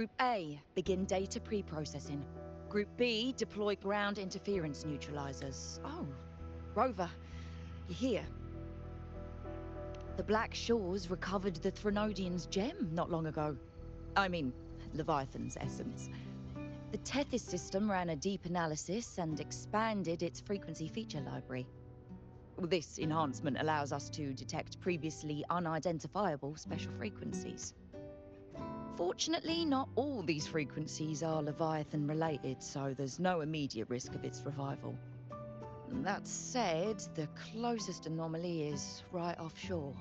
Group A, begin data pre-processing. Group B, deploy ground interference neutralizers. Oh, Rover, you're here. The Black Shores recovered the Threnodian's gem not long ago. I mean, Leviathan's essence. The Tethys system ran a deep analysis and expanded its frequency feature library. This enhancement allows us to detect previously unidentifiable special frequencies. Fortunately, not all these frequencies are Leviathan-related, so there's no immediate risk of its revival. That said, the closest anomaly is right offshore.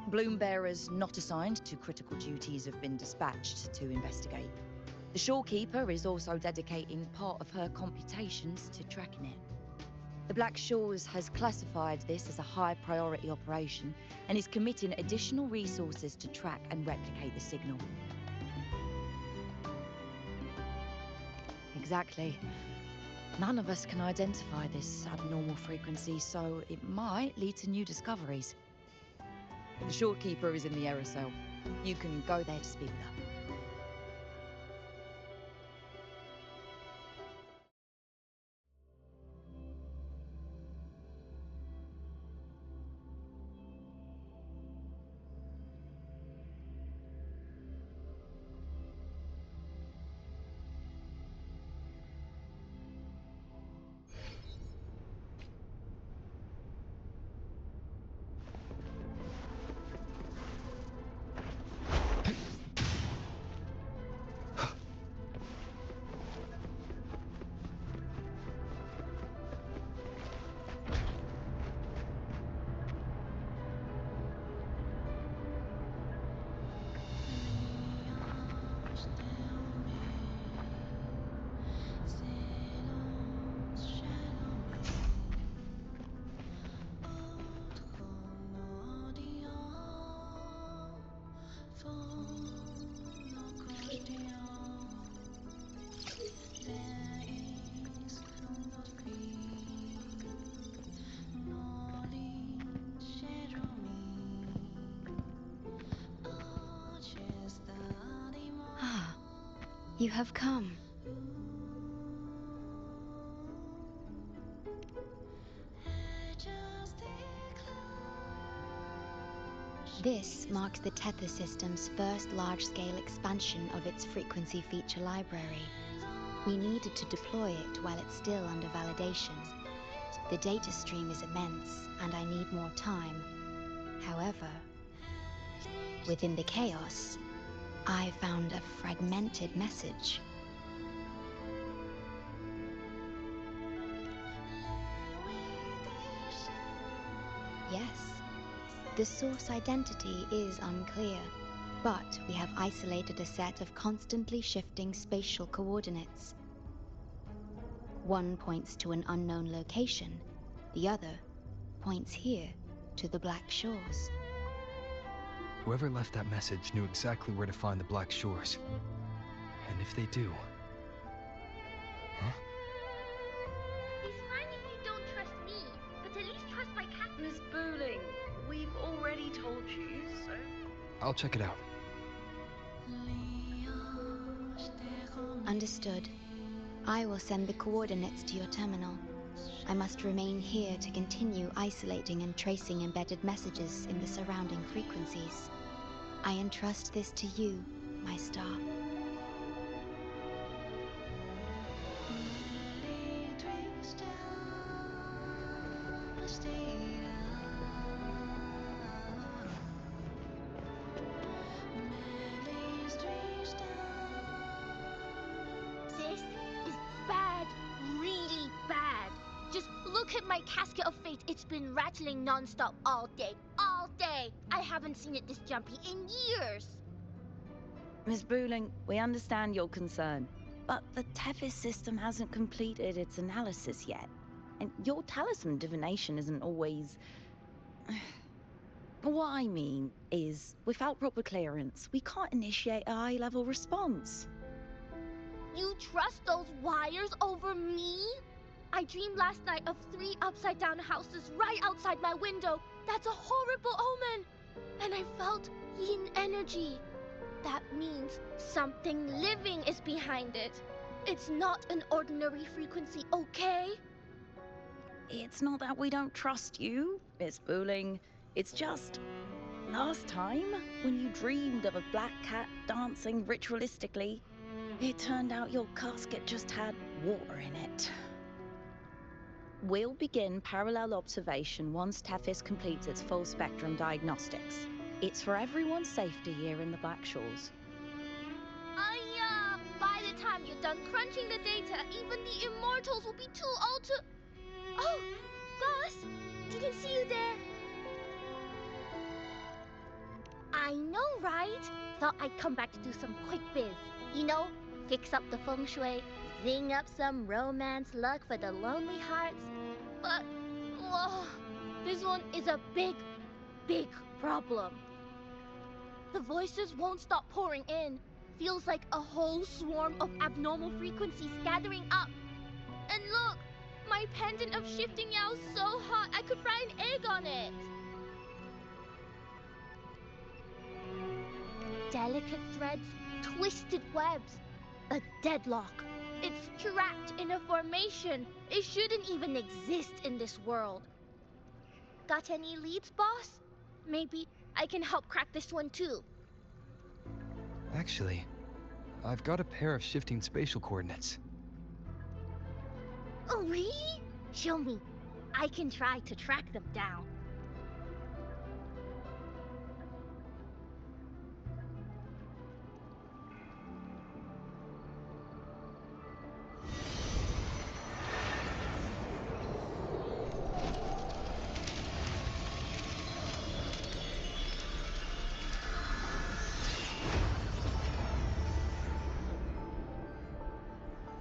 Bloom bearers not assigned to critical duties have been dispatched to investigate. The shorekeeper is also dedicating part of her computations to tracking it. The Black Shores has classified this as a high-priority operation and is committing additional resources to track and replicate the signal. Exactly. None of us can identify this abnormal frequency, so it might lead to new discoveries. The shorekeeper is in the aerosol. You can go there to speak with her. You have come. This marks the Tethys system's first large-scale expansion of its frequency feature library. We needed to deploy it while it's still under validation. The data stream is immense, and I need more time. However, within the chaos, I found a fragmented message. Yes, the source identity is unclear, but we have isolated a set of constantly shifting spatial coordinates. One points to an unknown location, the other points here to the Black Shores. Whoever left that message knew exactly where to find the Black Shores. And if they do... Huh? It's fine if you don't trust me, but at least trust my cat. Miss Booling, we've already told you, so... I'll check it out. Understood. I will send the coordinates to your terminal. I must remain here to continue isolating and tracing embedded messages in the surrounding frequencies. I entrust this to you, my star. This is bad, really bad. Just look at my casket of fate. It's been rattling non-stop all day. All day! I haven't seen it this jumpy in years. Miss Booling, we understand your concern, but the Tethys system hasn't completed its analysis yet. And your talisman divination isn't always... What I mean is, without proper clearance, we can't initiate a high-level response. You trust those wires over me? I dreamed last night of 3 upside-down houses right outside my window. That's a horrible omen. And I felt yin energy. That means something living is behind it. It's not an ordinary frequency, okay? It's not that we don't trust you, Miss Booling. It's just, last time, when you dreamed of a black cat dancing ritualistically, it turned out your casket just had water in it. We'll begin parallel observation once Tethys completes its full spectrum diagnostics. It's for everyone's safety here in the Black Shores. By the time you're done crunching the data, even the immortals will be too old to... Oh, boss, didn't see you there. I know, right? Thought I'd come back to do some quick biz. You know, fix up the feng shui, zing up some romance luck for the lonely hearts. But, whoa, this one is a big, big problem. The voices won't stop pouring in. Feels like a whole swarm of abnormal frequencies gathering up. And look, my pendant of shifting yao is so hot I could fry an egg on it. Delicate threads, twisted webs, a deadlock. It's trapped in a formation. It shouldn't even exist in this world. Got any leads, boss? Maybe I can help crack this one too. Actually, I've got a pair of shifting spatial coordinates. Oh, really? Show me. I can try to track them down.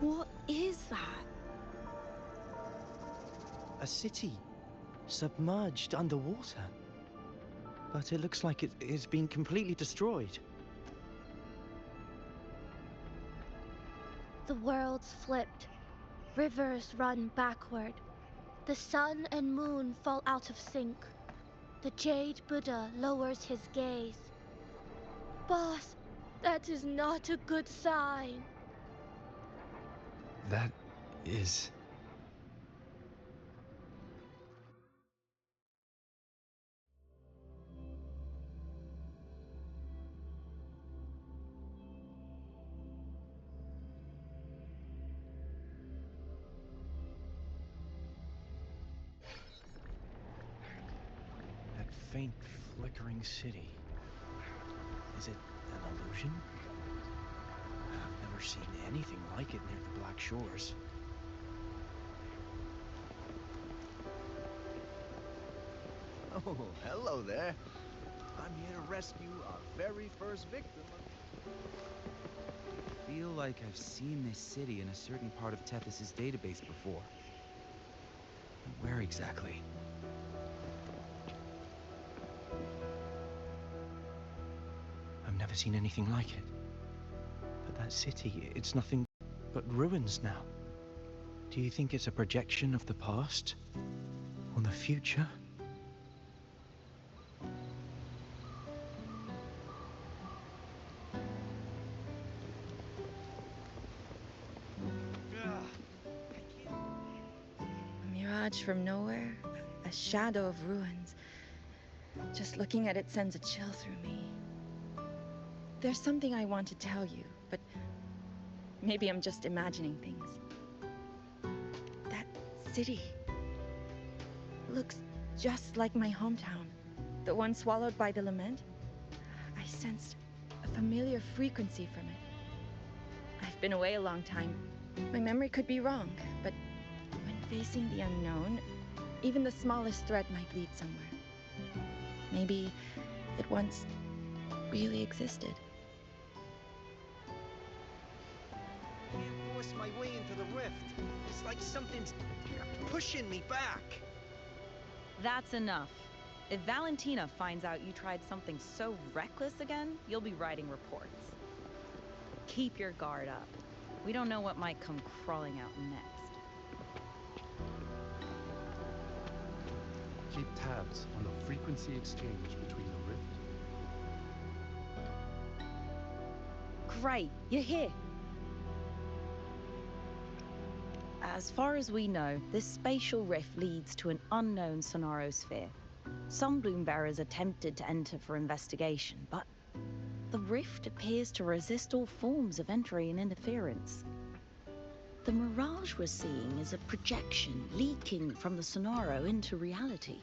What is that? A city, submerged underwater. But it looks like it's been completely destroyed. The world's flipped. Rivers run backward. The sun and moon fall out of sync. The Jade Buddha lowers his gaze. Boss, that is not a good sign. That is... That faint, flickering city. Is it an illusion? I've never seen anything like it near the Black Shores. Oh, hello there. I'm here to rescue our very first victim. I feel like I've seen this city in a certain part of Tethys' database before. Where exactly? I've never seen anything like it. But that city, it's nothing but ruins now. Do you think it's a projection of the past? Or the future? A mirage from nowhere, a shadow of ruins. Just looking at it sends a chill through me. There's something I want to tell you, but maybe I'm just imagining things. That city looks just like my hometown, the one swallowed by the lament. I sensed a familiar frequency from it. I've been away a long time. My memory could be wrong, but when facing the unknown, even the smallest thread might lead somewhere. Maybe it once really existed. I can't force my way into the rift. It's like something's pushing me back. That's enough. If Valentina finds out you tried something so reckless again, you'll be writing reports. Keep your guard up. We don't know what might come crawling out next. Keep tabs on the frequency exchange between the rift Great, you're here. As far as we know, this spatial rift leads to an unknown sonorosphere. Some bloom-bearers attempted to enter for investigation, but the rift appears to resist all forms of entry and interference. The mirage we're seeing is a projection leaking from the sonoro into reality.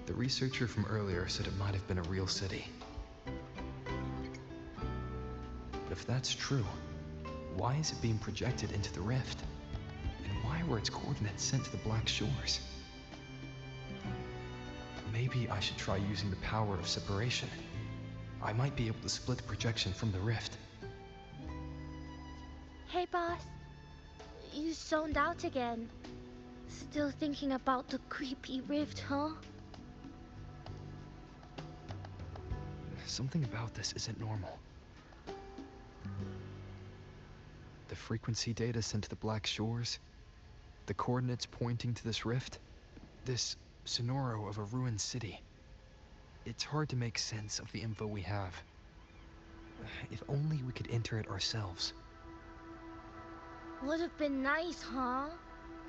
The researcher from earlier said it might have been a real city. But if that's true, why is it being projected into the rift? And why were its coordinates sent to the Black Shores? Maybe I should try using the power of separation. I might be able to split the projection from the rift. Hey, boss. You zoned out again. Still thinking about the creepy rift, huh? Something about this isn't normal. The frequency data sent to the Black Shores, the coordinates pointing to this rift, this sonoro of a ruined city. It's hard to make sense of the info we have. If only we could enter it ourselves. Would have been nice, huh?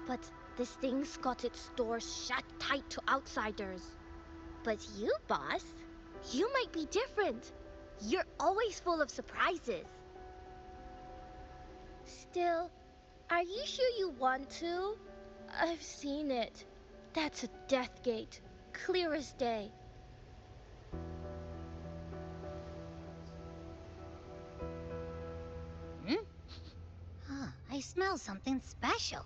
But this thing's got its doors shut tight to outsiders. But you, boss, you might be different. You're always full of surprises. Still, are you sure you want to? I've seen it. That's a death gate, clear as day. I smell something special.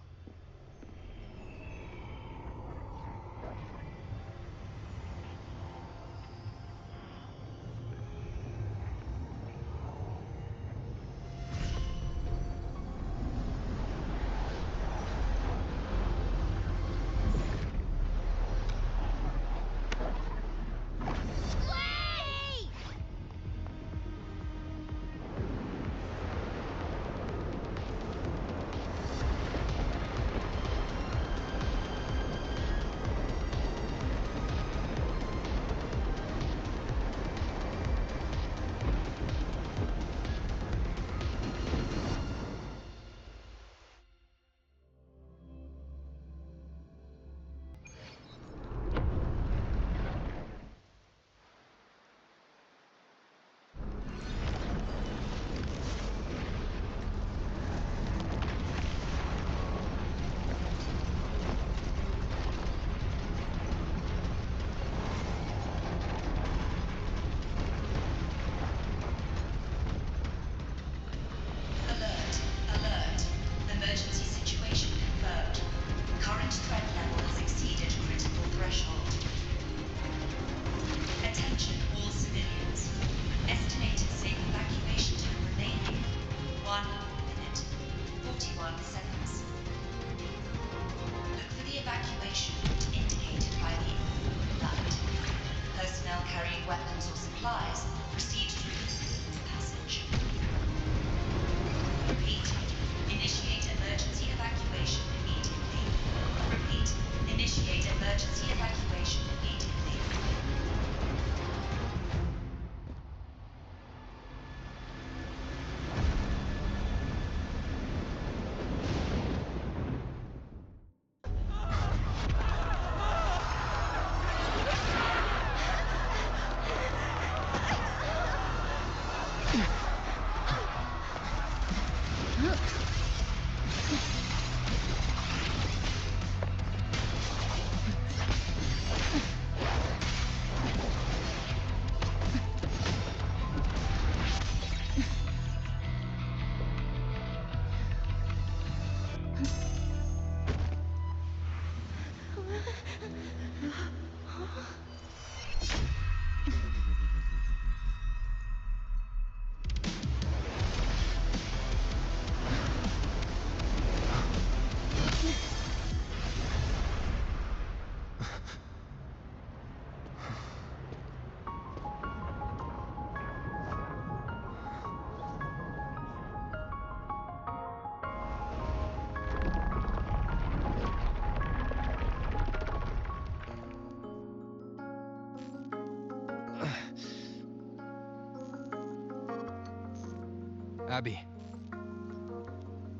Abby?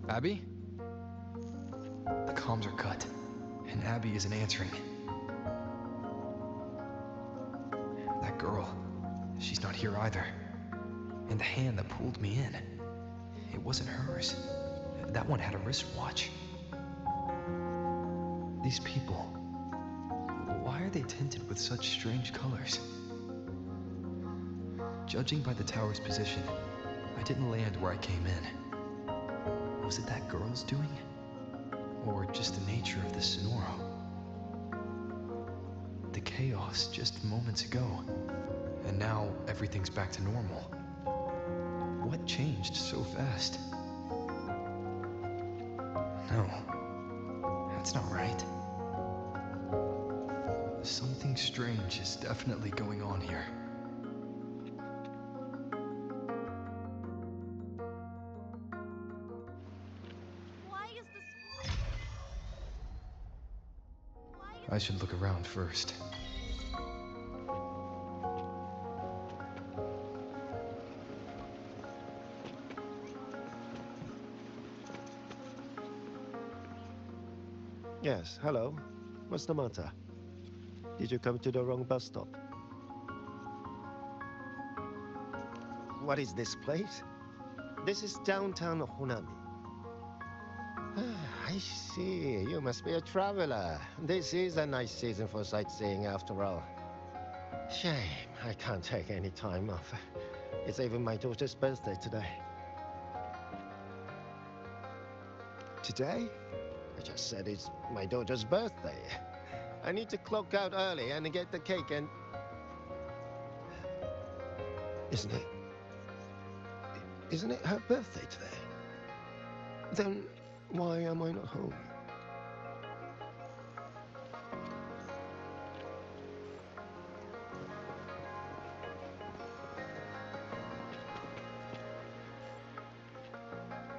Abby? The comms are cut, and Abby isn't answering. That girl, she's not here either. And the hand that pulled me in, it wasn't hers. That one had a wristwatch. These people, why are they tinted with such strange colors? Judging by the tower's position, I didn't land where I came in. Was it that girl's doing? Or just the nature of the Sonoro? The chaos just moments ago, and now everything's back to normal. What changed so fast? No, that's not right. Something strange is definitely going on here. I should look around first. Yes, hello. What's the matter? Did you come to the wrong bus stop? What is this place? This is downtown Honami. I see. You must be a traveler. This is a nice season for sightseeing after all. Shame I can't take any time off. It's even my daughter's birthday today. Today? I just said it's my daughter's birthday. I need to clock out early and get the cake and... Isn't it her birthday today? Then why am I not home?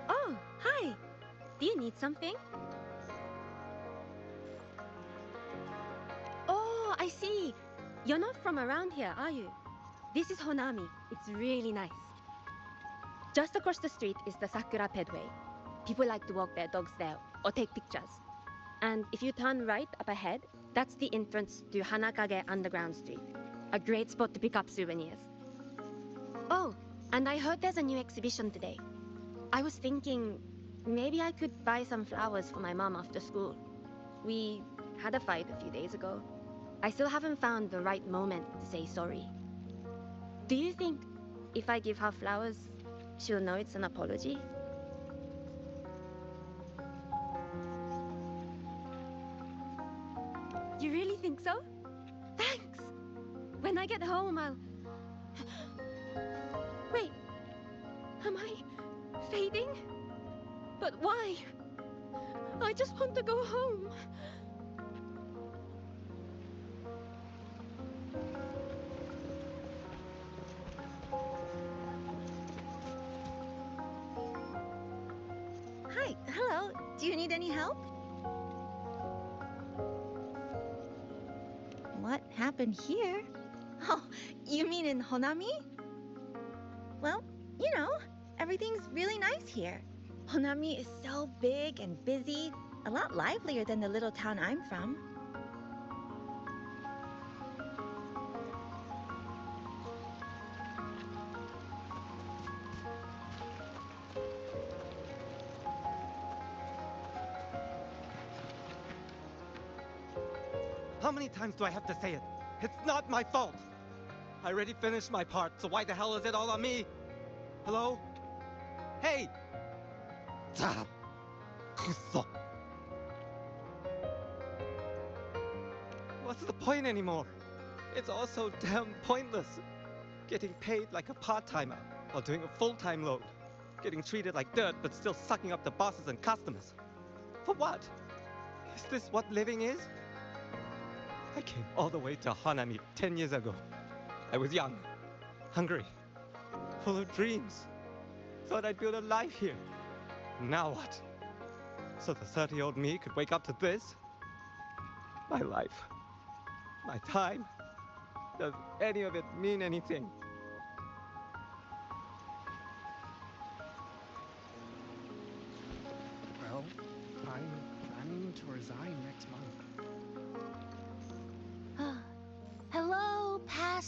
Oh, hi. Do you need something? Oh, I see. You're not from around here, are you? This is Honami. It's really nice. Just across the street is the Sakura Pedway. People like to walk their dogs there or take pictures. And if you turn right up ahead, that's the entrance to Hanakage Underground Street. A great spot to pick up souvenirs. Oh, and I heard there's a new exhibition today. I was thinking maybe I could buy some flowers for my mom after school. We had a fight a few days ago. I still haven't found the right moment to say sorry. Do you think if I give her flowers, she'll know it's an apology? You really think so? Thanks! When I get home, I'll... Wait, am I fading? But why? I just want to go home. Hi, hello. Do you need any help? What happened here? Oh, you mean in Honami? Well, you know, everything's really nice here. Honami is so big and busy, a lot livelier than the little town I'm from. How many times do I have to say it? It's not my fault! I already finished my part, so why the hell is it all on me? Hello? Hey! Ah, kusso. What's the point anymore? It's all so damn pointless. Getting paid like a part-timer while doing a full-time load. Getting treated like dirt but still sucking up the bosses and customers. For what? Is this what living is? I came all the way to Hanami 10 years ago. I was young, hungry, full of dreams. Thought I'd build a life here. Now what? So the 30-year-old me could wake up to this? My life, my time, does any of it mean anything?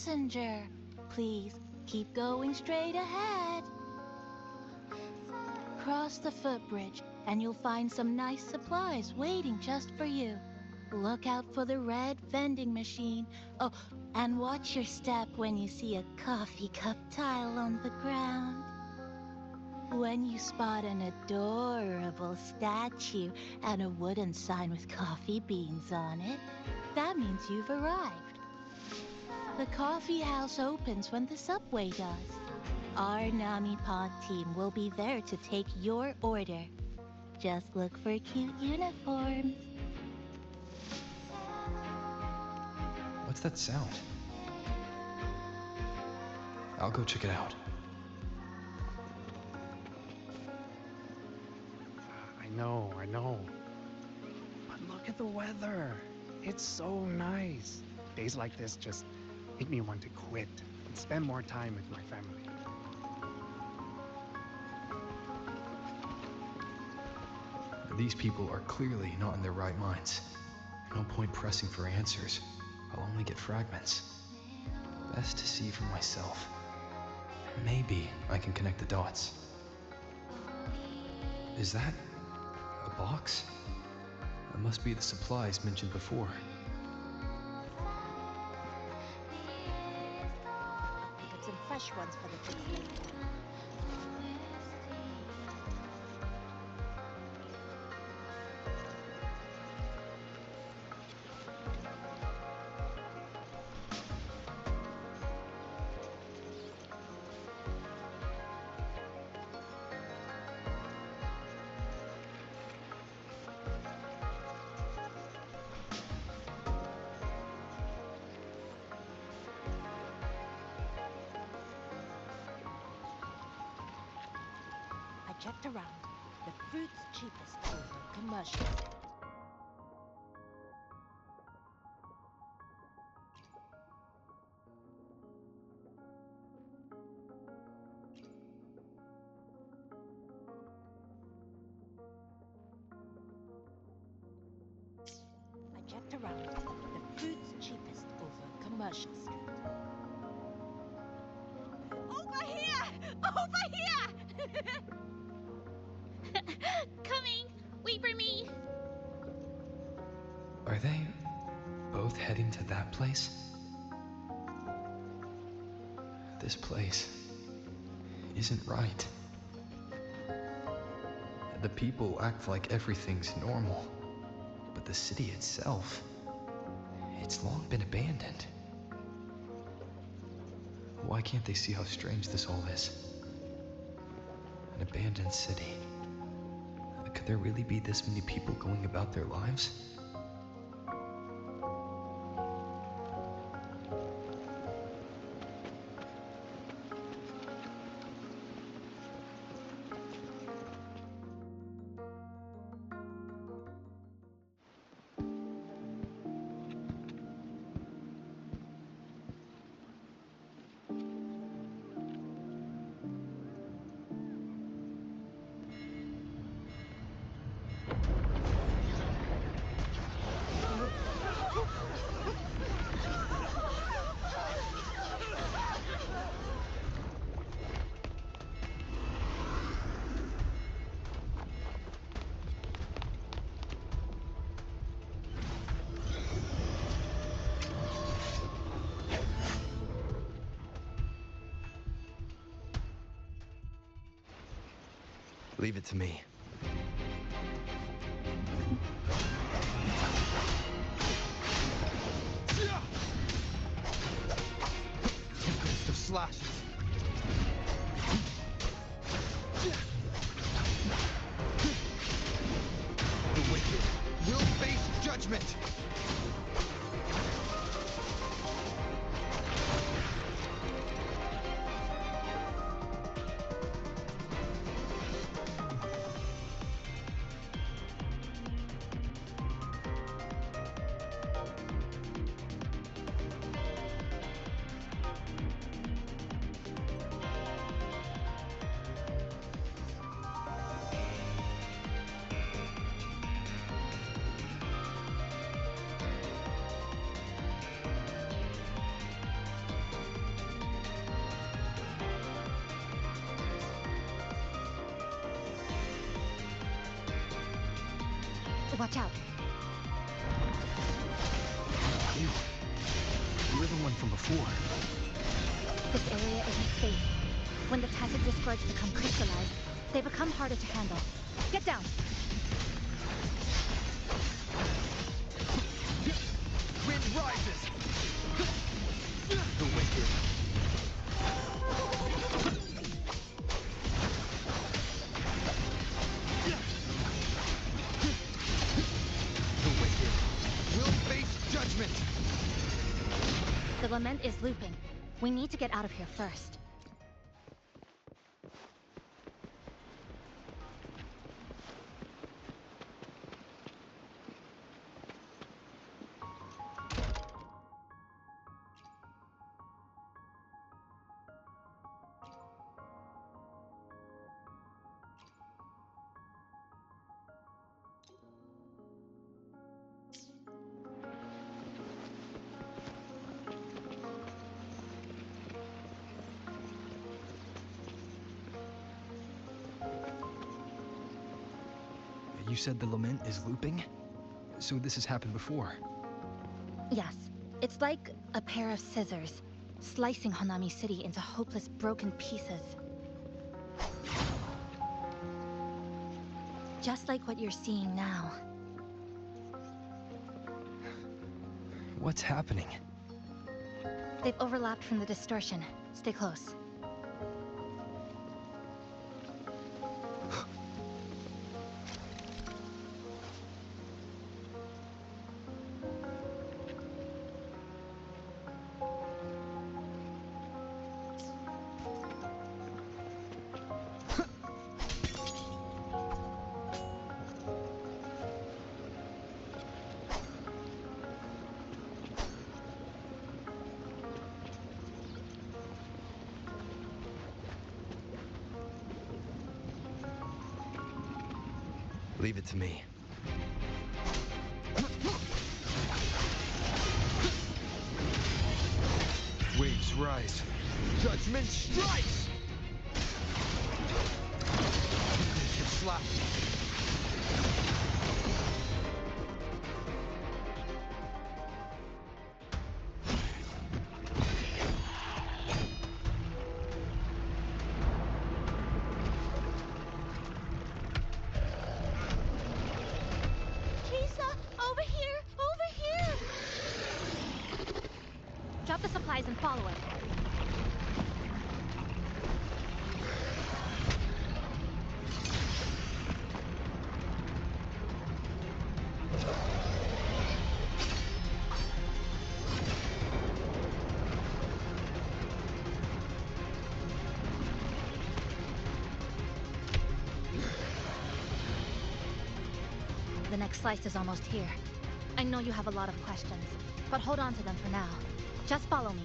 passenger. Please keep going straight ahead. Cross the footbridge, and you'll find some nice supplies waiting just for you. Look out for the red vending machine. Oh, and watch your step when you see a coffee cup tile on the ground. When you spot an adorable statue and a wooden sign with coffee beans on it, that means you've arrived. The coffee house opens when the subway does. Our Nami Pod team will be there to take your order. Just look for cute uniforms. What's that sound? I'll go check it out. I know. But look at the weather. It's so nice. Days like this just make me want to quit and spend more time with my family. These people are clearly not in their right minds. No point pressing for answers. I'll only get fragments. Best to see for myself. Maybe I can connect the dots. Is that a box? That must be the supplies mentioned before. Pick up some fresh ones for the kids later. I checked around. The fruit's cheapest over commercial street. I checked around. The fruit's cheapest over commercial street. Over here! Over here! Coming! Wait for me! Are they both heading to that place? This place isn't right. The people act like everything's normal, but the city itself, it's long been abandoned. Why can't they see how strange this all is? An abandoned city. Could there really be this many people going about their lives? Leave it to me. Tempest of slashes. The wicked will face judgment. Watch out. You're the one from before. This area isn't safe. When the tacit discords become crystallized, they become harder to handle. Get down! Wind rises! The wicked. The wicked will face judgment! The lament is looping. We need to get out of here first. You said the lament is looping? So this has happened before? Yes. It's like a pair of scissors, slicing Honami City into hopeless broken pieces. Just like what you're seeing now. What's happening? They've overlapped from the distortion. Stay close. Leave it to me. Waves rise. Judgment strikes! Slap. Drop the supplies and follow it. The next slice is almost here. I know you have a lot of questions, but hold on to them for now. Just follow me.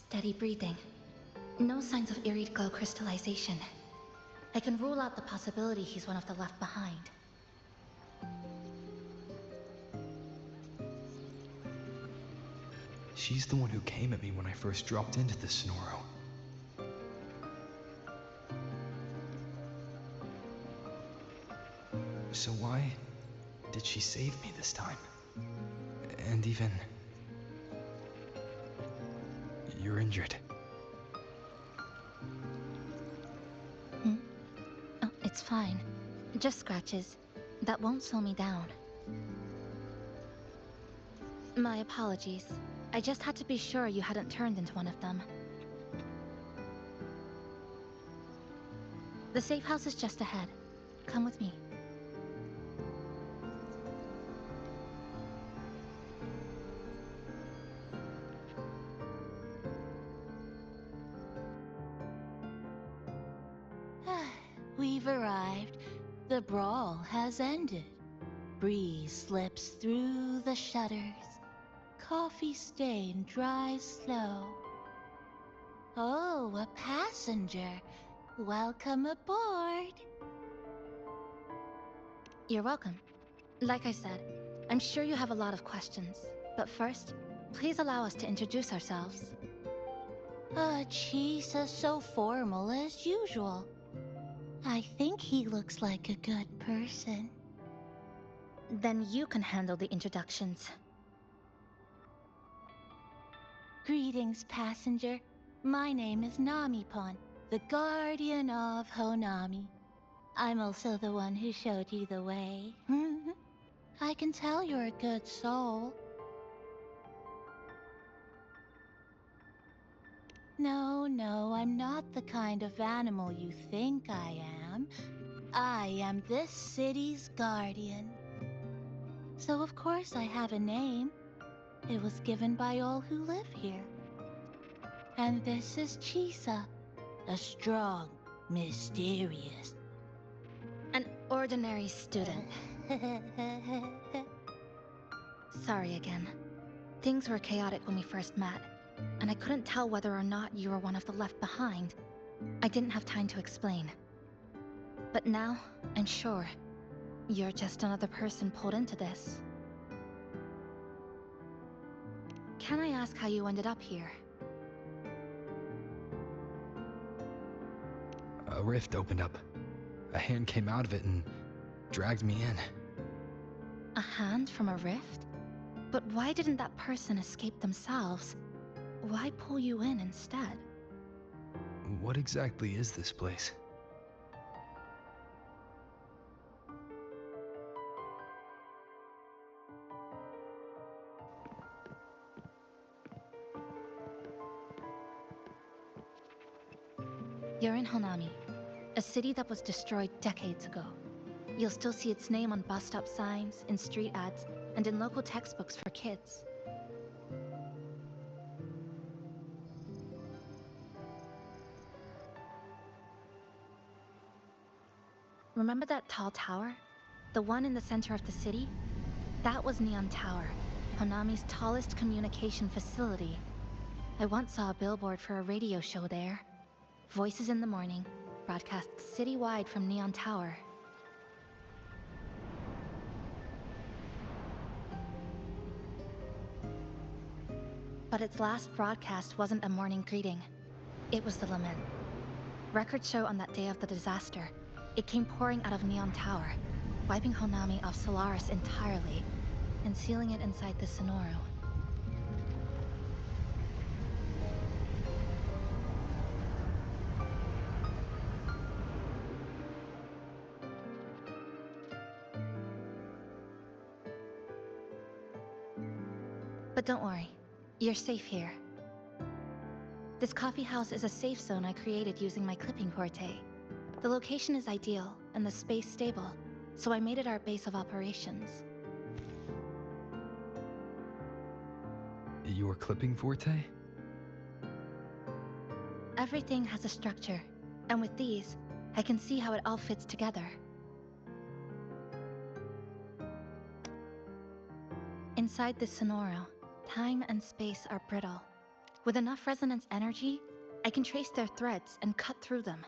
Steady breathing. No signs of eerie glow crystallization. I can rule out the possibility he's one of the left behind. She's the one who came at me when I first dropped into the Sonoro. So why did she save me this time? And even... You're injured. Oh, it's fine. Just scratches. That won't slow me down. My apologies. I just had to be sure you hadn't turned into one of them. The safe house is just ahead. Come with me. We've arrived. The brawl has ended. Breeze slips through the shutters. Coffee stain dries slow. Oh, a passenger. Welcome aboard. You're welcome. Like I said, I'm sure you have a lot of questions. But first, please allow us to introduce ourselves. Chisa so formal as usual. I think he looks like a good person. Then you can handle the introductions. Greetings, passenger. My name is Namipon, the guardian of Honami. I'm also the one who showed you the way. I can tell you're a good soul. No, I'm not the kind of animal you think I am. I am this city's guardian. So of course I have a name. It was given by all who live here. And this is Chisa, a strong, mysterious... An ordinary student. Sorry again. Things were chaotic when we first met, and I couldn't tell whether or not you were one of the left behind. I didn't have time to explain. But now, I'm sure, you're just another person pulled into this. Can I ask how you ended up here? A rift opened up. A hand came out of it and dragged me in. A hand from a rift? But why didn't that person escape themselves? Why pull you in instead? What exactly is this place? You're in Honami, a city that was destroyed decades ago. You'll still see its name on bus stop signs, in street ads, and in local textbooks for kids. Remember that tall tower? The one in the center of the city? That was Neon Tower, Honami's tallest communication facility. I once saw a billboard for a radio show there. Voices in the morning, broadcast citywide from Neon Tower. But its last broadcast wasn't a morning greeting. It was the lament. Records show on that day of the disaster, it came pouring out of Neon Tower, wiping Honami off Solaris entirely, and sealing it inside the Sonoro. But don't worry, you're safe here. This coffee house is a safe zone I created using my clipping forte. The location is ideal, and the space stable, so I made it our base of operations. Your clipping forte? Everything has a structure, and with these, I can see how it all fits together. Inside this Sonoro, time and space are brittle. With enough resonance energy, I can trace their threads and cut through them.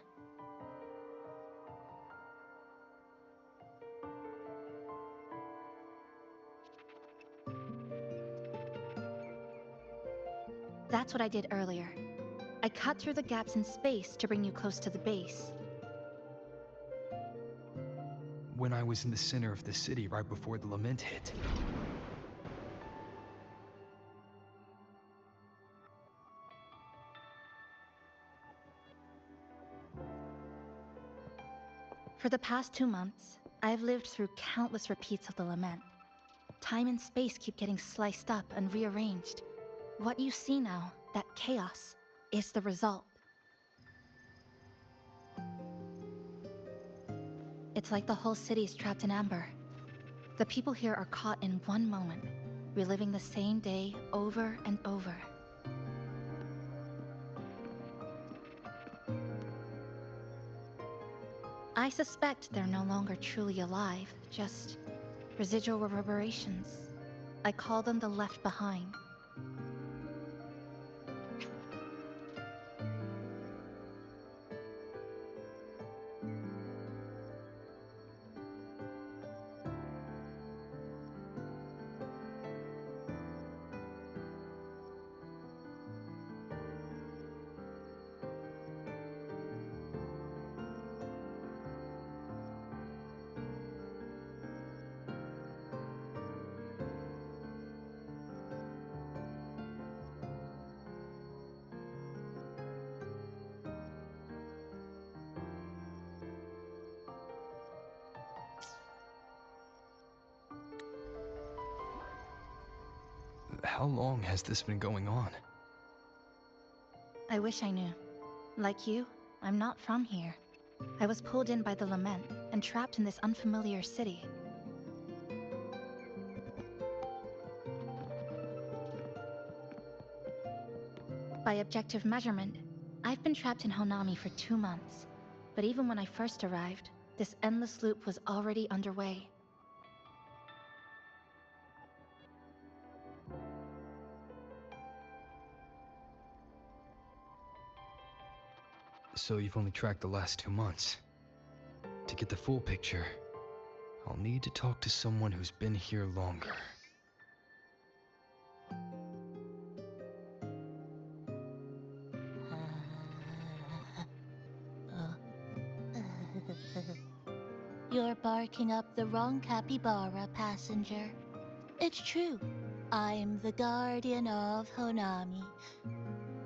That's what I did earlier. I cut through the gaps in space to bring you close to the base. When I was in the center of the city right before the lament hit. For the past 2 months, I have lived through countless repeats of the lament. Time and space keep getting sliced up and rearranged. What you see now, that chaos, is the result. It's like the whole city is trapped in amber. The people here are caught in one moment, reliving the same day over and over. I I suspect they're no longer truly alive, just residual reverberations. I call them the left behind. How long has this been going on? I wish I knew. Like you, I'm not from here. I was pulled in by the lament and trapped in this unfamiliar city. By objective measurement, I've been trapped in Honami for 2 months. But even when I first arrived, this endless loop was already underway. So you've only tracked the last 2 months. To get the full picture, I'll need to talk to someone who's been here longer. You're barking up the wrong capybara, passenger. It's true, I'm the guardian of Honami.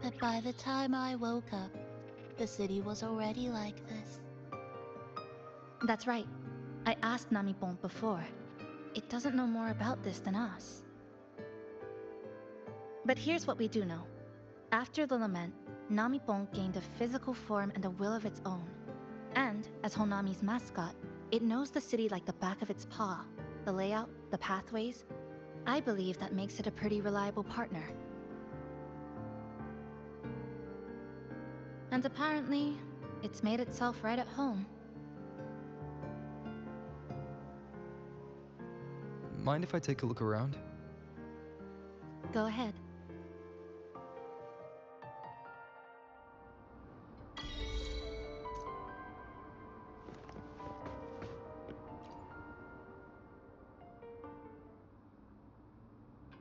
But by the time I woke up, the city was already like this. That's right. I asked Namipon before. It doesn't know more about this than us. But here's what we do know. After the lament, Namipon gained a physical form and a will of its own. And, as Honami's mascot, it knows the city like the back of its paw. The layout, the pathways. I believe that makes it a pretty reliable partner. And apparently, it's made itself right at home. Mind if I take a look around? Go ahead.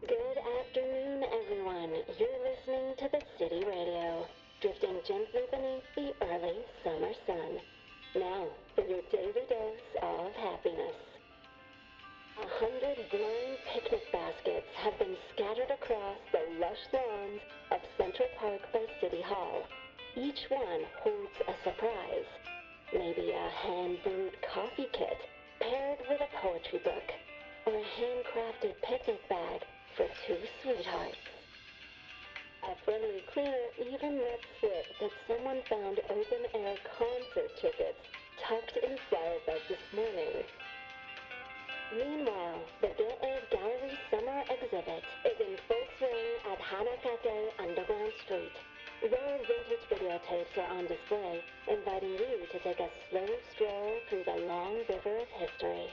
Good afternoon, everyone. You're listening to the City Radio, drifting gently beneath the early summer sun. Now, for your daily dose of happiness. 100 glowing picnic baskets have been scattered across the lush lawns of Central Park by City Hall. Each one holds a surprise. Maybe a hand-brewed coffee kit paired with a poetry book, or a handcrafted picnic bag for 2 sweethearts. A friendly cleaner even let slip that someone found open-air concert tickets tucked in flower beds this morning. Meanwhile, the Get-A Gallery Summer Exhibit is in full swing at Hanakate Underground Street. Rare vintage videotapes are on display, inviting you to take a slow stroll through the long river of history.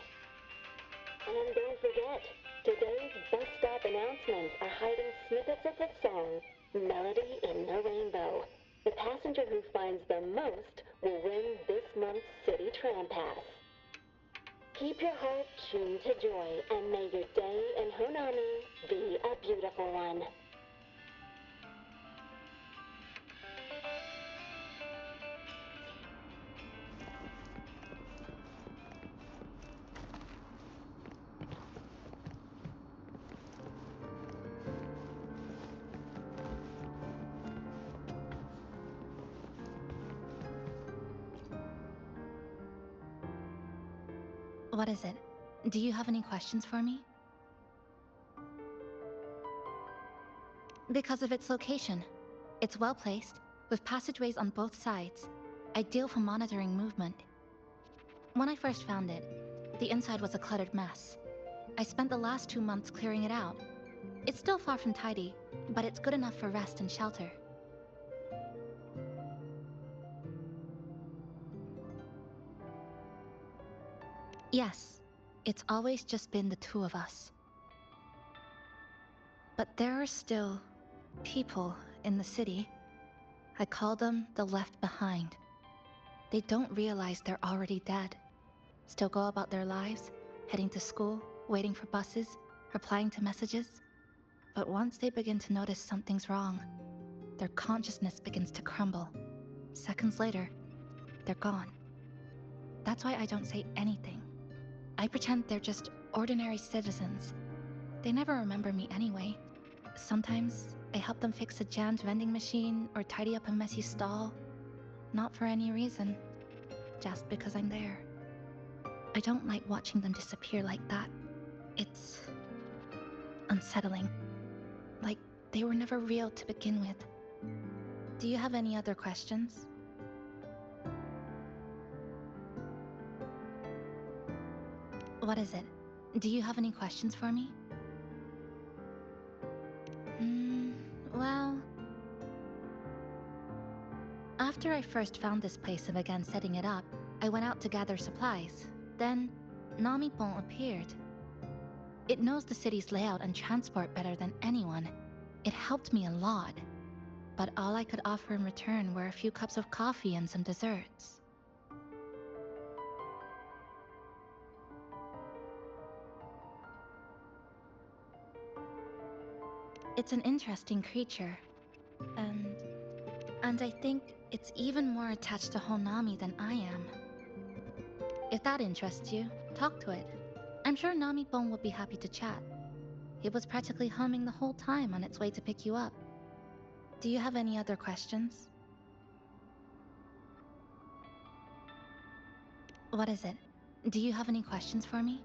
And don't forget, today's bus stop announcements are hiding snippets of the song, Melody in the Rainbow. The passenger who finds the most will win this month's City Tram Pass. Keep your heart tuned to joy, and may your day in Honami be a beautiful one. What is it? Do you have any questions for me? Because of its location. It's well placed, with passageways on both sides, ideal for monitoring movement. When I first found it, the inside was a cluttered mess. I spent the last 2 months clearing it out. It's still far from tidy, but it's good enough for rest and shelter. Yes, it's always just been the two of us. But there are still people in the city. I call them the left behind. They don't realize they're already dead. Still go about their lives, heading to school, waiting for buses, replying to messages. But once they begin to notice something's wrong, their consciousness begins to crumble. Seconds later, they're gone. That's why I don't say anything. I pretend they're just ordinary citizens. They never remember me anyway. Sometimes I help them fix a jammed vending machine or tidy up a messy stall. Not for any reason, just because I'm there. I don't like watching them disappear like that. It's unsettling. Like they were never real to begin with. Do you have any other questions? What is it? Do you have any questions for me? Well... After I first found this place and began setting it up, I went out to gather supplies. Then, Namipon appeared. It knows the city's layout and transport better than anyone. It helped me a lot. But all I could offer in return were a few cups of coffee and some desserts. It's an interesting creature. And I think it's even more attached to Honami than I am. If that interests you, talk to it. I'm sure Namipon would be happy to chat. It was practically humming the whole time on its way to pick you up. Do you have any other questions? What is it? Do you have any questions for me?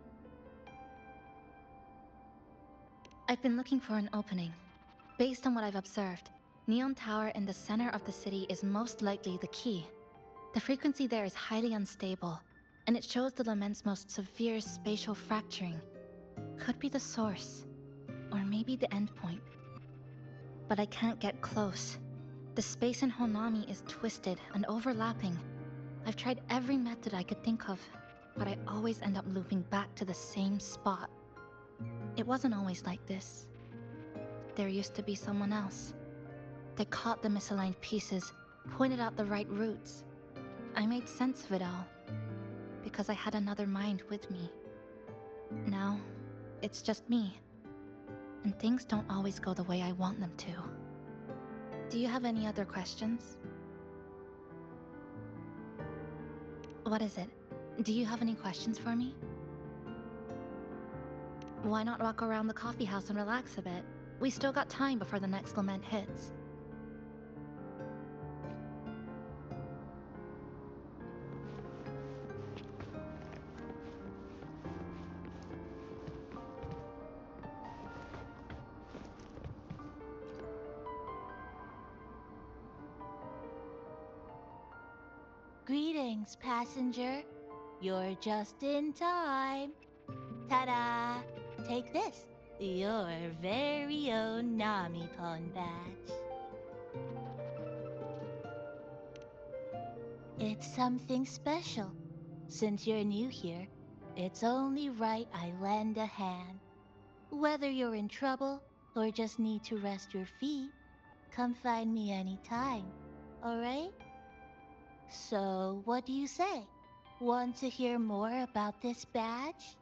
I've been looking for an opening. Based on what I've observed, Neon Tower in the center of the city is most likely the key. The frequency there is highly unstable, and it shows the lament's most severe spatial fracturing. Could be the source, or maybe the endpoint. But I can't get close. The space in Honami is twisted and overlapping. I've tried every method I could think of, but I always end up looping back to the same spot. It wasn't always like this. There used to be someone else. They caught the misaligned pieces, pointed out the right routes. I made sense of it all, because I had another mind with me. Now, it's just me. And things don't always go the way I want them to. Do you have any other questions? What is it? Do you have any questions for me? Why not walk around the coffee house and relax a bit? We still got time before the next lament hits. Greetings, passenger. You're just in time. Ta-da! Take this, your very own Namipon badge. It's something special. Since you're new here, it's only right I lend a hand. Whether you're in trouble or just need to rest your feet, come find me anytime, alright? So, what do you say? Want to hear more about this badge?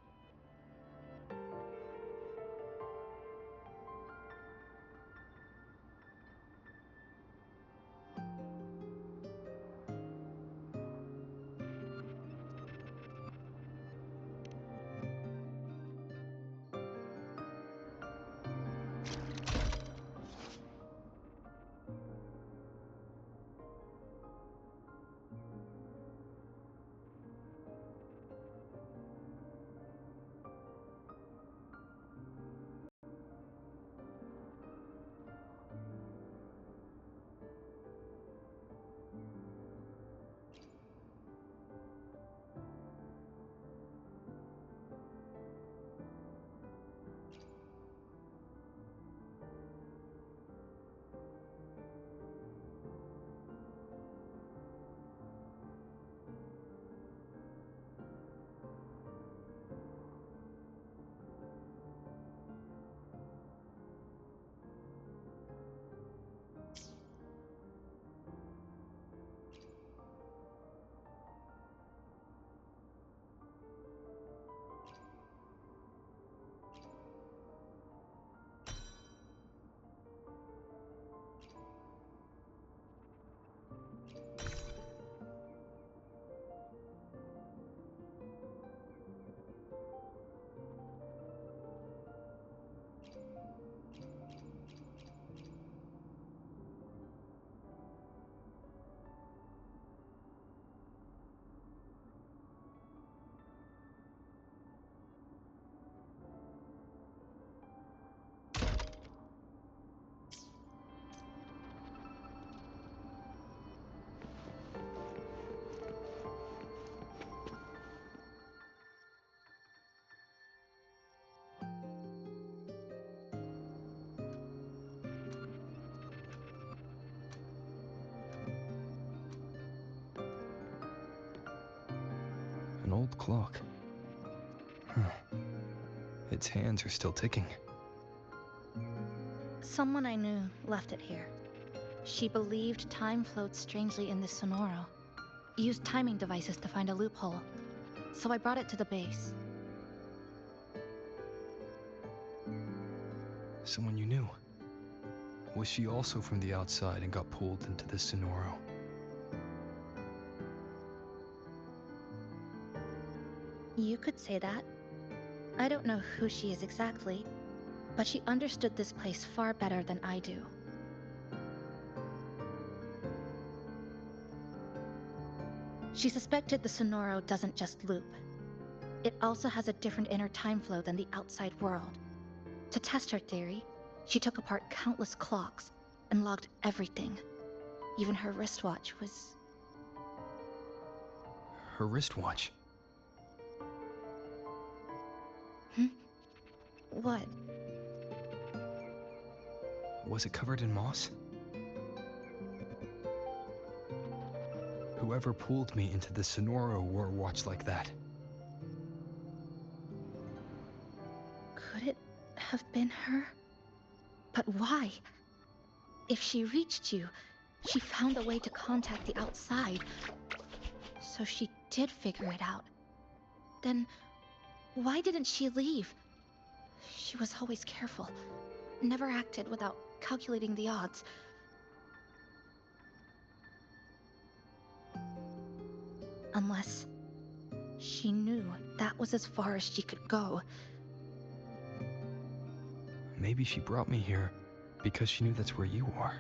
old clock. Huh. Its hands are still ticking. Someone I knew left it here. She believed time flowed strangely in this Sonoro. Used timing devices to find a loophole. So I brought it to the base. Someone you knew. Was she also from the outside and got pulled into this Sonoro? You could say that. I don't know who she is exactly, but she understood this place far better than I do. She suspected the Sonoro doesn't just loop. It also has a different inner time flow than the outside world. To test her theory, she took apart countless clocks and logged everything. Even her wristwatch was... Her wristwatch? What? Was it covered in moss? Whoever pulled me into the Sonoro wore a watch like that. Could it have been her? But why? If she reached you, she found a way to contact the outside. So she did figure it out. Then why didn't she leave? She was always careful, never acted without calculating the odds. Unless she knew that was as far as she could go. Maybe she brought me here because she knew that's where you are.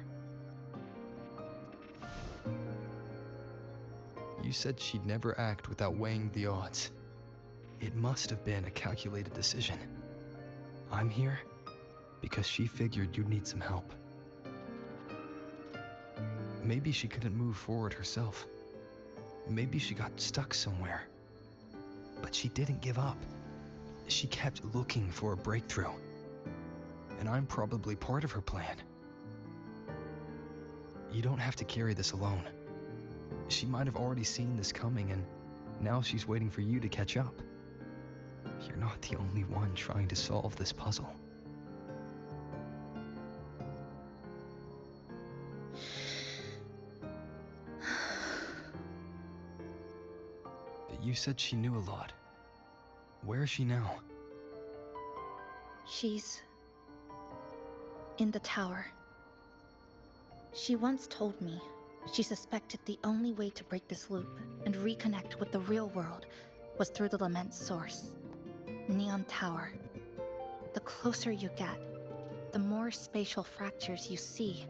You said she'd never act without weighing the odds. It must have been a calculated decision. I'm here because she figured you'd need some help. Maybe she couldn't move forward herself. Maybe she got stuck somewhere. But she didn't give up. She kept looking for a breakthrough. And I'm probably part of her plan. You don't have to carry this alone. She might have already seen this coming, and now she's waiting for you to catch up. You're not the only one trying to solve this puzzle. You said she knew a lot. Where is she now? She's in the tower. She once told me she suspected the only way to break this loop and reconnect with the real world was through the lament source, Neon Tower. The closer you get, the more spatial fractures you see.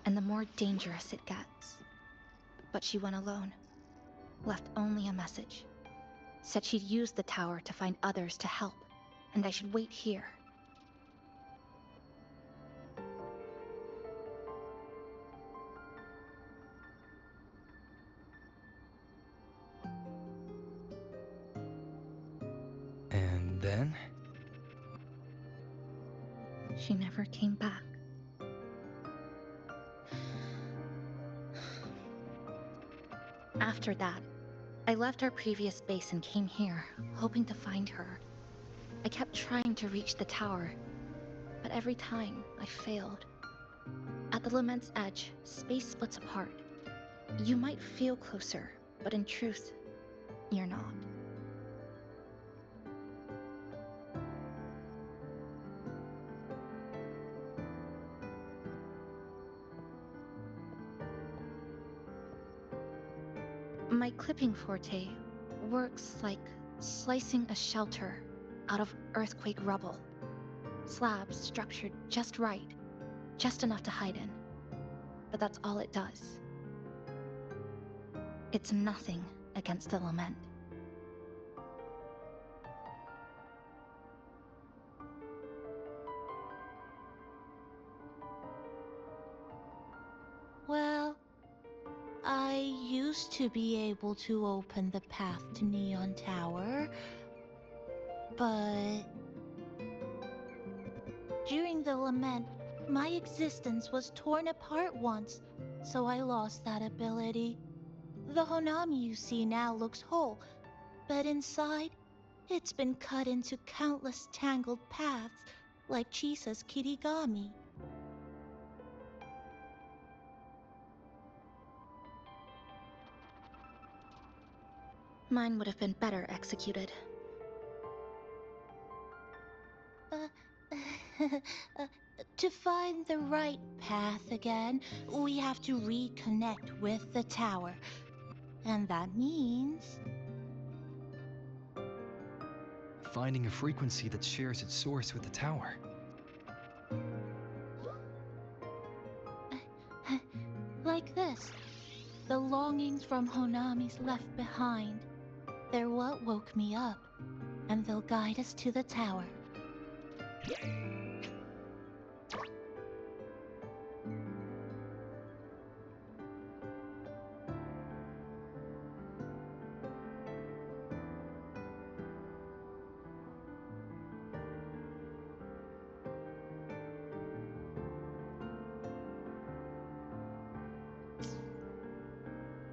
And the more dangerous it gets. But she went alone, left only a message. Said she'd use the tower to find others to help, and I should wait here. And then? She never came back. After that, I left our previous base and came here, hoping to find her. I kept trying to reach the tower, but every time I failed. At the lament's edge, space splits apart. You might feel closer, but in truth, you're not. My clipping forte works like slicing a shelter out of earthquake rubble. Slabs structured just right, just enough to hide in. But that's all it does. It's nothing against the lament. Well, I used to be able to open the path to Neon Tower, but during the lament, My existence was torn apart once, so I lost that ability. The Honami you see now looks whole, but inside, it's been cut into countless tangled paths, like Chisa's kirigami. Mine would have been better executed. To find the right path again, we have to reconnect with the tower. And that means... finding a frequency that shares its source with the tower. Like this. The longings from Honami's left behind. They're what woke me up, and they'll guide us to the tower.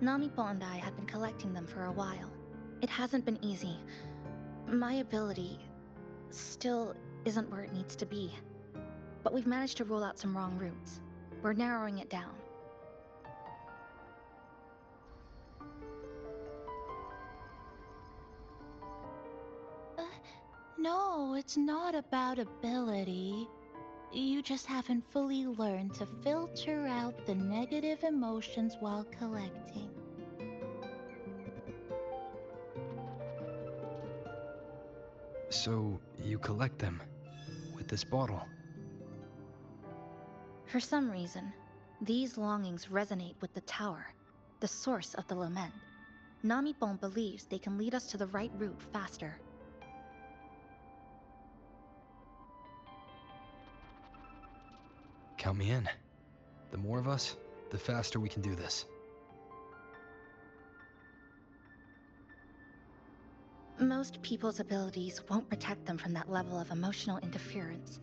Namipo and I have been collecting them for a while. It hasn't been easy. My ability still isn't where it needs to be. But we've managed to rule out some wrong routes. We're narrowing it down. No, it's not about ability. You just haven't fully learned to filter out the negative emotions while collecting. So, you collect them with this bottle. For some reason, these longings resonate with the tower, the source of the lament. Namipon believes they can lead us to the right route faster. Count me in. The more of us, the faster we can do this. Most people's abilities won't protect them from that level of emotional interference.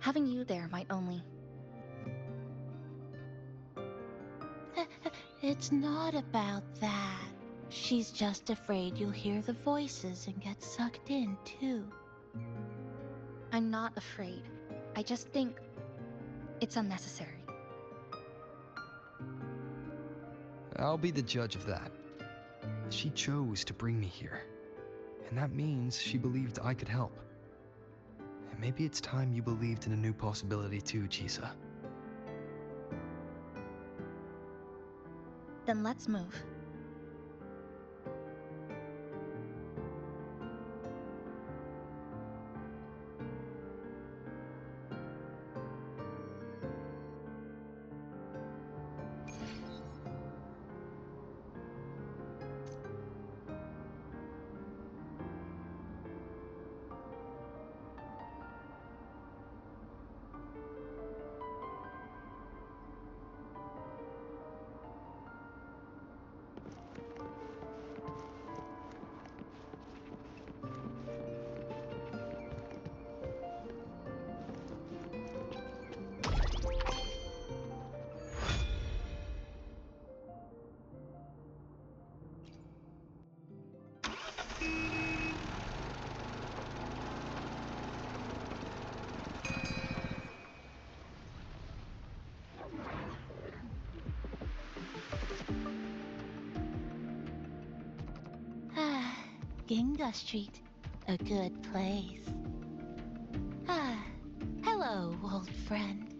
Having you there might only... It's not about that. She's just afraid you'll hear the voices and get sucked in, too. I'm not afraid. I just think it's unnecessary. I'll be the judge of that. She chose to bring me here. And that means she believed I could help. And maybe it's time you believed in a new possibility too, Chisa. Then let's move. Ginga Street, a good place. Hello, old friend.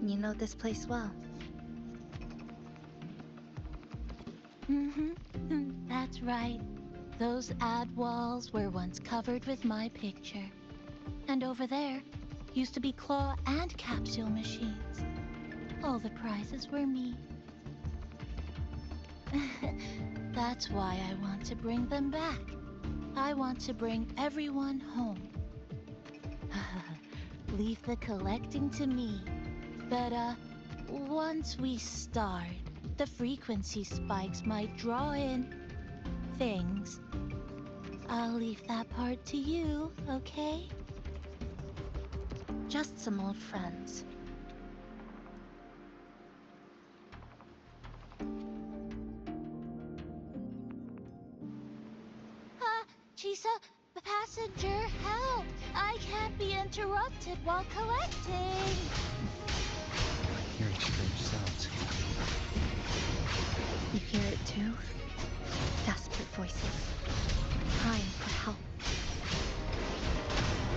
You know this place well. That's right. Those ad walls were once covered with my picture. And over there used to be claw and capsule machines. All the prizes were me. That's why I want to bring them back. I want to bring everyone home. Leave the collecting to me. But, once we start, the frequency spikes might draw in things. I'll leave that part to you, okay? Just some old friends. Chisa, passenger, help! I can't be interrupted while collecting. Hearing strange sounds. You hear it too? Desperate voices, crying for help.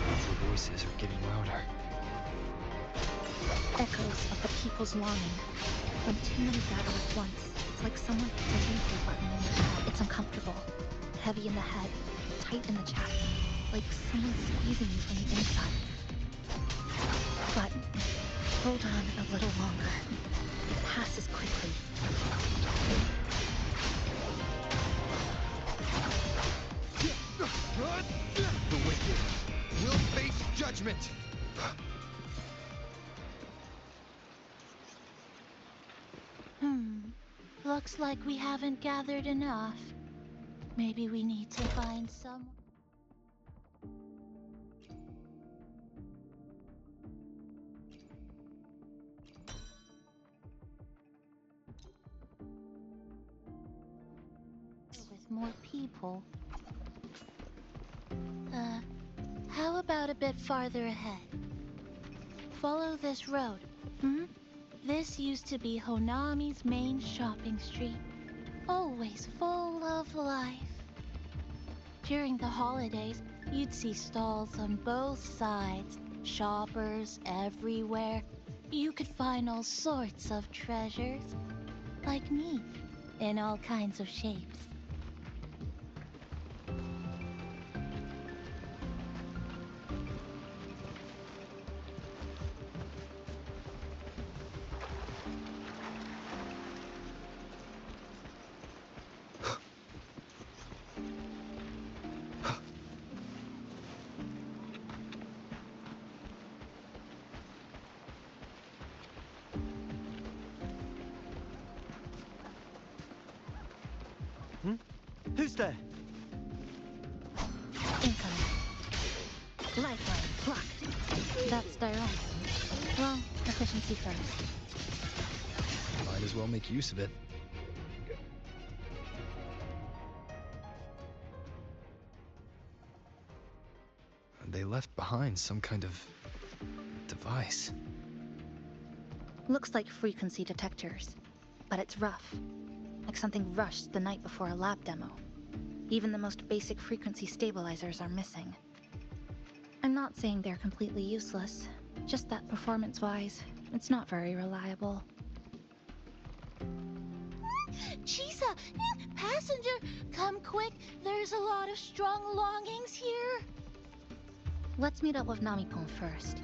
The voices are getting louder. Echoes of the people's longing. When too many gather at once, it's like someone hits a replay button in your head. It's uncomfortable, heavy in the head, tight in the chest, like someone squeezing you from the inside. But hold on a little longer. It passes quickly. The wicked will face judgment. Looks like we haven't gathered enough. Maybe we need to find someone. With more people. How about a bit farther ahead? Follow this road. This used to be Honami's main shopping street. Always full of life. During the holidays, you'd see stalls on both sides. Shoppers everywhere. You could find all sorts of treasures. Like me, in all kinds of shapes. Who's there? Incoming. Lifeline blocked. That's direct. Well, efficiency first. Might as well make use of it. They left behind some kind of device. Looks like frequency detectors, but it's rough. Like something rushed the night before a lab demo. Even the most basic frequency stabilizers are missing. I'm not saying they're completely useless, just that performance-wise, it's not very reliable. Chisa, passenger, come quick. There's a lot of strong longings here. Let's meet up with Namipon first.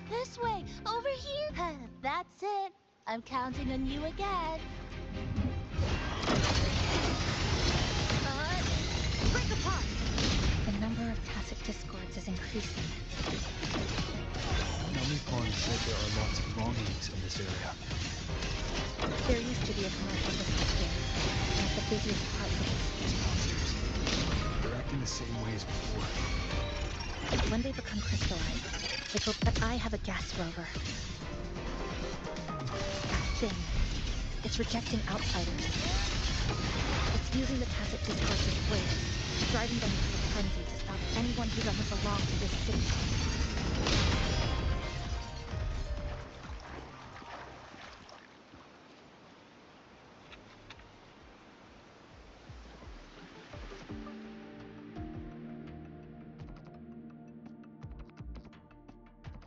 This way, over here. That's it. I'm counting on you again. Break apart! The number of tacit discords is increasing. Namipon said there are lots of longings in this area. There used to be a commercial district here, one of the busiest parts of the city. They're acting the same way as before. When they become crystallized, they hope that I have a gas rover. That thing. It's rejecting outsiders. It's using the tacit discourse as waves, driving them into a frenzy to stop anyone who doesn't belong to this city.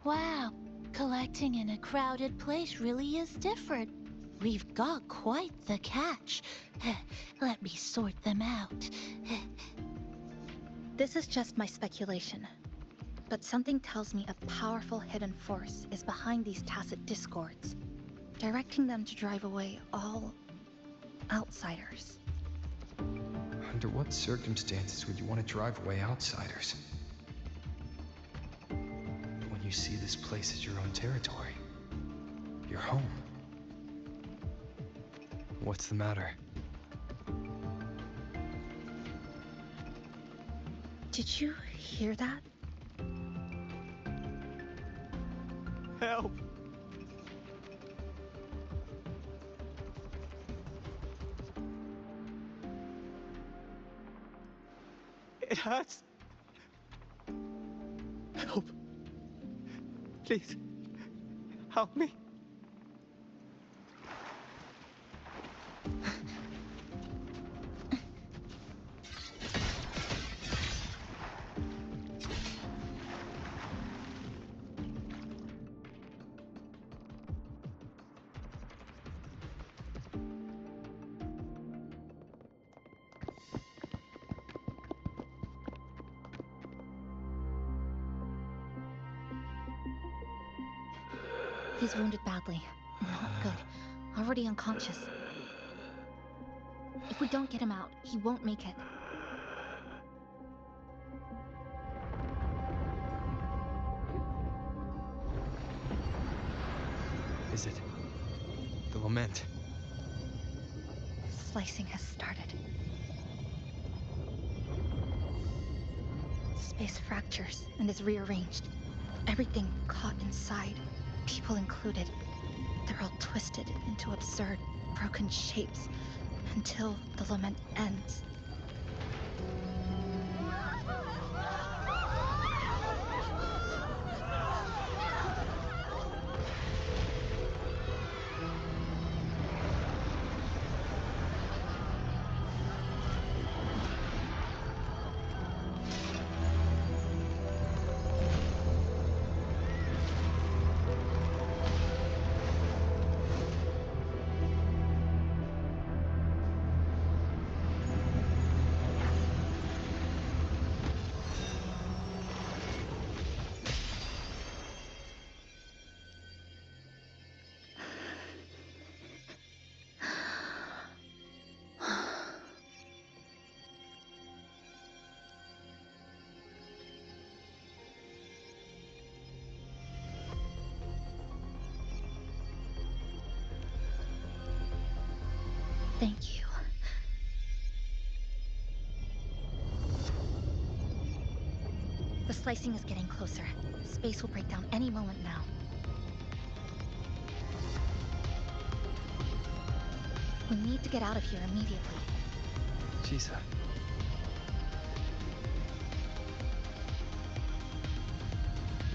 Wow, collecting in a crowded place really is different. We've got quite the catch. Let me sort them out. This is just my speculation, but something tells me a powerful hidden force is behind these tacit discords, directing them to drive away all outsiders. Under what circumstances would you want to drive away outsiders? When you see this place as your own territory, your home. What's the matter? Did you hear that? Help! It hurts. Help. Please, help me. He's wounded badly. Not good. Already unconscious. If we don't get him out, he won't make it. Is it the lament? Slicing has started. Space fractures and is rearranged. Everything caught inside, people included. They're all twisted into absurd, broken shapes until the lament ends. Thank you. The slicing is getting closer. Space will break down any moment now. We need to get out of here immediately. Shisa.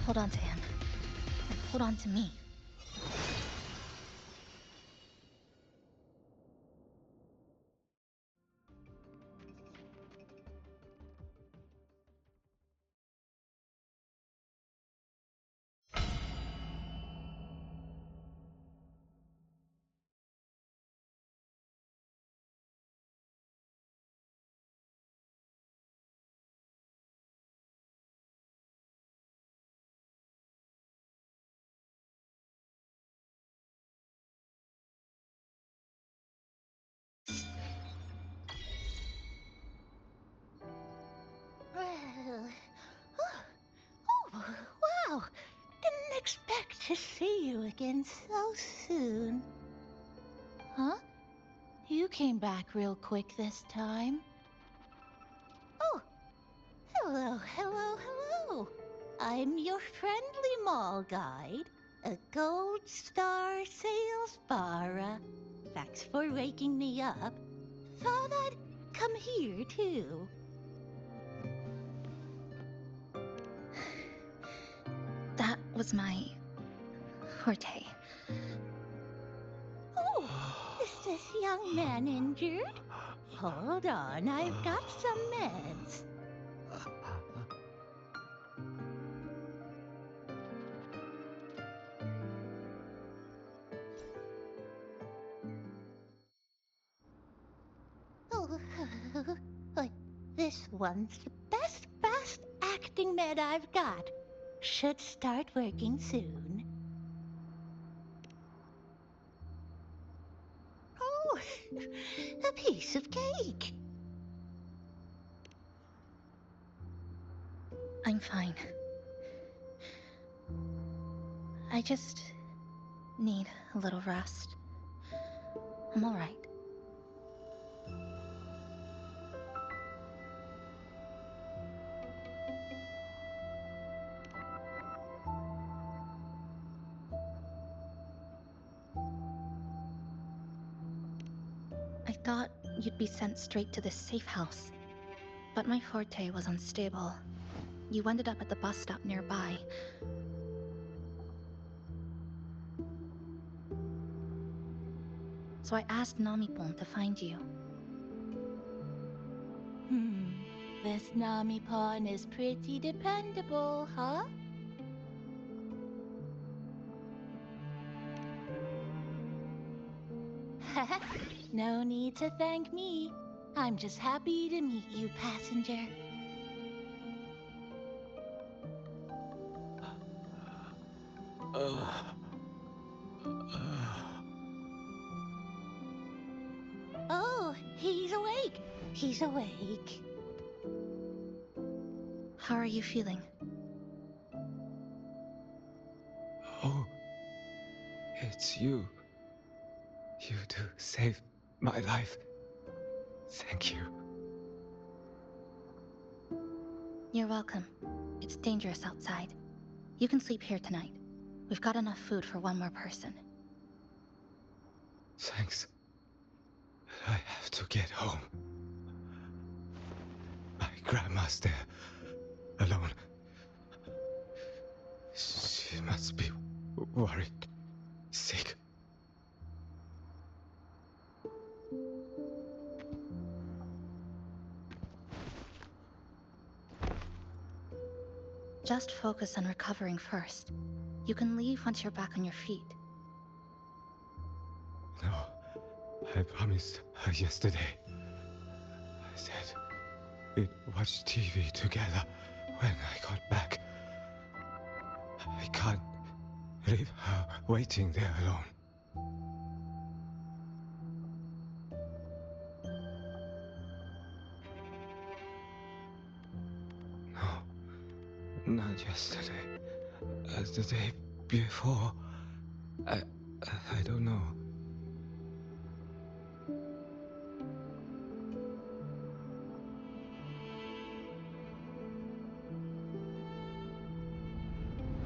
Hold on to him. And hold on to me. Oh, wow! Didn't expect to see you again so soon. Huh? You came back real quick this time. Oh, hello, hello, hello. I'm your friendly mall guide, a gold star sales barra. Thanks for waking me up. Thought I'd come here too. That was my forte. Oh, is this young man injured? Hold on, I've got some meds. Oh, this one's the best fast acting med I've got. Should start working soon. Oh, a piece of cake. I'm fine. I just need a little rest. I'm all right. I thought you'd be sent straight to this safe house, but my forte was unstable. You ended up at the bus stop nearby. So I asked Namipon to find you. This Namipon is pretty dependable, huh? No need to thank me. I'm just happy to meet you, passenger. Oh, he's awake. He's awake. How are you feeling? Oh, it's you. You two saved my life. Thank you. You're welcome. It's dangerous outside. You can sleep here tonight. We've got enough food for one more person. Thanks. I have to get home. My grandma's there, alone. She must be worried, sick. Just focus on recovering first. You can leave once you're back on your feet. No, I promised her yesterday. I said we'd watch TV together when I got back. I can't leave her waiting there alone. No, not yesterday. The day before. I don't know.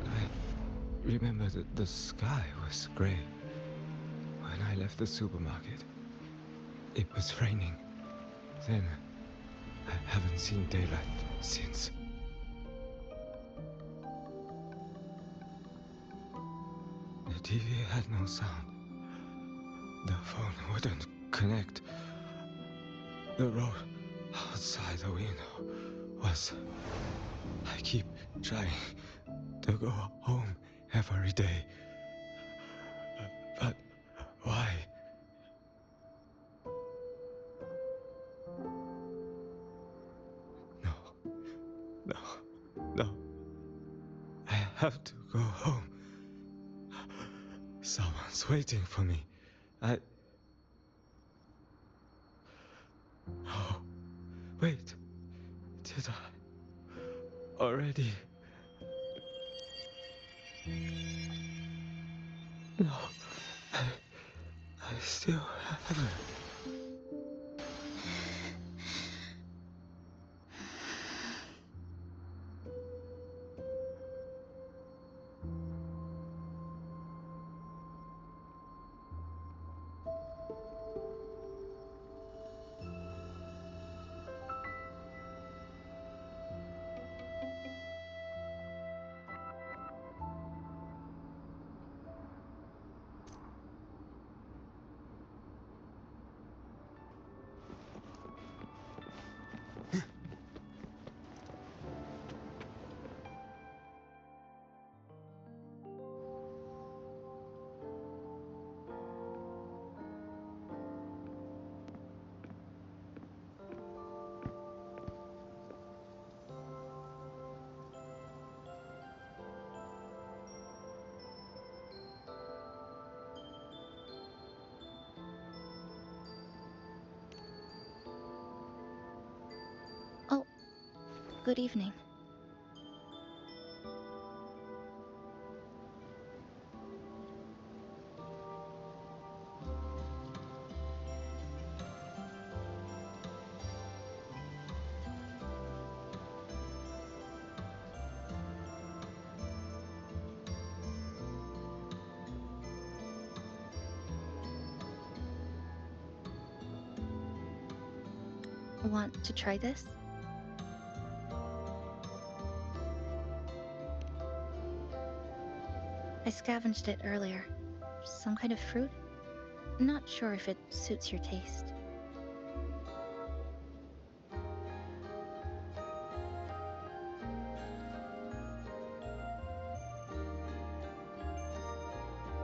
I remember that the sky was gray. When I left the supermarket, it was raining. Then, I haven't seen daylight since. The TV had no sound. The phone wouldn't connect. The road outside the window was... I keep trying to go home every day. But why? No. I have to go home. Someone's waiting for me. Oh, wait. Did I already? No. I still haven't. Oh, good evening. Want to try this? I scavenged it earlier. Some kind of fruit? Not sure if it suits your taste.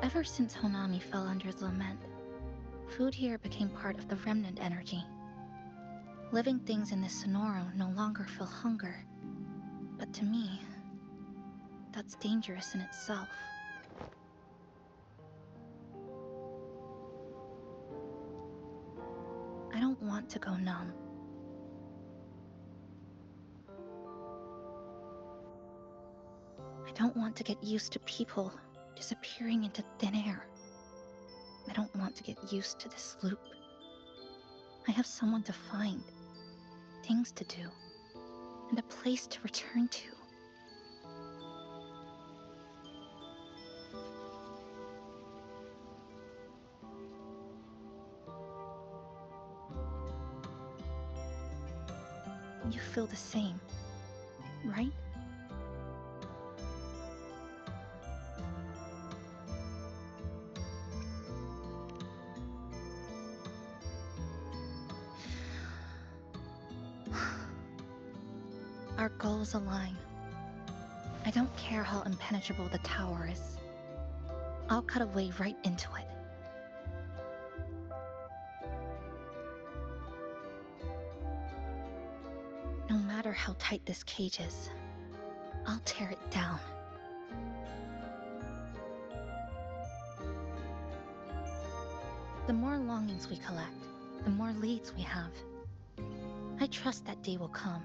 Ever since Honami fell under the lament, food here became part of the remnant energy. Living things in this Sonoro no longer feel hunger, but to me, that's dangerous in itself. I don't want to go numb. I don't want to get used to people disappearing into thin air. I don't want to get used to this loop. I have someone to find, things to do, and a place to return to. You feel the same, right? Our goals align. I don't care how impenetrable the tower is. I'll cut a way right into it. No matter how tight this cage is, I'll tear it down. The more longings we collect, the more leads we have. I trust that day will come.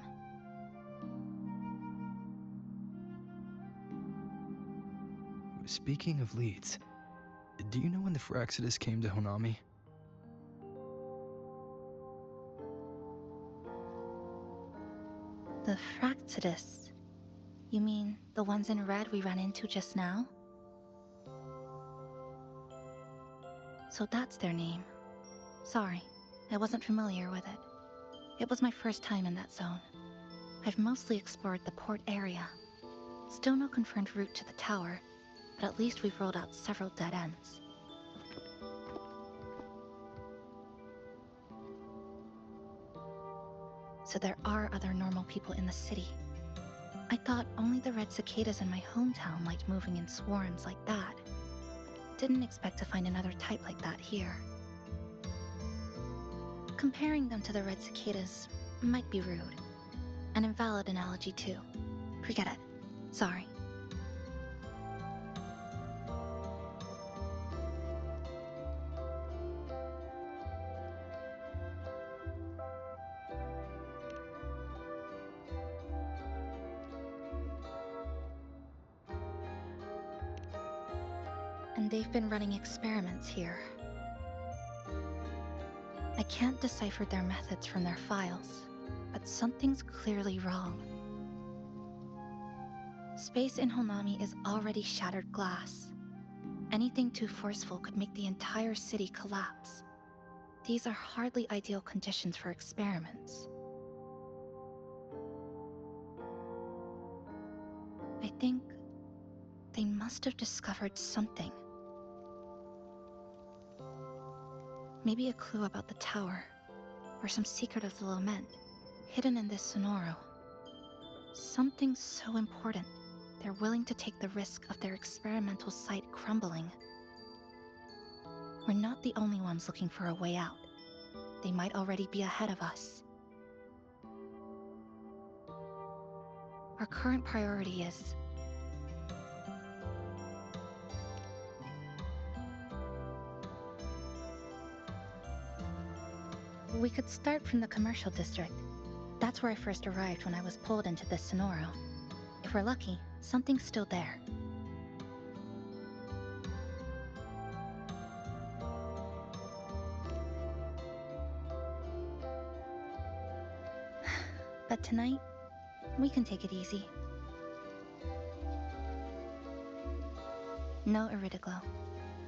Speaking of leads, do you know when the Fraxidus came to Honami? The Fraxidus? You mean the ones in red we ran into just now? So that's their name. Sorry, I wasn't familiar with it. It was my first time in that zone. I've mostly explored the port area. Still no confirmed route to the tower, but at least we've rolled out several dead ends. So there are other normal people in the city. I thought only the red cicadas in my hometown liked moving in swarms like that. Didn't expect to find another type like that here. Comparing them to the red cicadas might be rude. An invalid analogy too. Forget it. Sorry. And they've been running experiments here. I can't decipher their methods from their files, but something's clearly wrong. Space in Honami is already shattered glass. Anything too forceful could make the entire city collapse. These are hardly ideal conditions for experiments. I think they must have discovered something. Maybe a clue about the tower, or some secret of the lament, hidden in this Sonoro. Something so important, they're willing to take the risk of their experimental site crumbling. We're not the only ones looking for a way out. They might already be ahead of us. Our current priority is we could start from the commercial district. That's where I first arrived when I was pulled into this Sonoro. If we're lucky, something's still there. But tonight, we can take it easy. No Iridoglow,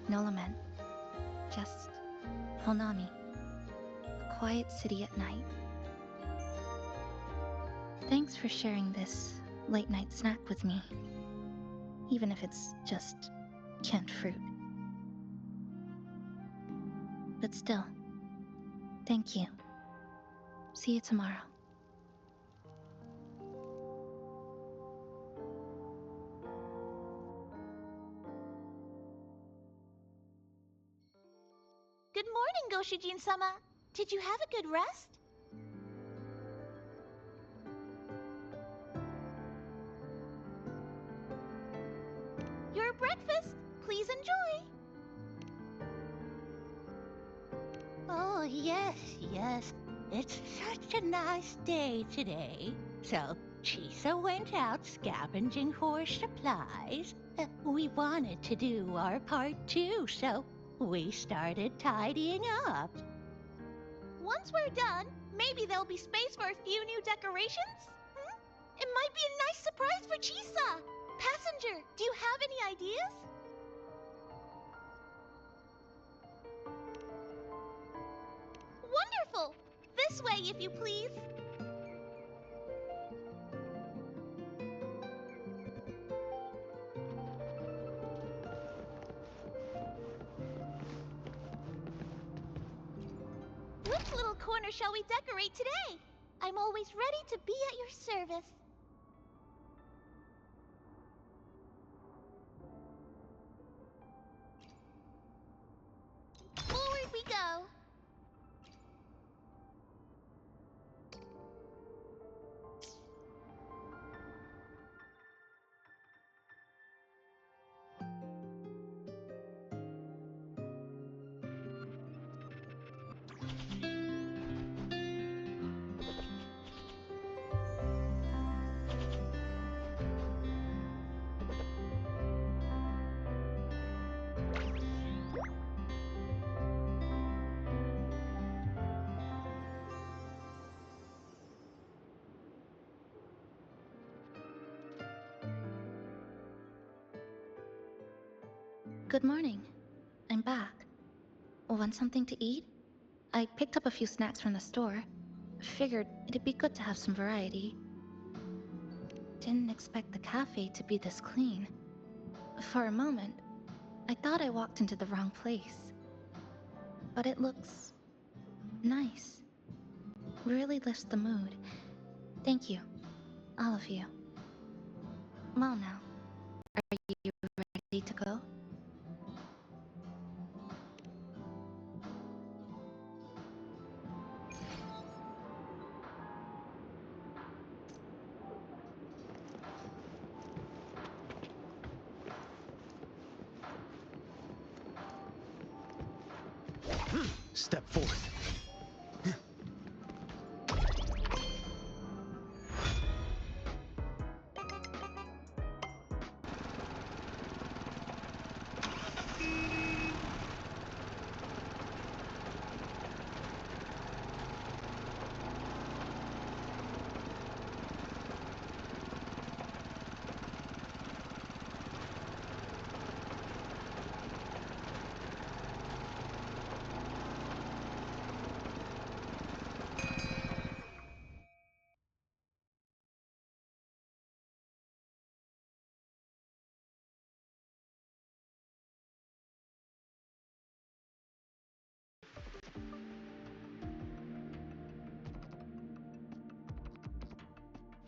no lament, just Honami. A quiet city at night, Thanks for sharing this late-night snack with me. Even if it's just canned fruit. But still, thank you. See you tomorrow. Good morning, Goshijin-sama. Did you have a good rest? Your breakfast. Please enjoy. Oh, yes, yes. It's such a nice day today. So, Chisa went out scavenging for supplies. We wanted to do our part too, so we started tidying up. Once we're done, maybe there'll be space for a few new decorations? It might be a nice surprise for Chisa. Passenger, do you have any ideas? Wonderful! This way, if you please. Which little corner shall we decorate today? I'm always ready to be at your service. Forward we go. Good morning. I'm back. Want something to eat? I picked up a few snacks from the store. Figured it'd be good to have some variety. Didn't expect the cafe to be this clean. For a moment, I thought I walked into the wrong place. But it looks nice. Really lifts the mood. Thank you, all of you. Well now, are you ready to go? Step forth.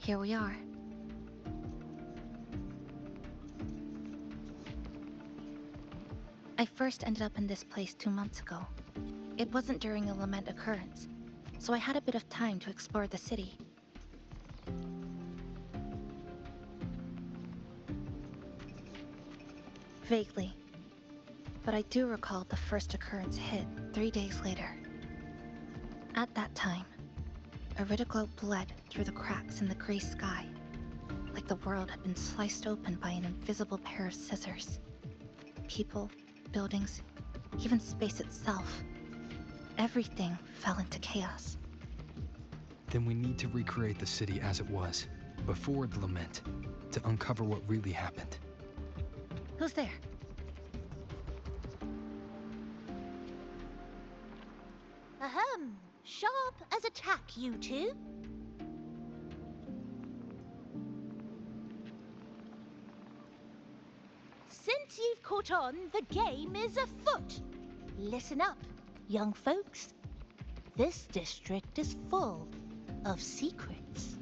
Here we are. I first ended up in this place 2 months ago. It wasn't during a lament occurrence, so I had a bit of time to explore the city. Vaguely, but I do recall the first occurrence hit 3 days later. At that time, Iridigo bled through the cracks in the gray sky, like the world had been sliced open by an invisible pair of scissors. People, buildings, even space itself. Everything fell into chaos. Then we need to recreate the city as it was, before the lament, to uncover what really happened. Who's there? Ahem. Sharp as a tack, you two. report on, the game is afoot. Listen up, young folks. This district is full of secrets.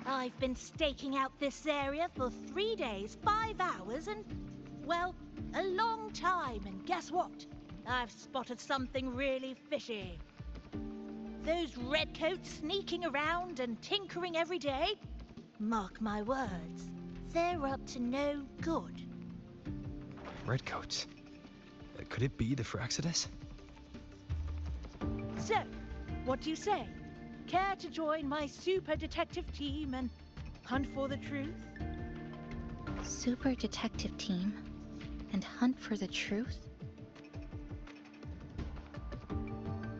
I've been staking out this area for 3 days, 5 hours, and, well, a long time. And guess what? I've spotted something really fishy. Those redcoats sneaking around and tinkering every day? Mark my words, they're up to no good. Redcoats. Could it be the Fraxidus? So, what do you say? Care to join my super detective team and hunt for the truth? Super detective team? And hunt for the truth?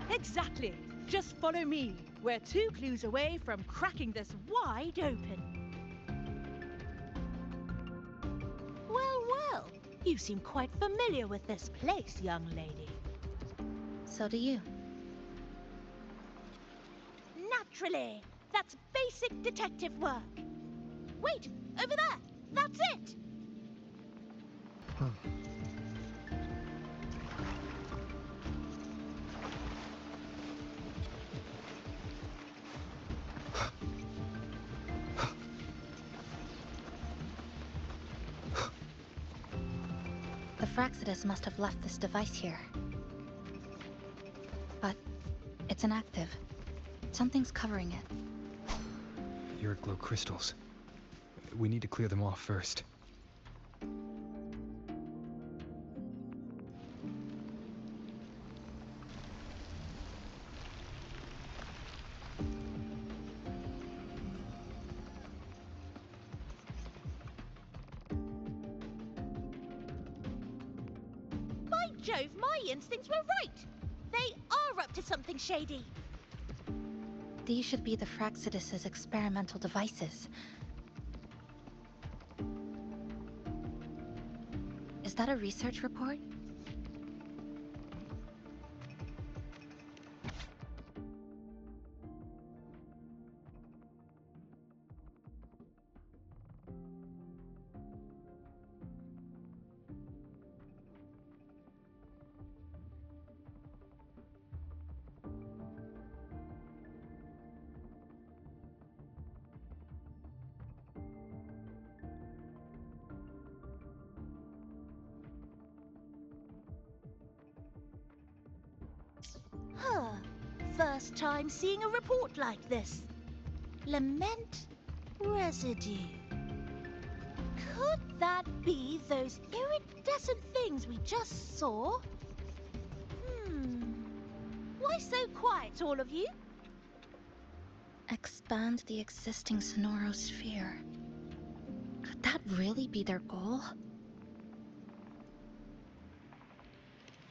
Exactly. Just follow me. We're 2 clues away from cracking this wide open. Well, well. You seem quite familiar with this place, young lady. So do you. Naturally. That's basic detective work. Wait, over there. That's it. The Fraxidus must have left this device here. But it's inactive. Something's covering it. Your glow crystals. We need to clear them off first. By Jove, my instincts were right. They are up to something shady. These should be the Fraxidus's experimental devices. Is that a research report? Huh. First time seeing a report like this. Lament residue. Could that be those iridescent things we just saw? Why so quiet, all of you? Expand the existing sonorosphere. Could that really be their goal?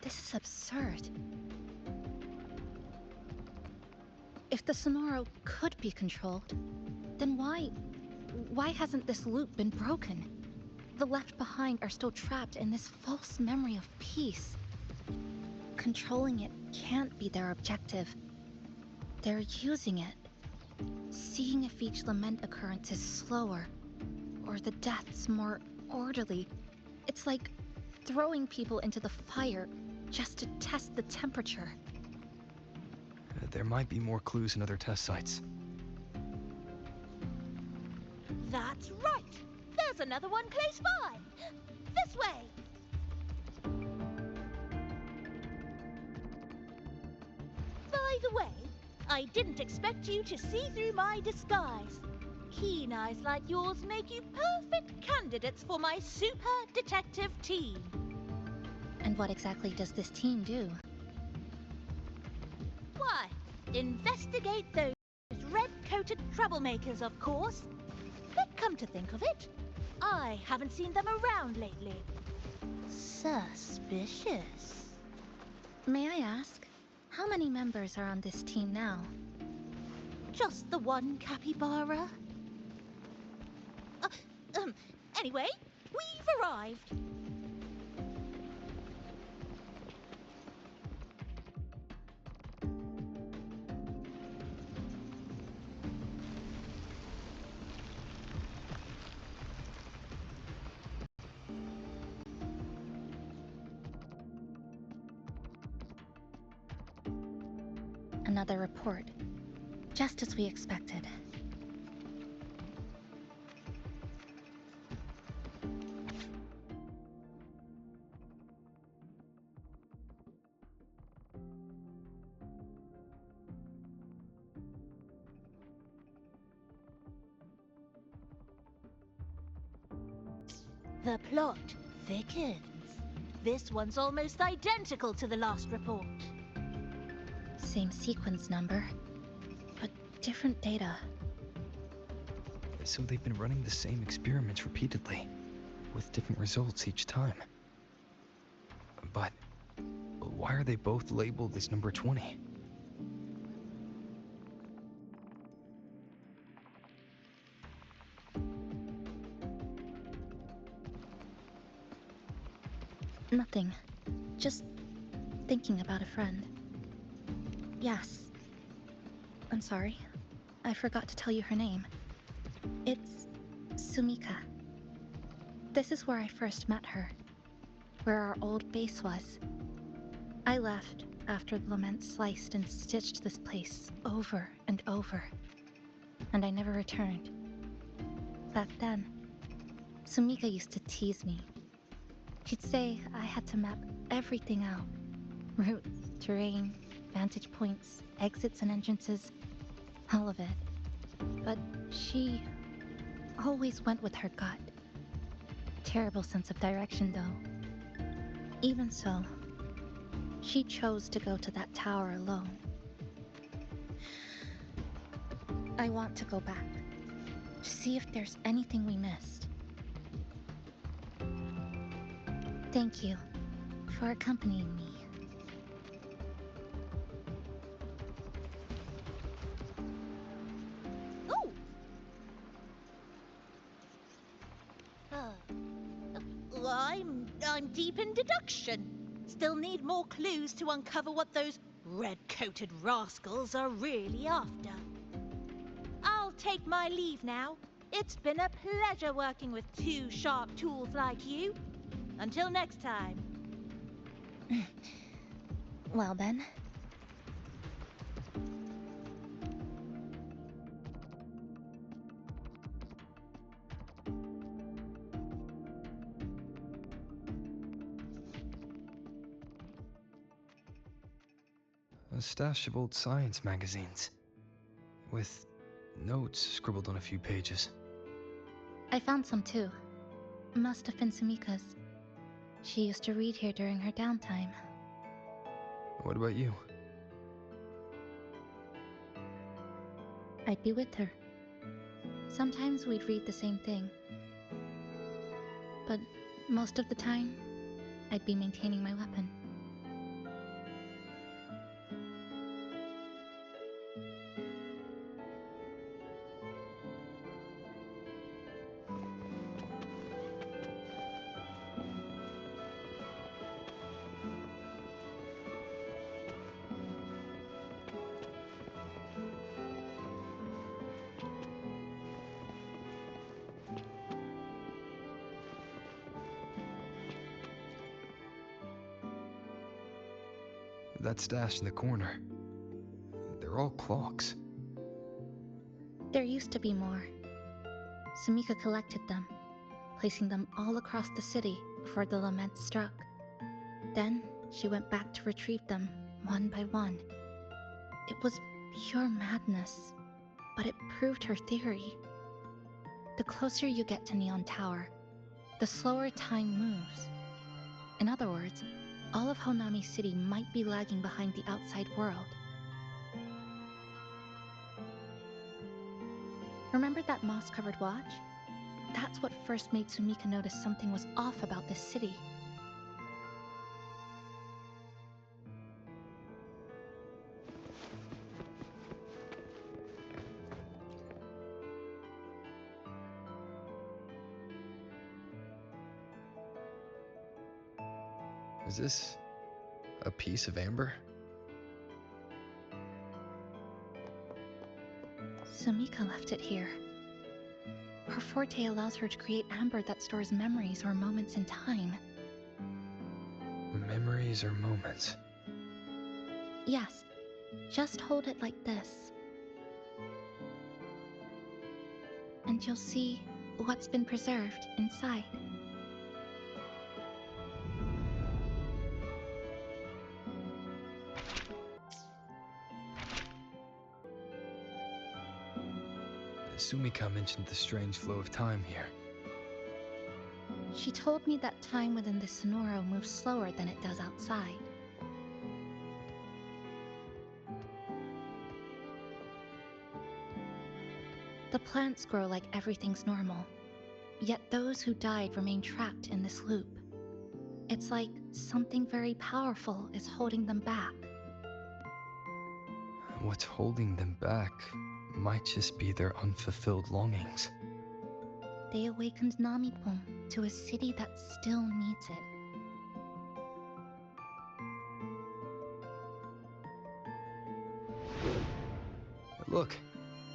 This is absurd. If the Sonoro could be controlled, then why hasn't this loop been broken? The left behind are still trapped in this false memory of peace. Controlling it can't be their objective. They're using it. Seeing if each lament occurrence is slower, or the deaths more orderly. It's like throwing people into the fire just to test the temperature. There might be more clues in other test sites. That's right. There's another one close by. This way. By the way, I didn't expect you to see through my disguise. Keen eyes like yours make you perfect candidates for my super detective team. And what exactly does this team do? Why, investigate those red-coated troublemakers, of course. But come to think of it, I haven't seen them around lately. Suspicious. May I ask, how many members are on this team now? Just the one capybara. Anyway, we've arrived. Another report. Just as we expected. The plot thickens. This one's almost identical to the last report. Same sequence number, but different data. So they've been running the same experiments repeatedly, with different results each time. But why are they both labeled as number 20? Nothing. Just thinking about a friend. Yes. I'm sorry. I forgot to tell you her name. It's Sumika. This is where I first met her. Where our old base was. I left after the lament sliced and stitched this place over and over. And I never returned. Back then, Sumika used to tease me. She'd say I had to map everything out. Routes, terrain, vantage points, exits and entrances. All of it. But she always went with her gut. Terrible sense of direction, though. Even so, she chose to go to that tower alone. I want to go back, to see if there's anything we missed. Thank you for accompanying me. Oh! I'm deep in deduction. Still need more clues to uncover what those red-coated rascals are really after. I'll take my leave now. It's been a pleasure working with two sharp tools like you. Until next time. Well then. A stash of old science magazines, with notes scribbled on a few pages. I found some too. Must have been Sumika's. She used to read here during her downtime. What about you? I'd be with her. Sometimes we'd read the same thing. But most of the time, I'd be maintaining my weapon. That stash in the corner. They're all clocks. There used to be more. Sumika collected them, placing them all across the city before the lament struck. Then she went back to retrieve them one by one. It was pure madness, but it proved her theory. The closer you get to Neon Tower, the slower time moves. In other words, all of Honami City might be lagging behind the outside world. Remember that moss-covered watch? That's what first made Sumika notice something was off about this city. Is this a piece of amber? Sumika left it here. Her forte allows her to create amber that stores memories or moments in time. Memories or moments? Yes, Just hold it like this, and you'll see what's been preserved inside. Sumika mentioned the strange flow of time here. She told me that time within the Sonoro moves slower than it does outside. The plants grow like everything's normal, yet those who died remain trapped in this loop. It's like something very powerful is holding them back. What's holding them back might just be their unfulfilled longings. They awakened Namipon to a city that still needs it. Look,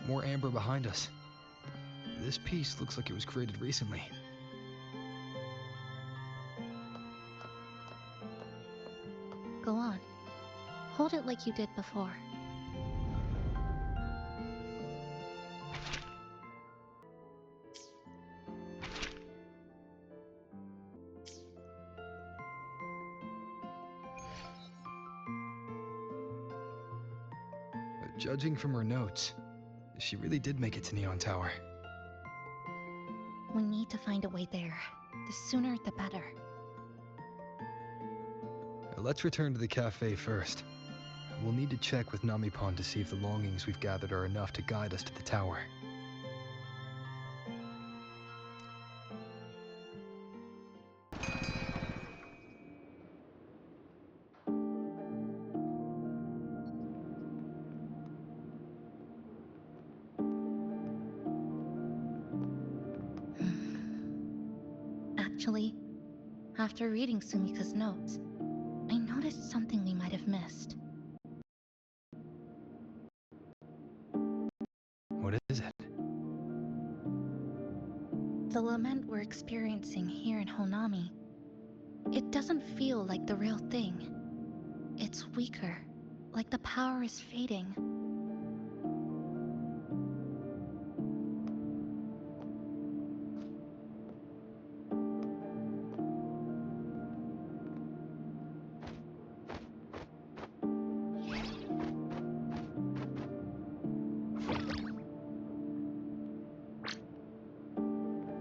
more amber behind us. This piece looks like it was created recently. Go on. Hold it like you did before. Judging from her notes, she really did make it to Neon Tower. We need to find a way there. The sooner, the better. Let's return to the cafe first. We'll need to check with Namipon to see if the longings we've gathered are enough to guide us to the tower. Actually, after reading Sumika's notes, I noticed something we might have missed. What is it? The lament we're experiencing here in Honami, it doesn't feel like the real thing. It's weaker, like the power is fading.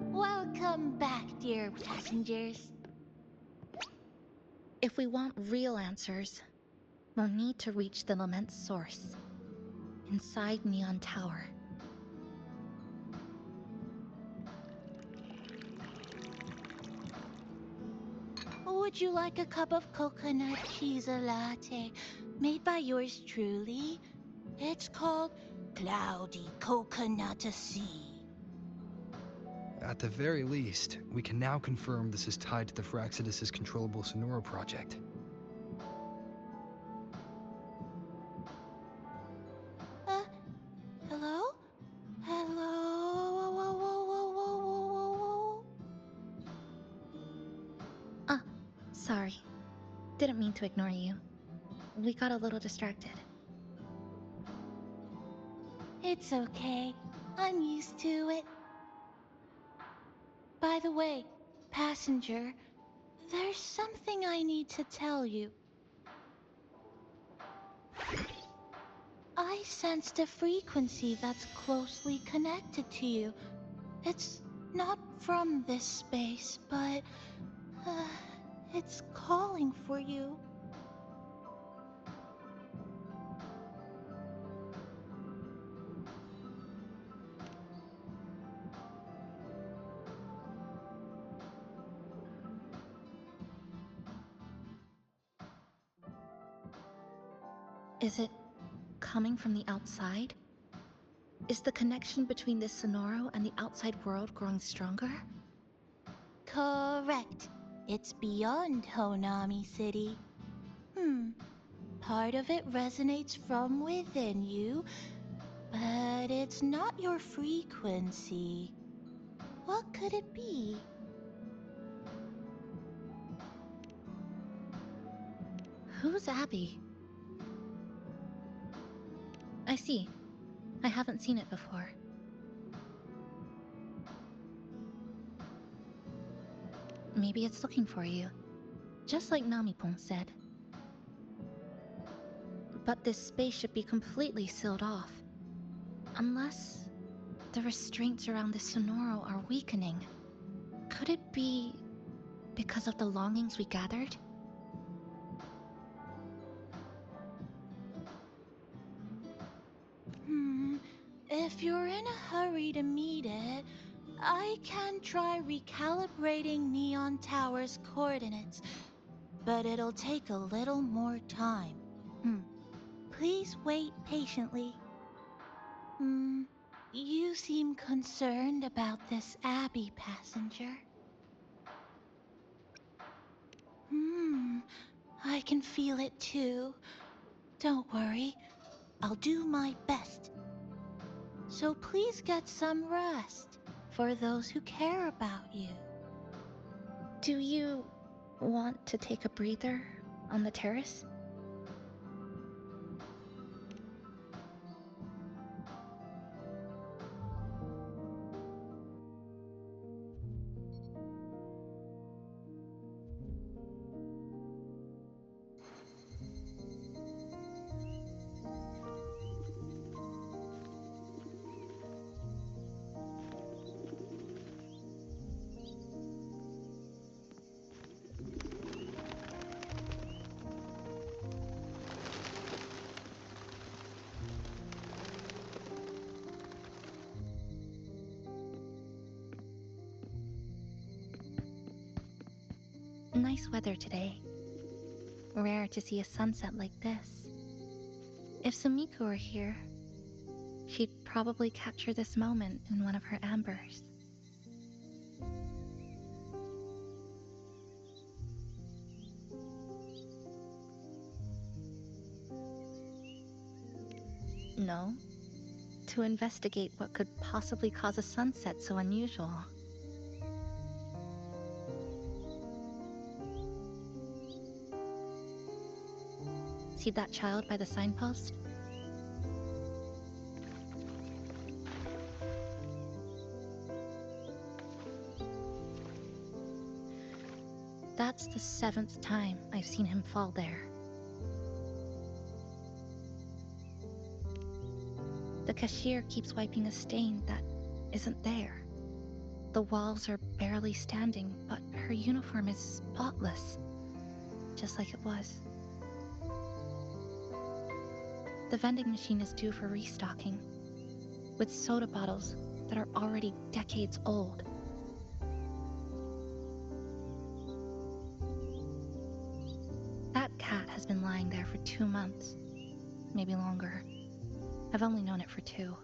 Welcome back, dear passengers. If we want real answers, we'll need to reach the lament's source, inside Neon Tower. Would you like a cup of coconut cheese latte made by yours truly? It's called Cloudy Coconut Sea. At the very least, we can now confirm this is tied to the Phraxidus' controllable Sonoro project. Hello? Hello? Whoa, whoa, whoa, whoa, whoa, whoa, whoa. Ah, sorry. Didn't mean to ignore you. We got a little distracted. It's okay. I'm used to it. By the way, passenger, there's something I need to tell you. I sensed a frequency that's closely connected to you. It's not from this space, but it's calling for you. Is it coming from the outside? Is the connection between this Sonoro and the outside world growing stronger? Correct. It's beyond Honami City. Part of it resonates from within you, but it's not your frequency. What could it be? Who's Abby? I see. I haven't seen it before. Maybe it's looking for you, just like Namipon said. But this space should be completely sealed off. Unless the restraints around the Sonoro are weakening. Could it be because of the longings we gathered? If you're in a hurry to meet it, I can try recalibrating Neon Tower's coordinates, but it'll take a little more time. Please wait patiently. You seem concerned about this Abbey passenger. I can feel it too. Don't worry, I'll do my best. So please get some rest for those who care about you. Do you want to take a breather on the terrace? Nice weather today. Rare to see a sunset like this. If Sumiko were here, she'd probably capture this moment in one of her ambers. No, to investigate what could possibly cause a sunset so unusual. See that child by the signpost? That's the 7th time I've seen him fall there. The cashier keeps wiping a stain that isn't there. The walls are barely standing, but her uniform is spotless, just like it was. The vending machine is due for restocking, with soda bottles that are already decades old. That cat has been lying there for 2 months, maybe longer. I've only known it for 2.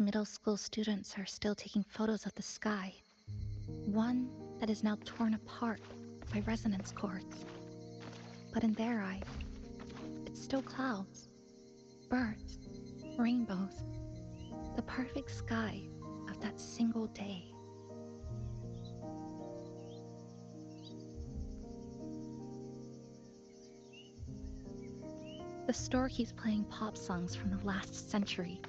Middle school students are still taking photos of the sky. One that is now torn apart by resonance cords. But in their eye, it's still clouds, birds, rainbows, the perfect sky of that single day. The store keeps playing pop songs from the last century.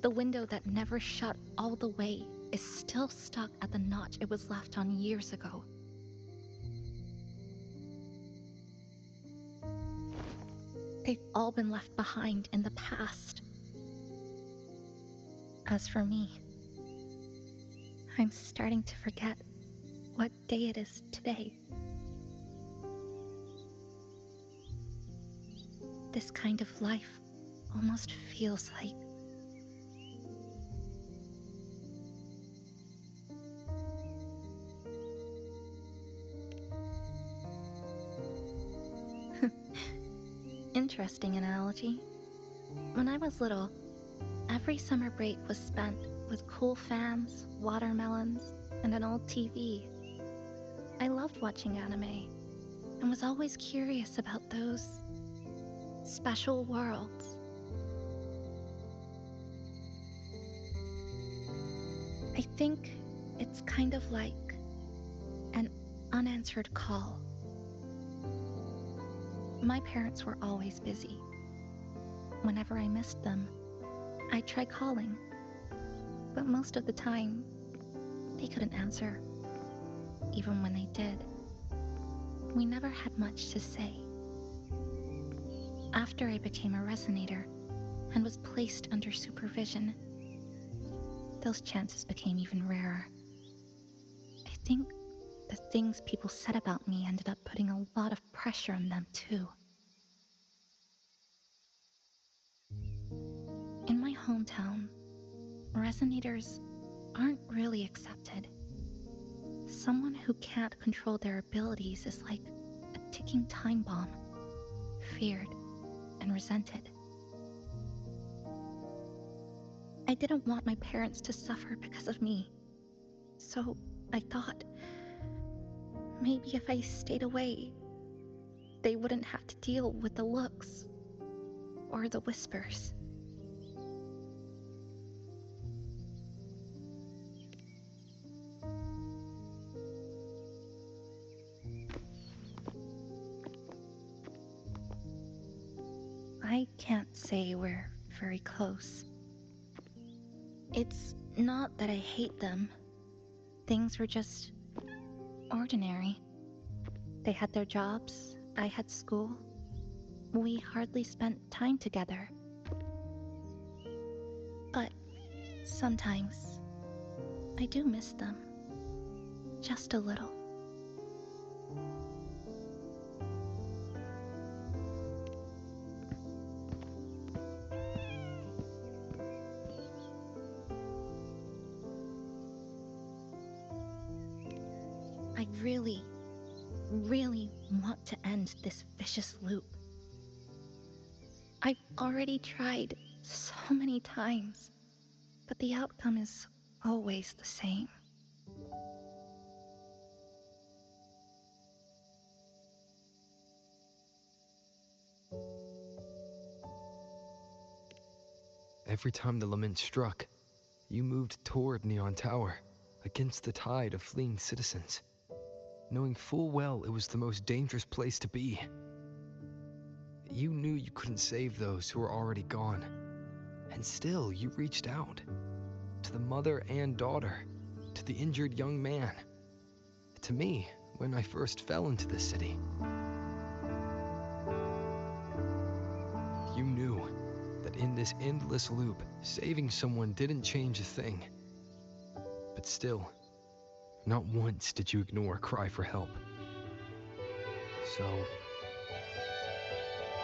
The window that never shut all the way is still stuck at the notch it was left on years ago. They've all been left behind in the past. As for me, I'm starting to forget what day it is today. This kind of life almost feels like interesting analogy. When I was little, every summer break was spent with cool fans, watermelons, and an old TV. I loved watching anime and was always curious about those special worlds. I think it's kind of like an unanswered call. My parents were always busy. Whenever I missed them, I'd try calling, but most of the time, they couldn't answer, even when they did. We never had much to say. After I became a resonator and was placed under supervision, those chances became even rarer. I think the things people said about me ended up putting a lot of pressure on them too. In my hometown, resonators aren't really accepted. Someone who can't control their abilities is like a ticking time bomb, feared and resented. I didn't want my parents to suffer because of me, so I thought maybe if I stayed away, they wouldn't have to deal with the looks or the whispers. I can't say we're very close. It's not that I hate them. Things were just ordinary. They had their jobs, I had school. We hardly spent time together. But sometimes I do miss them. Just a little. I really want to end this vicious loop. I've already tried so many times, but the outcome is always the same. Every time the lament struck, you moved toward Neon Tower, against the tide of fleeing citizens, knowing full well it was the most dangerous place to be. You knew you couldn't save those who were already gone, and still you reached out, to the mother and daughter, to the injured young man, to me when I first fell into this city. You knew that in this endless loop, saving someone didn't change a thing. But still, not once did you ignore a cry for help.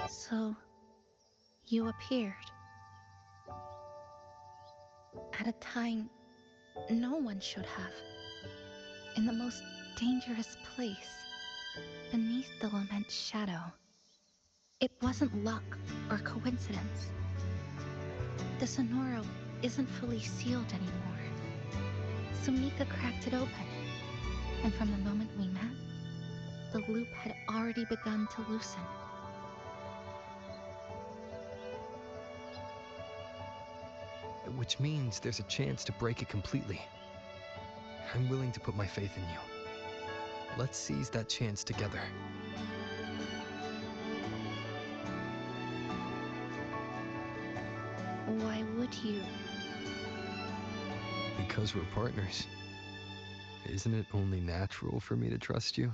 So, you appeared. At a time no one should have. In the most dangerous place, beneath the lament's shadow. It wasn't luck or coincidence. The Sonoro isn't fully sealed anymore. Sumika cracked it open, and from the moment we met, the loop had already begun to loosen. Which means there's a chance to break it completely. I'm willing to put my faith in you. Let's seize that chance together. Why would you? Because we're partners. Isn't it only natural for me to trust you?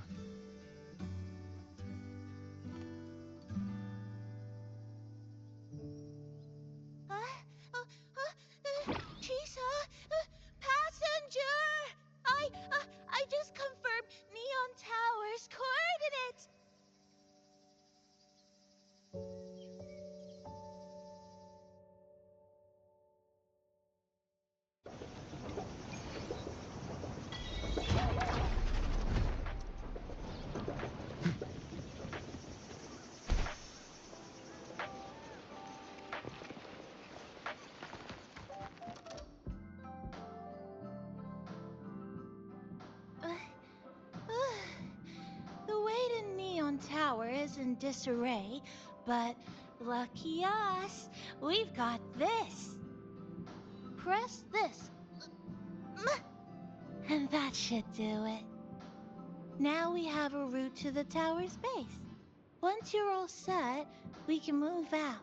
Chisa, passenger! I just confirmed Neon Tower's coordinates. The way to Neon Tower is in disarray, but lucky us, we've got this. Press this, and that should do it. Now we have a route to the tower's base. Once you're all set, we can move out.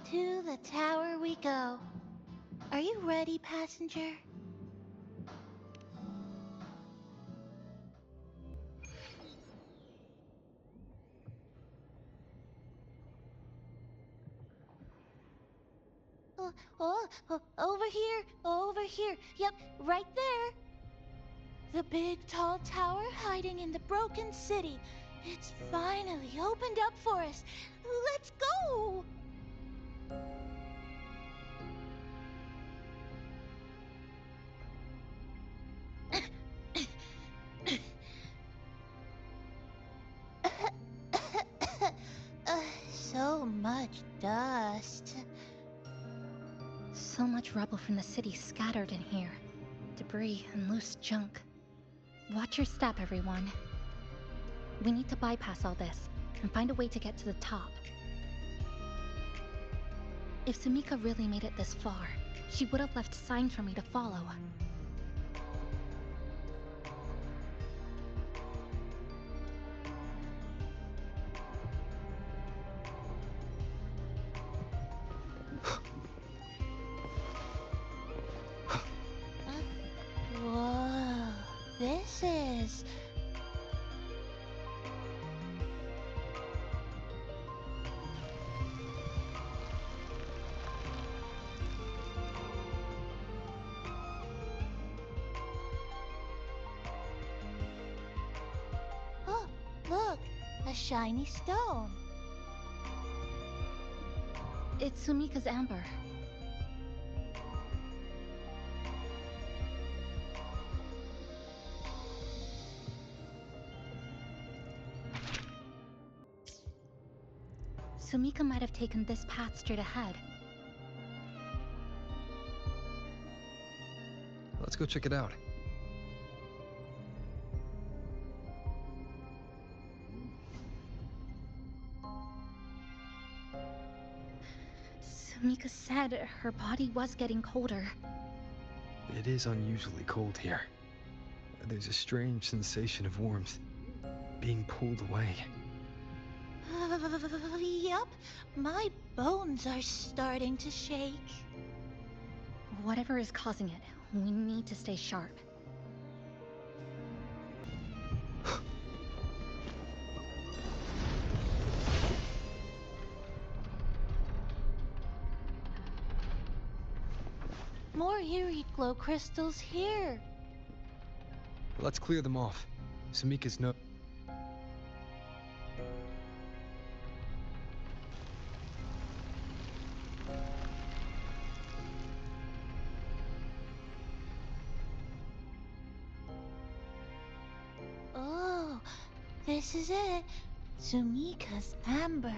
To the tower we go. Are you ready, passenger? Over here. Yep, right there. The big tall tower hiding in the broken city. It's finally opened up for us. Let's go! So much dust. So much rubble from the city scattered in here. Debris and loose junk. Watch your step, everyone. We need to bypass all this and find a way to get to the top. If Sumika really made it this far, she would have left signs for me to follow. Whoa, this is... Oh, look, a shiny stone. It's Sumika's amber. Sumika might have taken this path straight ahead. Let's go check it out. Sumika said her body was getting colder. It is unusually cold here. There's a strange sensation of warmth, being pulled away. Yup, my bones are starting to shake. Whatever is causing it, we need to stay sharp. More eerie glow crystals here. Let's clear them off. Sumika's no... Oh, this is it. Sumika's amber.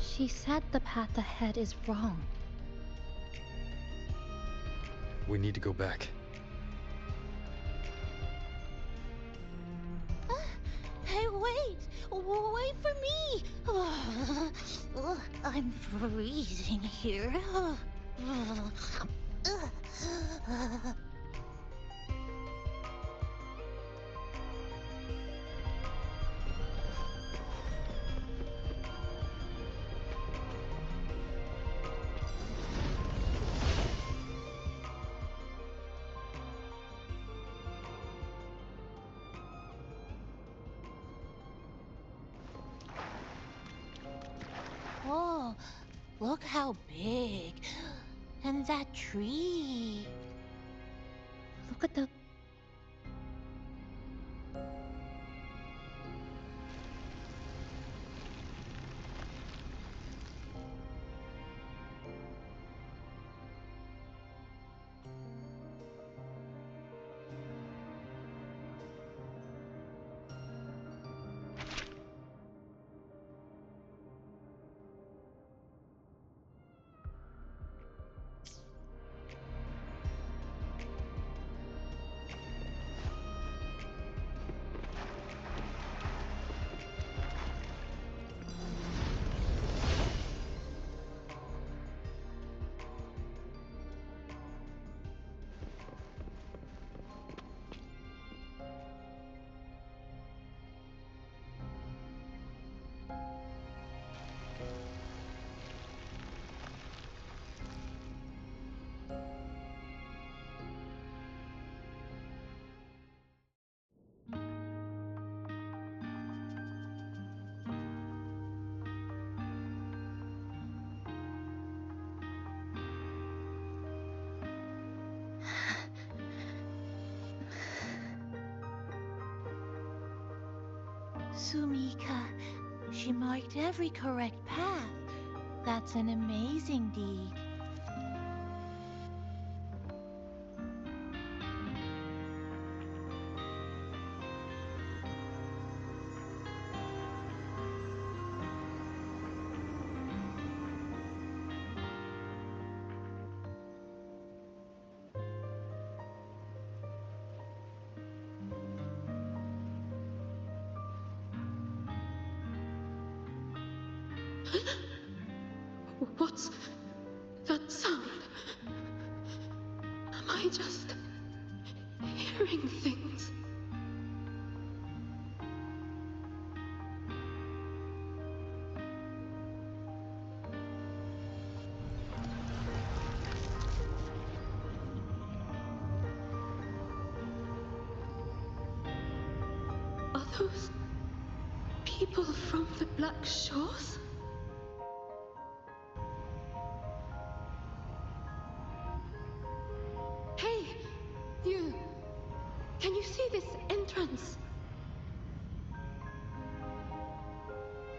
She said the path ahead is wrong. We need to go back. Hey, wait! Wait for me! I'm freezing here. Whoa, look how big. And that tree. Look at the... Sumika, she marked every correct path. That's an amazing deed. What's that sound? Am I just hearing things? Are those people from the Black Shores? Hey, you! Can you see this entrance?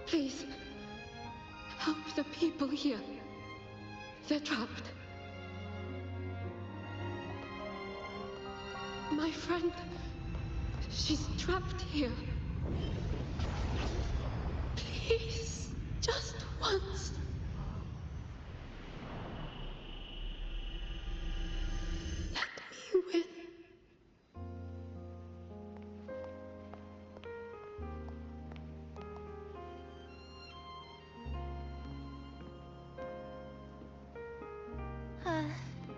Please, help the people here. They're trapped. My friend, she's trapped here. Please, just once. Let me win.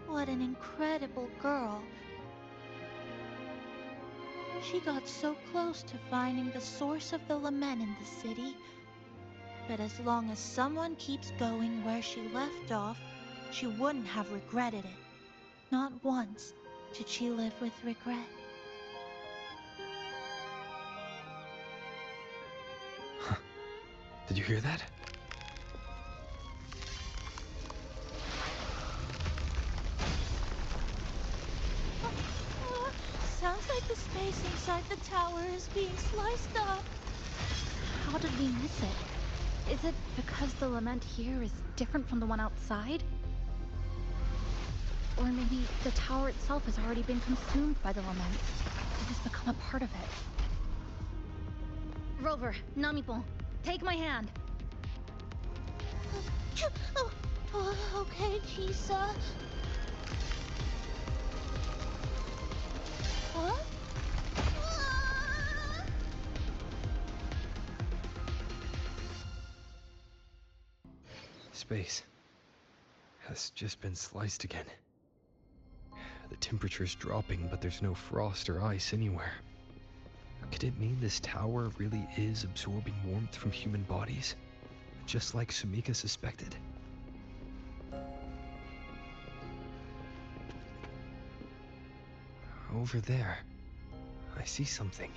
What an incredible girl. She got so close to finding the source of the lament in the city. But as long as someone keeps going where she left off, she wouldn't have regretted it. Not once did she live with regret. Did you hear that? Sounds like the space inside the tower is being sliced up. How did we miss it? Is it because the lament here is different from the one outside? Or maybe the tower itself has already been consumed by the lament. It has become a part of it. Rover, Namipon, take my hand. Okay, Chisa. Huh? Space has just been sliced again. The temperature's dropping, but there's no frost or ice anywhere. Could it mean this tower really is absorbing warmth from human bodies? Just like Sumika suspected? Over there, I see something.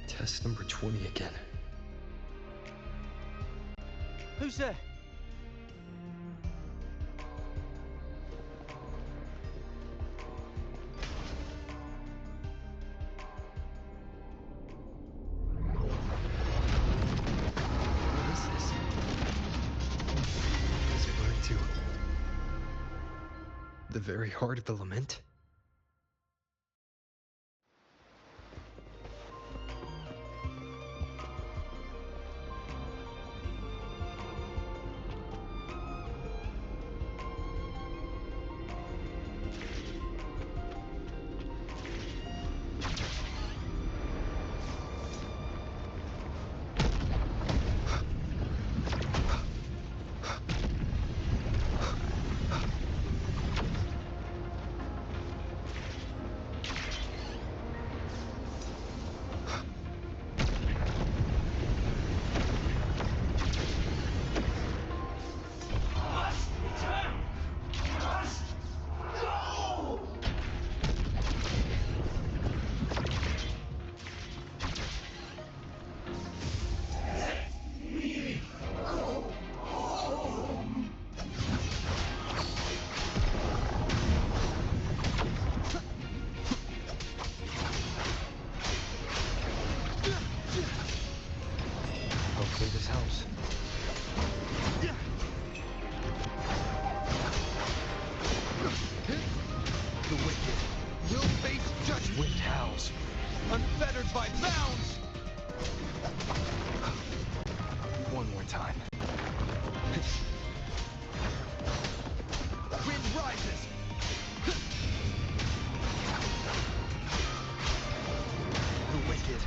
Test number 20 again. Who's there? What is this? Is it going to the very heart of the lament? The wicked will face judgment. Wind howls. Unfettered by bounds. One more time. Wind rises. The wicked.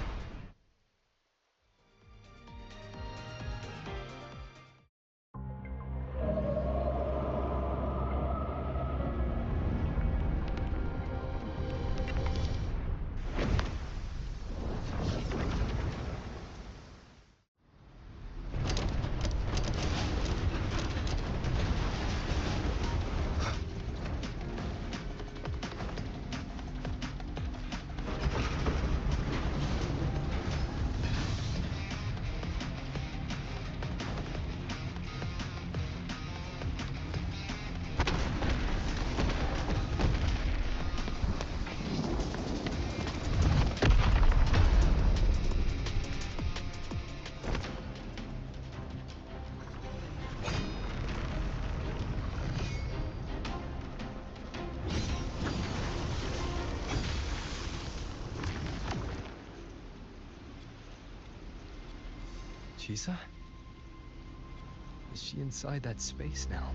Chisa? Is she inside that space now?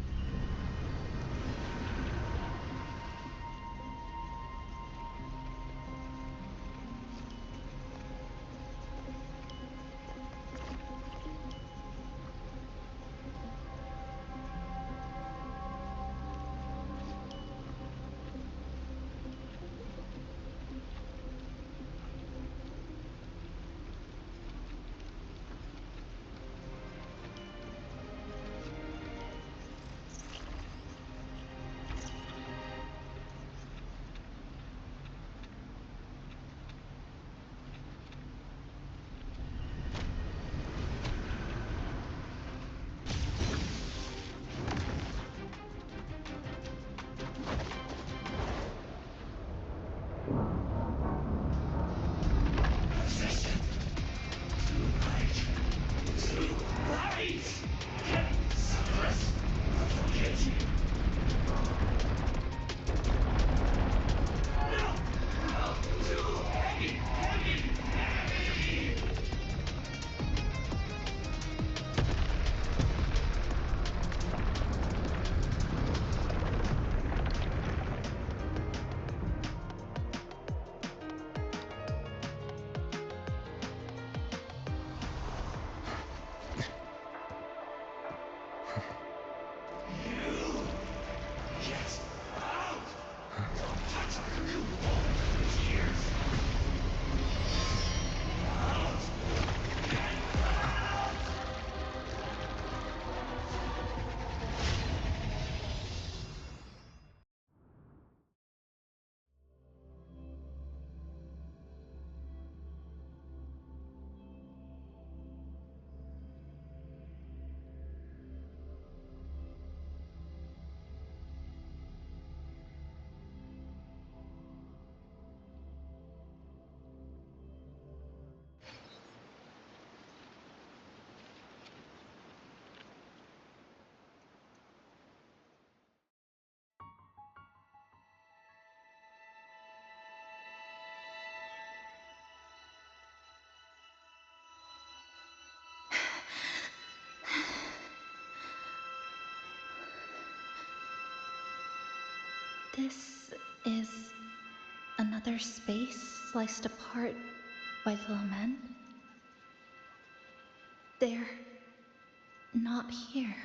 This is another space sliced apart by the lament. They're not here.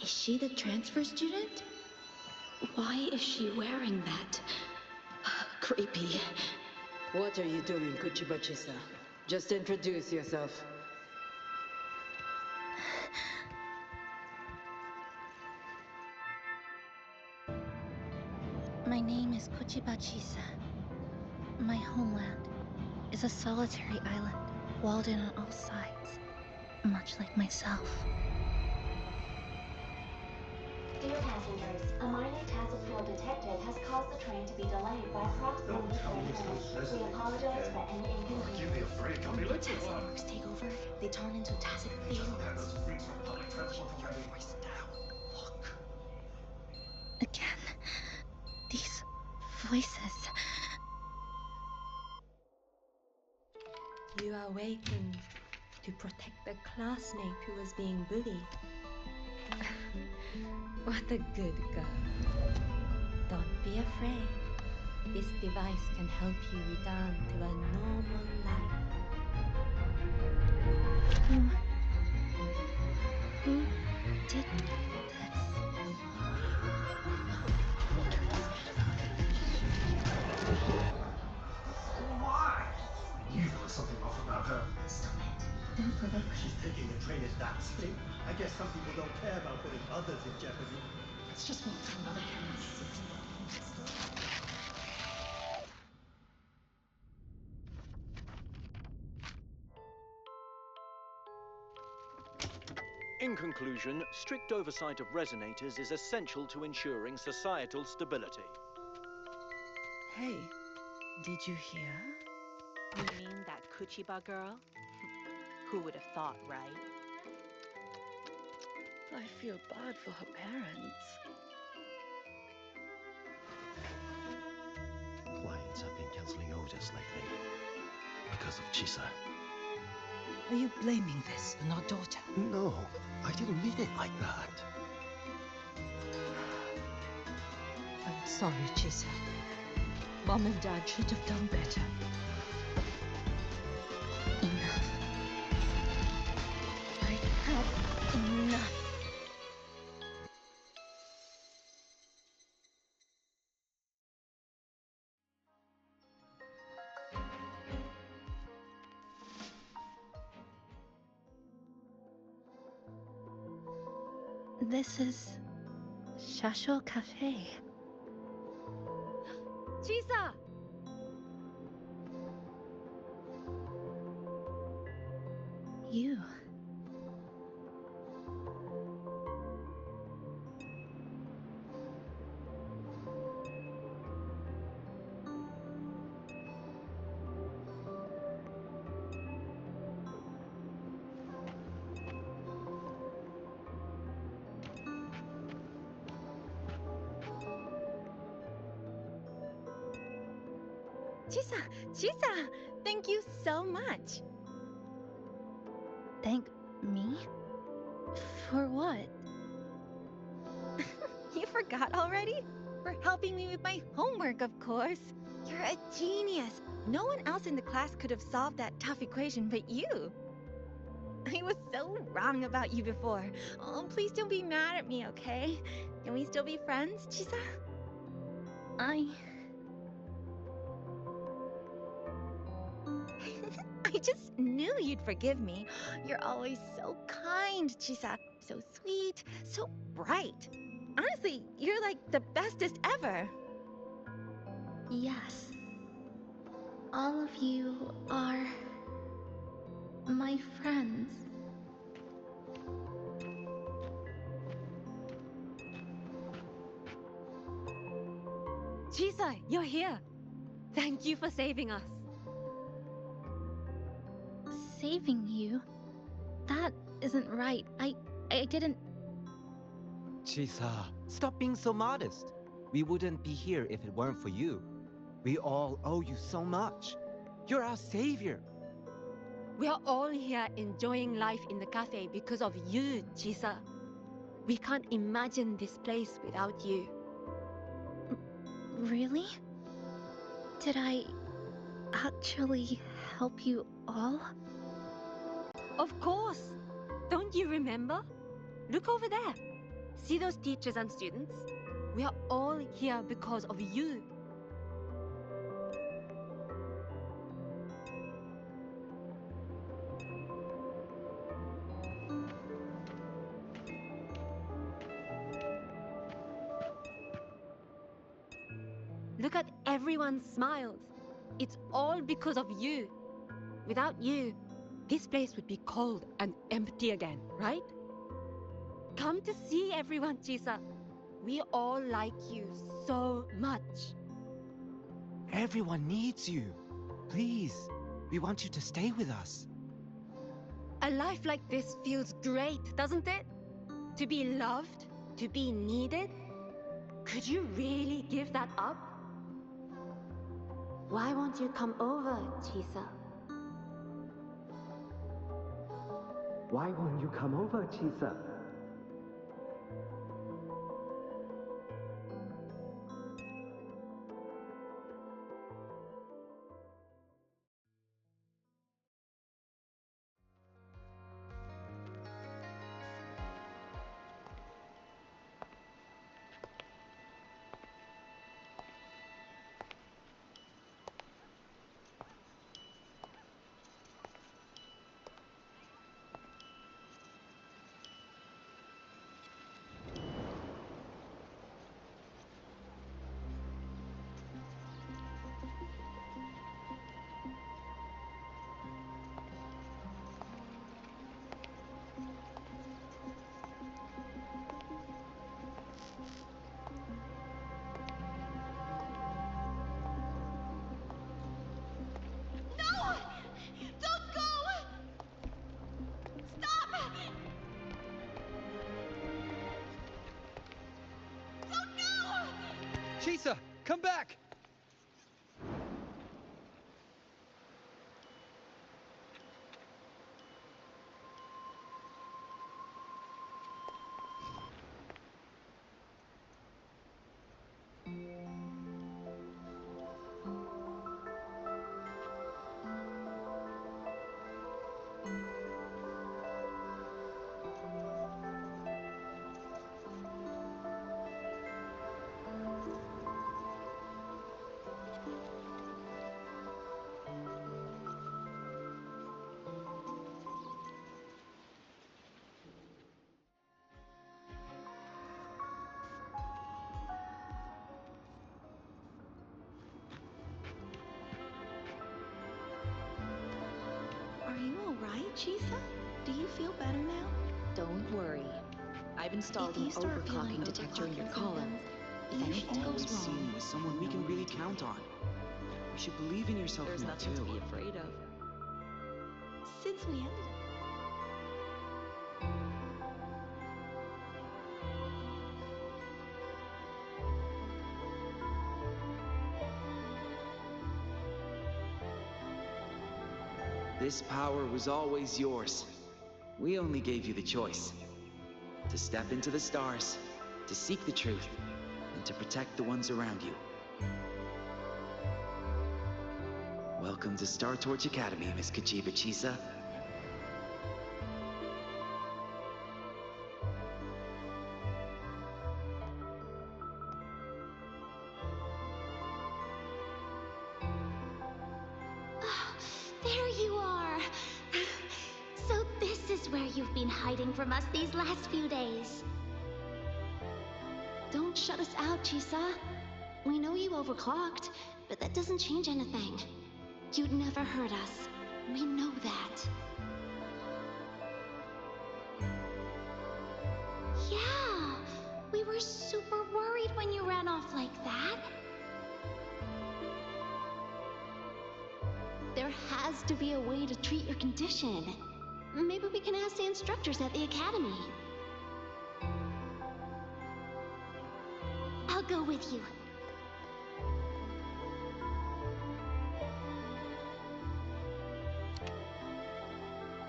Is she the transfer student? Why is she wearing that? Creepy. What are you doing, Kuchiba-chisa? Just introduce yourself. My name is Kuchiba-chisa. My homeland is a solitary island, walled in on all sides, much like myself. Dear passengers, a minor task force detective has caused the train to be delayed by approximately 30 minutes. We apologize for any inconvenience. Give me a break, I'll be late for Task work. force take over, they turn into tacit feelings. Freaks from public transport already. Again, these voices. You awakened to protect the classmate who was being bullied. What a good girl. Don't be afraid. This device can help you return to a normal life. Who did Why? I knew there was something off about her. Stop it. She's taking the train at that speed. I guess some people don't care about putting others in jeopardy. Let's just wait till another camera sees it. In conclusion, strict oversight of resonators is essential to ensuring societal stability. Hey, did you hear? You mean that Kuchiba girl? Who would have thought, right? I feel bad for her parents. Clients have been canceling orders lately because of Chisa. Are you blaming this on our daughter? No, I didn't mean it like that. I'm sorry, Chisa. Mom and Dad should have done better. Enough. I had enough. This is Shasho Cafe. Chisa! You. Chisa, thank you so much. Thank me? For what? You forgot already? For helping me with my homework, of course. You're a genius. No one else in the class could have solved that tough equation but you. I was so wrong about you before. Oh, please don't be mad at me, okay? Can we still be friends, Chisa? I just knew you'd forgive me. You're always so kind, Chisa. So sweet, so bright. Honestly, you're like the bestest ever. Yes. All of you are my friends. Chisa, you're here. Thank you for saving us. Saving you? That isn't right. I didn't... Chisa, stop being so modest. We wouldn't be here if it weren't for you. We all owe you so much. You're our savior. We are all here enjoying life in the cafe because of you, Chisa. We can't imagine this place without you. Really? Did I actually help you all? Of course. Don't you remember? Look over there. See those teachers and students? We are all here because of you. Look at everyone's smiles. It's all because of you. Without you, this place would be cold and empty again, right? Come to see everyone, Chisa. We all like you so much. Everyone needs you. Please, we want you to stay with us. A life like this feels great, doesn't it? To be loved, to be needed. Could you really give that up? Why won't you come over, Chisa? Why won't you come over, Chisa? Chisa, come back! Are you alright, Chisa? Do you feel better now? Don't worry. I've installed an overclocking detector in your column. If anything goes Always seen wrong, you as someone we can really count on. You should believe in yourself there's more nothing too. to be afraid of. Since we ended This power was always yours. We only gave you the choice. To step into the stars, to seek the truth, and to protect the ones around you. Welcome to Star Torch Academy, Miss Kachiba Chisa. There you are! So this is where you've been hiding from us these last few days. Don't shut us out, Chisa. We know you overclocked, but that doesn't change anything. You'd never hurt us. We know that. Yeah, we were super worried when you ran off like that. There has to be a way to treat your condition. Maybe we can ask the instructors at the academy. I'll go with you.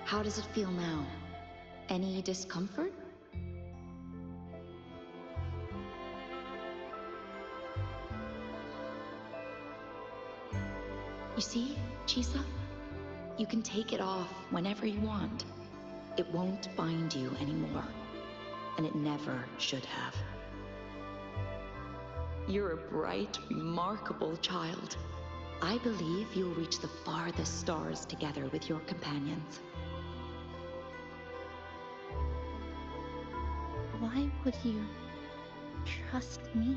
How does it feel now? Any discomfort? You see, Chisa? You can take it off whenever you want. It won't bind you anymore. And it never should have. You're a bright, remarkable child. I believe you'll reach the farthest stars together with your companions. Why would you trust me?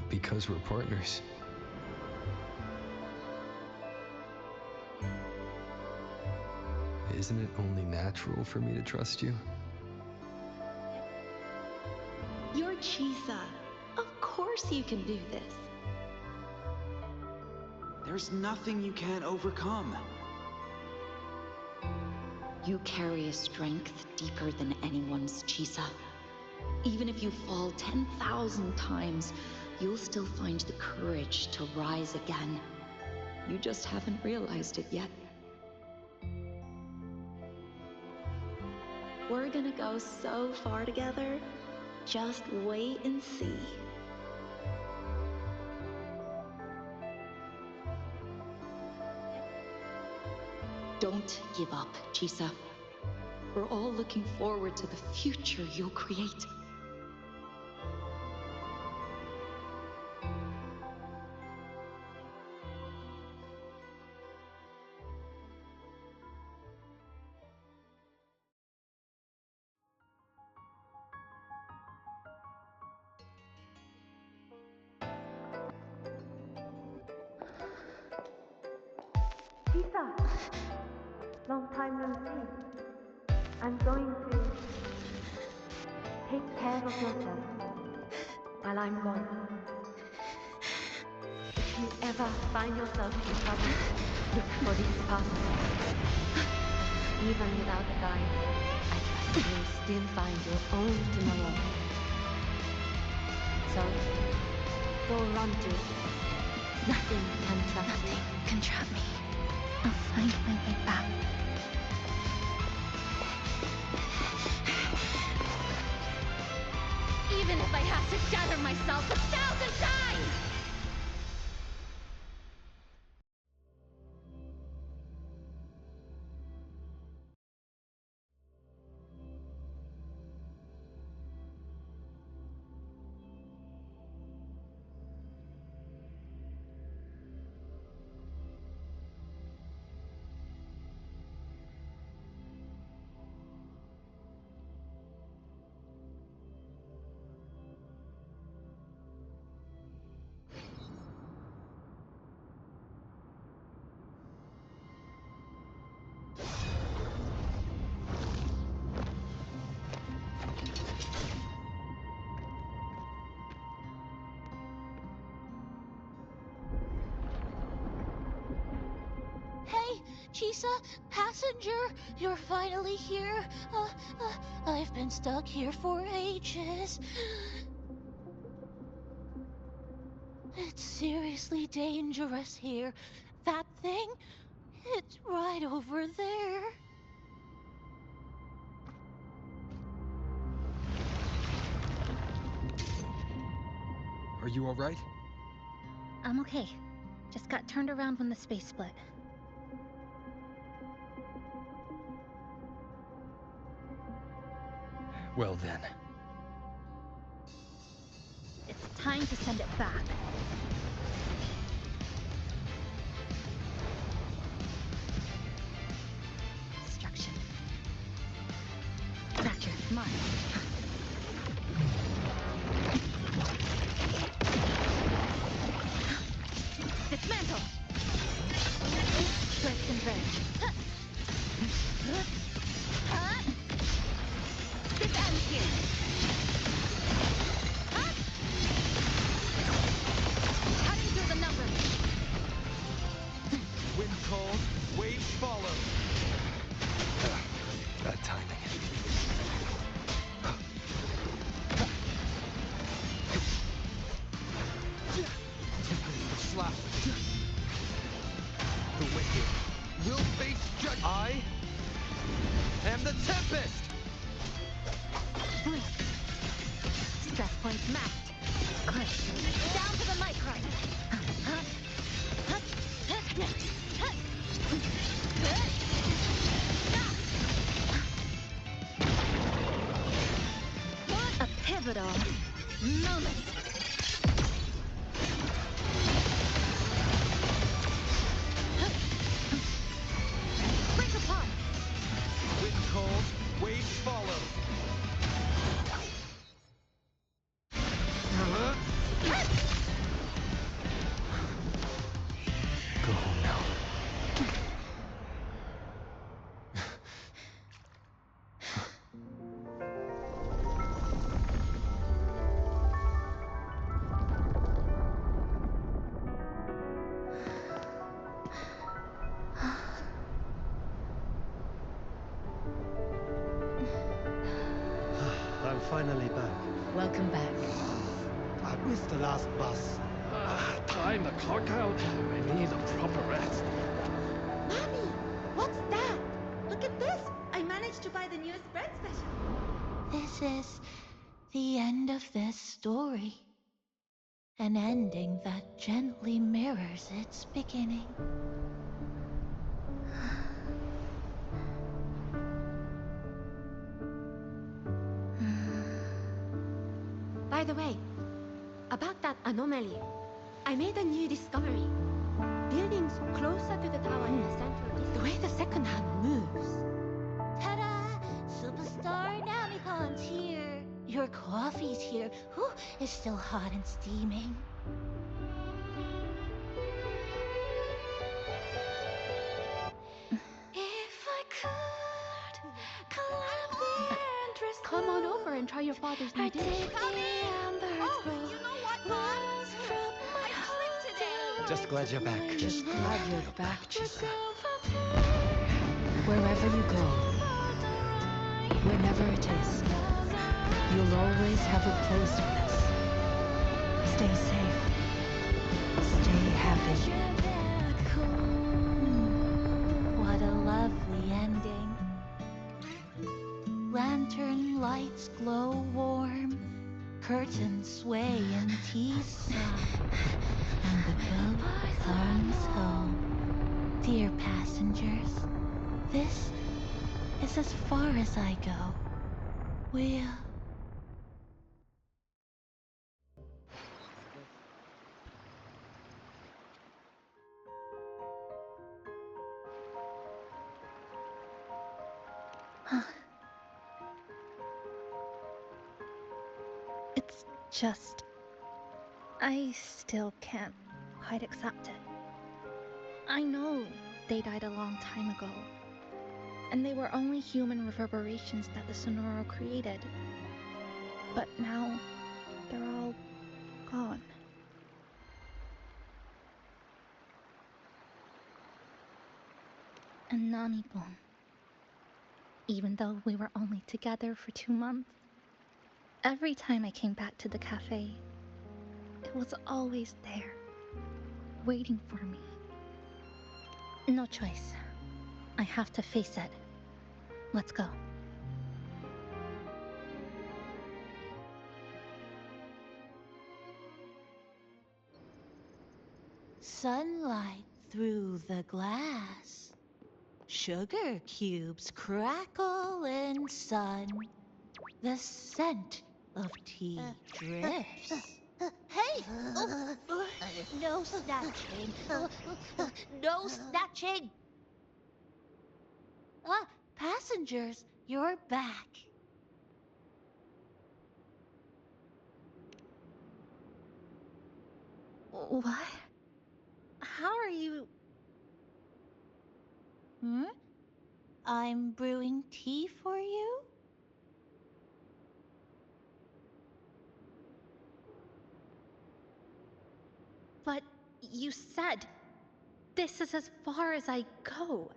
Because we're partners. Isn't it only natural for me to trust you? You're Chisa. Of course you can do this. There's nothing you can't overcome. You carry a strength deeper than anyone's, Chisa. Even if you fall 10,000 times, you'll still find the courage to rise again. You just haven't realized it yet. We're gonna go so far together. Just wait and see. Don't give up, Chisa. We're all looking forward to the future you'll create. Chisa! Long time no see. I'm going to take care of yourself while I'm gone. If you ever find yourself in trouble, look for these paths. Even without a guide, I trust you'll still find your own tomorrow. So, go run to it. Nothing can trap you. Nothing can trap me. I'll find my way back. Even if I have to shatter myself 1,000 times! Hey, Chisa, passenger, you're finally here. I've been stuck here for ages. It's seriously dangerous here. That thing, it's right over there. Are you alright? I'm okay. Just got turned around when the space split. Well then. It's time to send it back. Destruction. Thatcher, mine. Dismantle! Let's converge. This ends here. Cutting through the numbers. Wind calls, waves follow. Bad timing. Tempest slap. The wicked will face judgment. I am the Tempest! Stress points mapped. Good. Down to the micron. A pivotal moment. Break apart. Wind calls, waves follow. Go home now. finally back. Welcome back. I missed the last bus. Time to clock out. I need a proper rest. Mommy, what's that? Look at this. I managed to buy the newest bread special. This is the end of this story. An ending that gently mirrors its beginning. By the way, about that anomaly, I made a new discovery. Buildings closer to the tower in the center, the way the second hand moves. Ta-da! Superstar Namicon's here. Your coffee's here. Whew, it's still hot and steaming. If I could climb the entrance. Come on over and try your father's new dish. Oh, you know what, Mom? I slipped today. Just glad you're back. Just glad you're back, Chisa. Wherever you go, whenever it is, you'll always have a place with us. Stay safe. Stay happy. What a lovely ending. Lantern lights glow warm, curtains sway in tea sun, and the boat hums home. Dear passengers, this is as far as I go. We'll... It's just... I still can't quite accept it. I know they died a long time ago, and they were only human reverberations that the Sonoro created. But now, they're all gone. And Nami-kun. Even though we were only together for 2 months, every time I came back to the cafe, it was always there, waiting for me. No choice. I have to face it. Let's go. Sunlight through the glass. Sugar cubes crackle in sun. The scent of tea drifts. Hey! No snatching. No snatching! Passengers, you're back. What? How are you... I'm brewing tea for you? But you said this is as far as I go.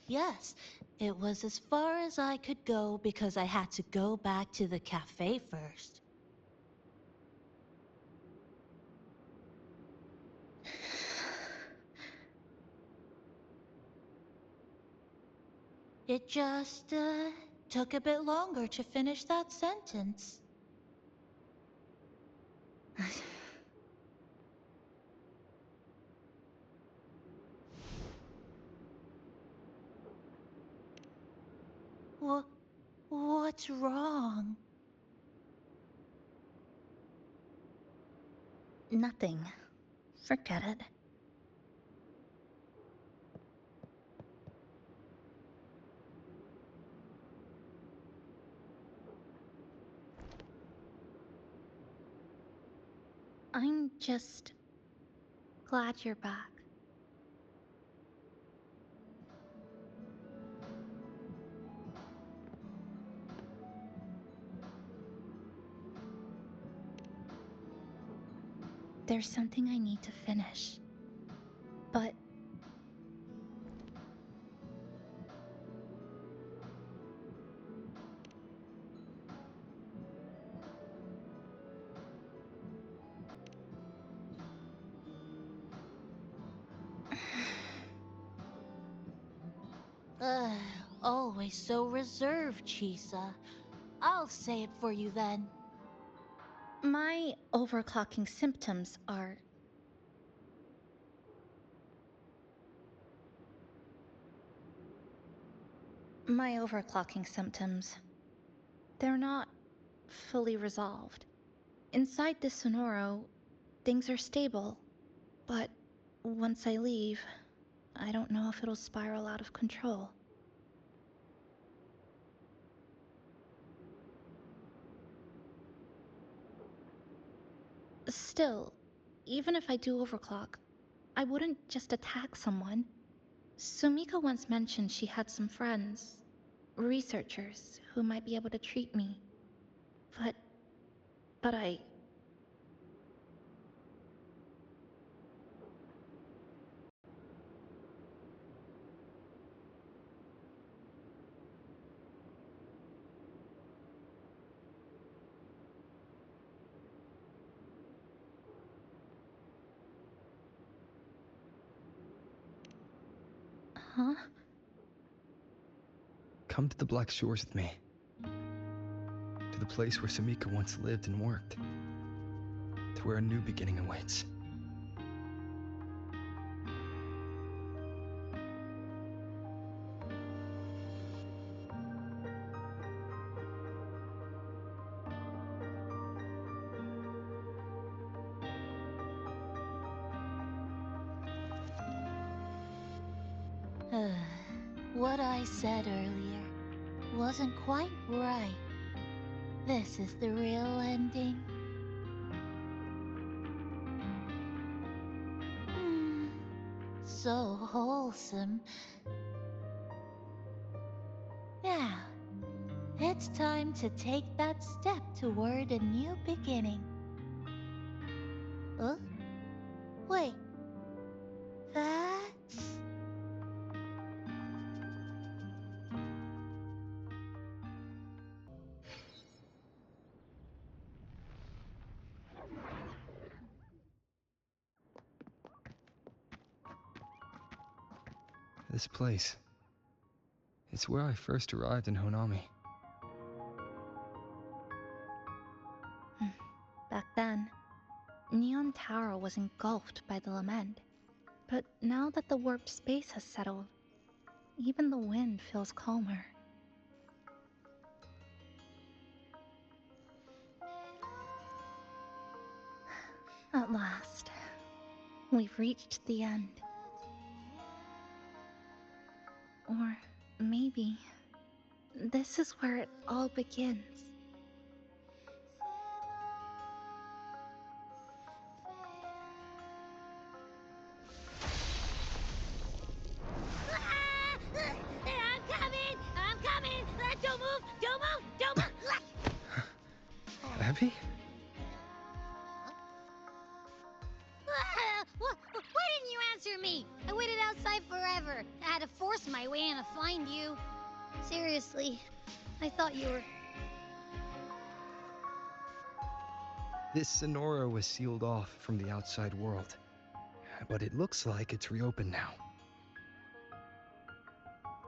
Yes. It was as far as I could go because I had to go back to the cafe first. It just, took a bit longer to finish that sentence. What's wrong? Nothing. Forget it. I'm just glad you're back. There's something I need to finish, but always so reserved, Chisa. I'll say it for you then. My overclocking symptoms are... they're not fully resolved. Inside this Sonoro, things are stable, but once I leave, I don't know if it'll spiral out of control. Still, even if I do overclock, I wouldn't just attack someone. Sumika once mentioned she had some friends, researchers, who might be able to treat me. But I... Huh? Come to the Black Shores with me. To the place where Sumika once lived and worked. To where a new beginning awaits. What I said earlier wasn't quite right. This is the real ending. So wholesome. Now, it's time to take that step toward a new beginning. Wait. That's... This place. It's where I first arrived in Honami. Back then, Neon Tower was engulfed by the lament. But now that the warp space has settled, even the wind feels calmer. At last, we've reached the end. Or maybe this is where it all begins. I'm coming! Don't move! Abby? Why didn't you answer me? I waited outside forever. I had to force my way in to find you. Seriously, I thought you were... This Sonora was sealed off from the outside world. But it looks like it's reopened now.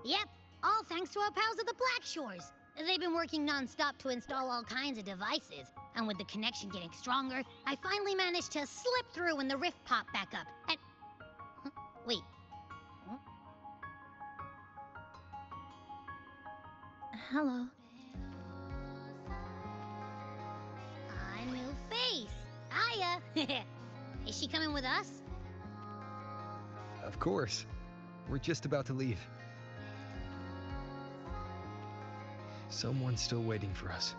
Yep, all thanks to our pals at the Black Shores. They've been working non-stop to install all kinds of devices. And with the connection getting stronger, I finally managed to slip through when the rift popped back up. And... Wait. Hello. A new face. Hiya. Is she coming with us? Of course. We're just about to leave. Someone's still waiting for us.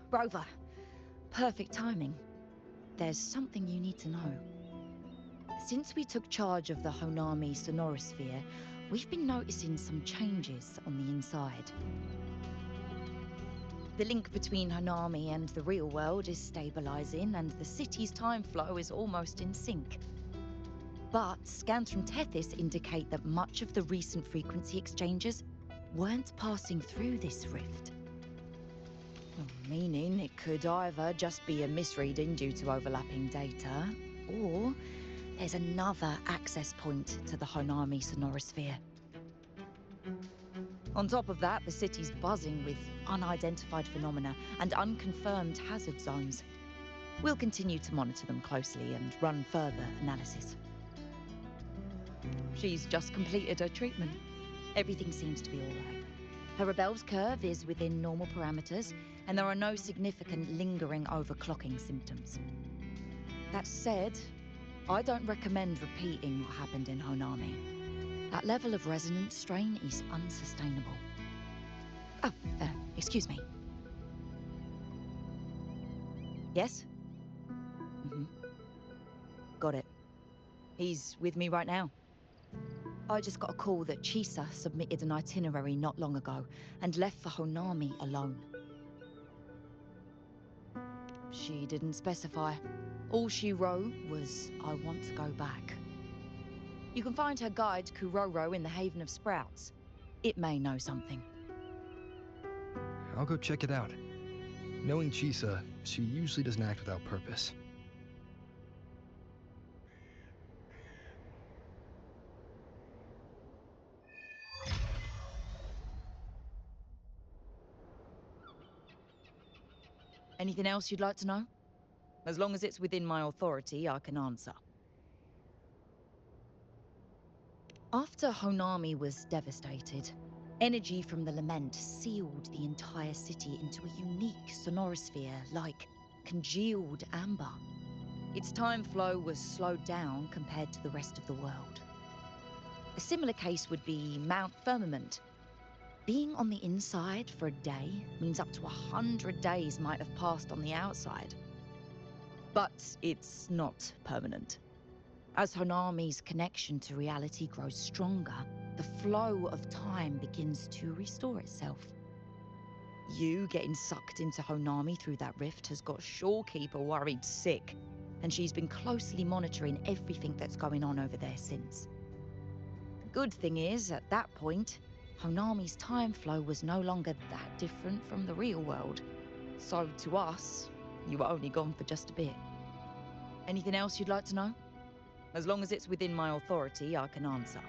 Rover, perfect timing. There's something you need to know. Since we took charge of the Honami sonorosphere, we've been noticing some changes on the inside. The link between Honami and the real world is stabilizing, and the city's time flow is almost in sync. But scans from Tethys indicate that much of the recent frequency exchanges weren't passing through this rift. Meaning it could either just be a misreading due to overlapping data, or there's another access point to the Honami sonorosphere. On top of that, the city's buzzing with unidentified phenomena and unconfirmed hazard zones. We'll continue to monitor them closely and run further analysis. She's just completed her treatment. Everything seems to be all right. Her rebel's curve is within normal parameters, and there are no significant lingering overclocking symptoms. That said, I don't recommend repeating what happened in Honami. That level of resonance strain is unsustainable. Oh, excuse me. Yes? Got it. He's with me right now. I just got a call that Chisa submitted an itinerary not long ago and left for Honami alone. She didn't specify. All she wrote was, "I want to go back." You can find her guide, Kuroro, in the Haven of Sprouts. It may know something. I'll go check it out. Knowing Chisa, she usually doesn't act without purpose. Anything else you'd like to know? As long as it's within my authority, I can answer. After Honami was devastated, energy from the lament sealed the entire city into a unique sonorosphere like congealed amber. Its time flow was slowed down compared to the rest of the world. A similar case would be Mount Firmament. Being on the inside for a day means up to 100 days might have passed on the outside. But it's not permanent. As Honami's connection to reality grows stronger, the flow of time begins to restore itself. You getting sucked into Honami through that rift has got Shorekeeper worried sick, and she's been closely monitoring everything that's going on over there since. The good thing is, at that point, Honami's time flow was no longer that different from the real world. So to us, you were only gone for just a bit. Anything else you'd like to know? As long as it's within my authority, I can answer.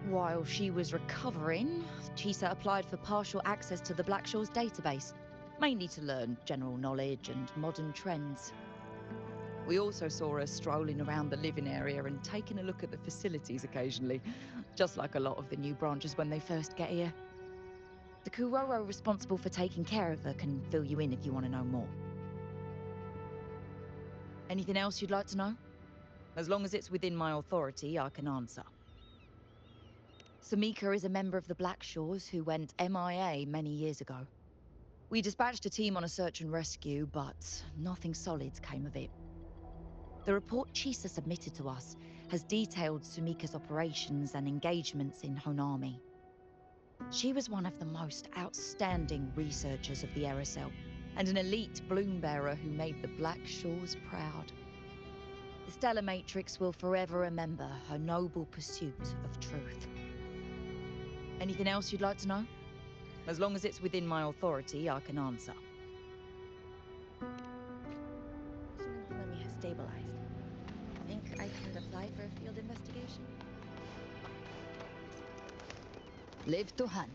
While she was recovering, Chisa applied for partial access to the Black Shores database, mainly to learn general knowledge and modern trends. We also saw her strolling around the living area and taking a look at the facilities occasionally, just like a lot of the new branches when they first get here. The Kuroro responsible for taking care of her can fill you in if you want to know more. Anything else you'd like to know? As long as it's within my authority, I can answer. Samika is a member of the Black Shores who went MIA many years ago. We dispatched a team on a search and rescue, but nothing solid came of it. The report Chisa submitted to us has detailed Sumika's operations and engagements in Honami. She was one of the most outstanding researchers of the Aerosel, and an elite bloom bearer who made the Black Shores proud. The Stellar Matrix will forever remember her noble pursuit of truth. Anything else you'd like to know? As long as it's within my authority, I can answer. Let me have stabilized. Think I could apply for a field investigation? Live to hunt.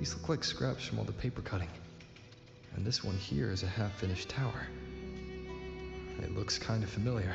These look like scraps from all the paper cutting. And this one here is a half-finished tower. It looks kind of familiar.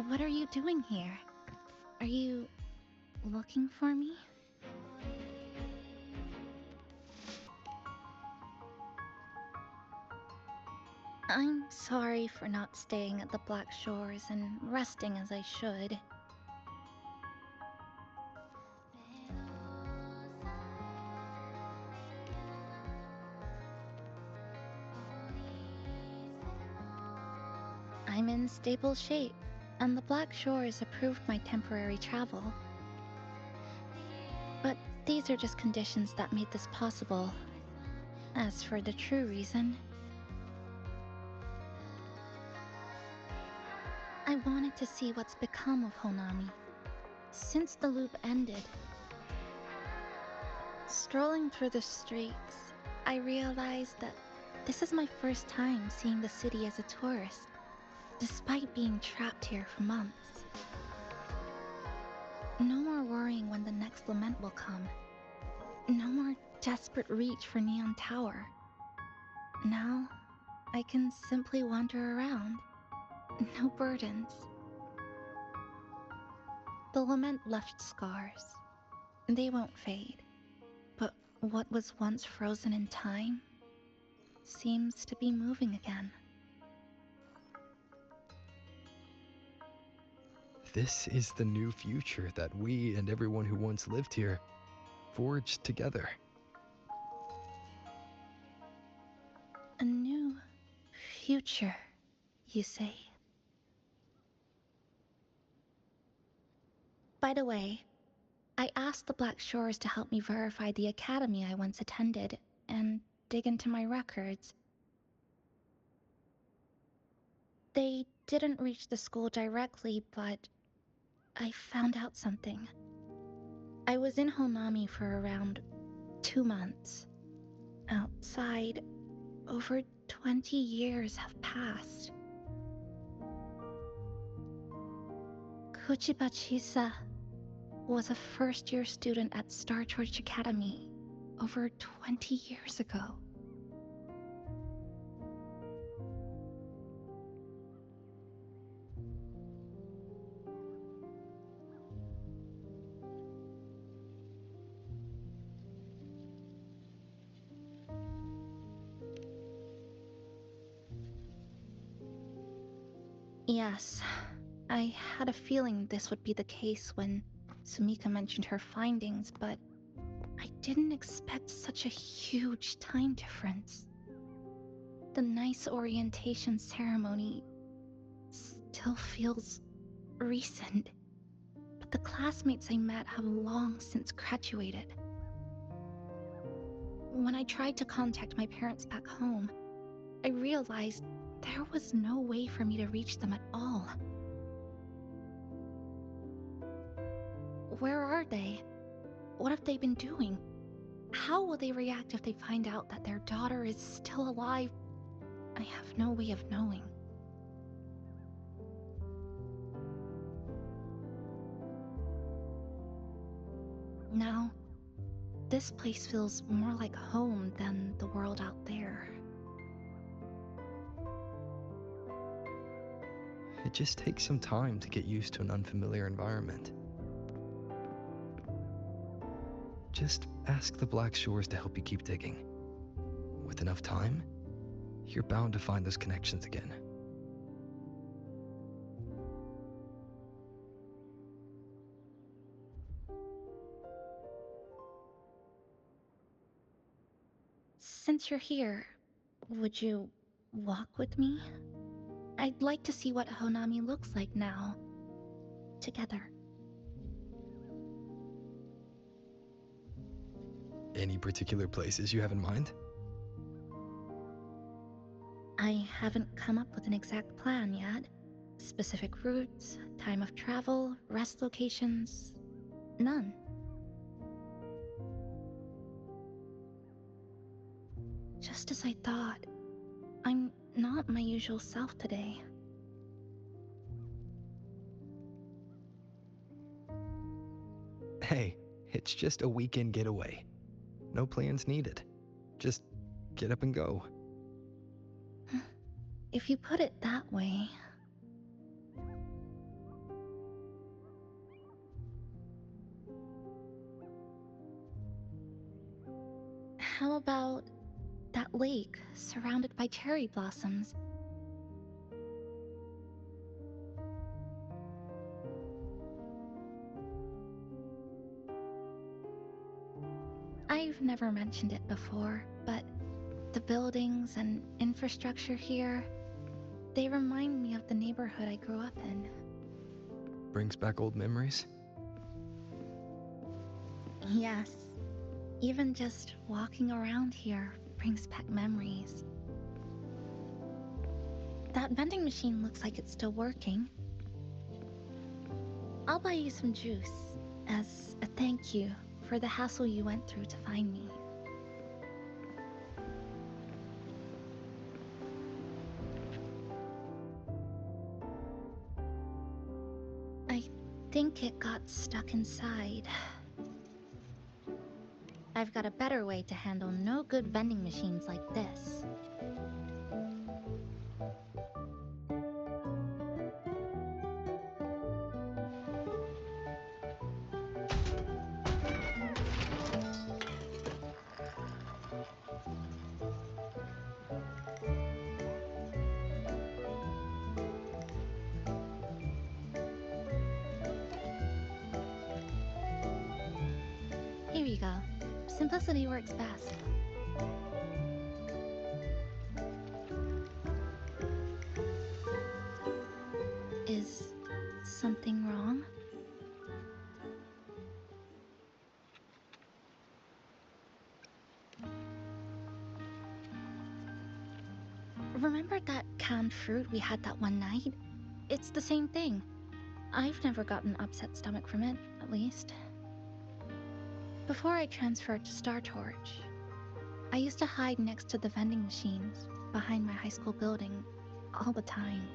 What are you doing here? Are you looking for me? I'm sorry for not staying at the Black Shores and resting as I should. I'm in stable shape, and the Black Shores approved my temporary travel. But these are just conditions that made this possible. As for the true reason, I wanted to see what's become of Honami. Since the loop ended, strolling through the streets, I realized that this is my first time seeing the city as a tourist, despite being trapped here for months. No more worrying when the next lament will come. No more desperate reach for Neon Tower. Now, I can simply wander around. No burdens. The lament left scars. They won't fade. But what was once frozen in time seems to be moving again. This is the new future that we and everyone who once lived here forged together. A new future, you say? By the way, I asked the Black Shores to help me verify the academy I once attended and dig into my records. They didn't reach the school directly, but I found out something. I was in Honami for around 2 months. Outside, over 20 years have passed. Kuchiba Chisa was a first-year student at Star Church Academy over 20 years ago. Yes, I had a feeling this would be the case when Sumika mentioned her findings, but I didn't expect such a huge time difference. The nice orientation ceremony still feels recent, but the classmates I met have long since graduated. When I tried to contact my parents back home, I realized there was no way for me to reach them at all. Where are they? What have they been doing? How will they react if they find out that their daughter is still alive? I have no way of knowing. Now, this place feels more like home than the world out there. It just takes some time to get used to an unfamiliar environment. Just ask the Black Shores to help you keep digging. With enough time, you're bound to find those connections again. Since you're here, would you walk with me? I'd like to see what Honami looks like now. Together. Any particular places you have in mind? I haven't come up with an exact plan yet. Specific routes, time of travel, rest locations, none. Just as I thought, I'm not my usual self today. Hey, it's just a weekend getaway. No plans needed. Just get up and go. If you put it that way... How about that lake surrounded by cherry blossoms? I've never mentioned it before, but the buildings and infrastructure here, they remind me of the neighborhood I grew up in. Brings back old memories? Yes. Even just walking around here brings back memories. That vending machine looks like it's still working. I'll buy you some juice as a thank you for the hassle you went through to find me. I think it got stuck inside. I've got a better way to handle no good vending machines like this. Here you go. Simplicity works best. Is something wrong? Remember that canned fruit we had that one night? It's the same thing. I've never gotten upset stomach from it, at least. Before I transferred to Star Torch, I used to hide next to the vending machines behind my high school building all the time.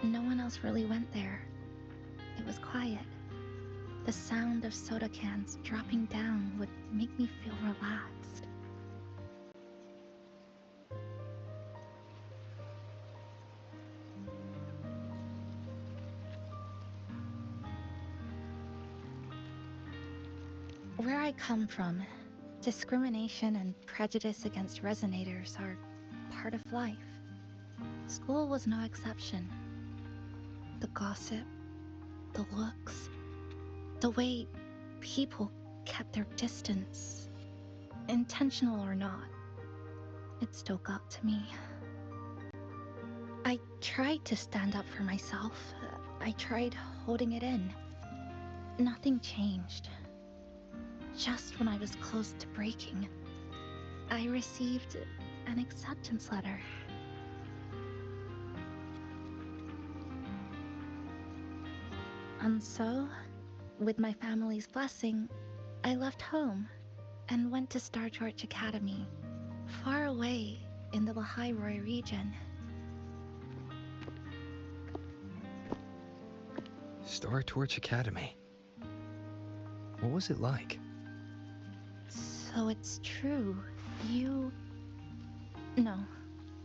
No one else really went there. It was quiet. The sound of soda cans dropping down would make me feel relaxed. Where I come from, discrimination and prejudice against resonators are part of life. School was no exception. The gossip, the looks, the way people kept their distance, intentional or not, it still got to me. I tried to stand up for myself. I tried holding it in. Nothing changed. Just when I was close to breaking, I received an acceptance letter. And so, with my family's blessing, I left home and went to Startorch Academy, far away in the Lahairoi region. Startorch Academy. What was it like? So it's true. No,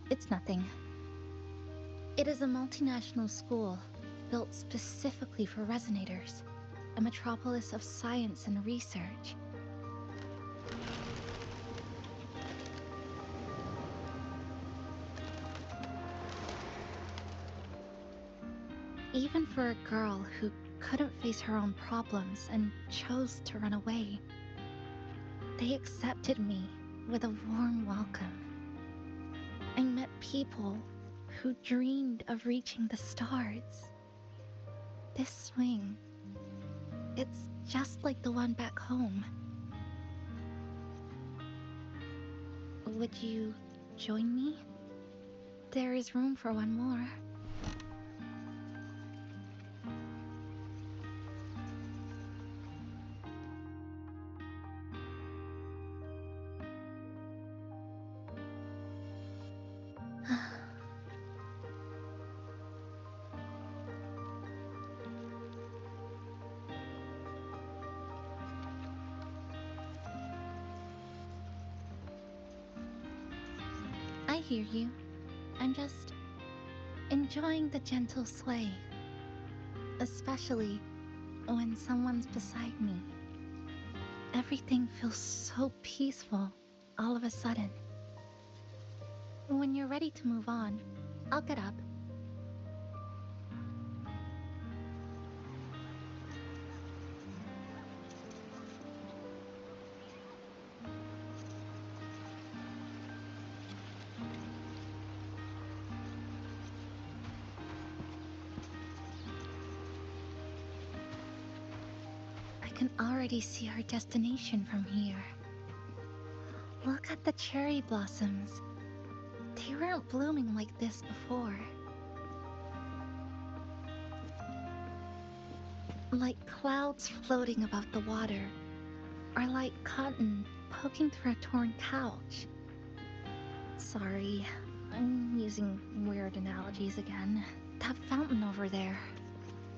it's nothing. It is a multinational school built specifically for resonators, a metropolis of science and research. Even for a girl who couldn't face her own problems and chose to run away, they accepted me with a warm welcome. I met people who dreamed of reaching the stars. This swing, it's just like the one back home. Would you join me? There is room for one more. I hear you. I'm just enjoying the gentle sway, especially when someone's beside me. Everything feels so peaceful all of a sudden. When you're ready to move on, I'll get up. I can already see our destination from here. Look at the cherry blossoms. They weren't blooming like this before. Like clouds floating above the water, or like cotton poking through a torn couch. Sorry, I'm using weird analogies again. That fountain over there,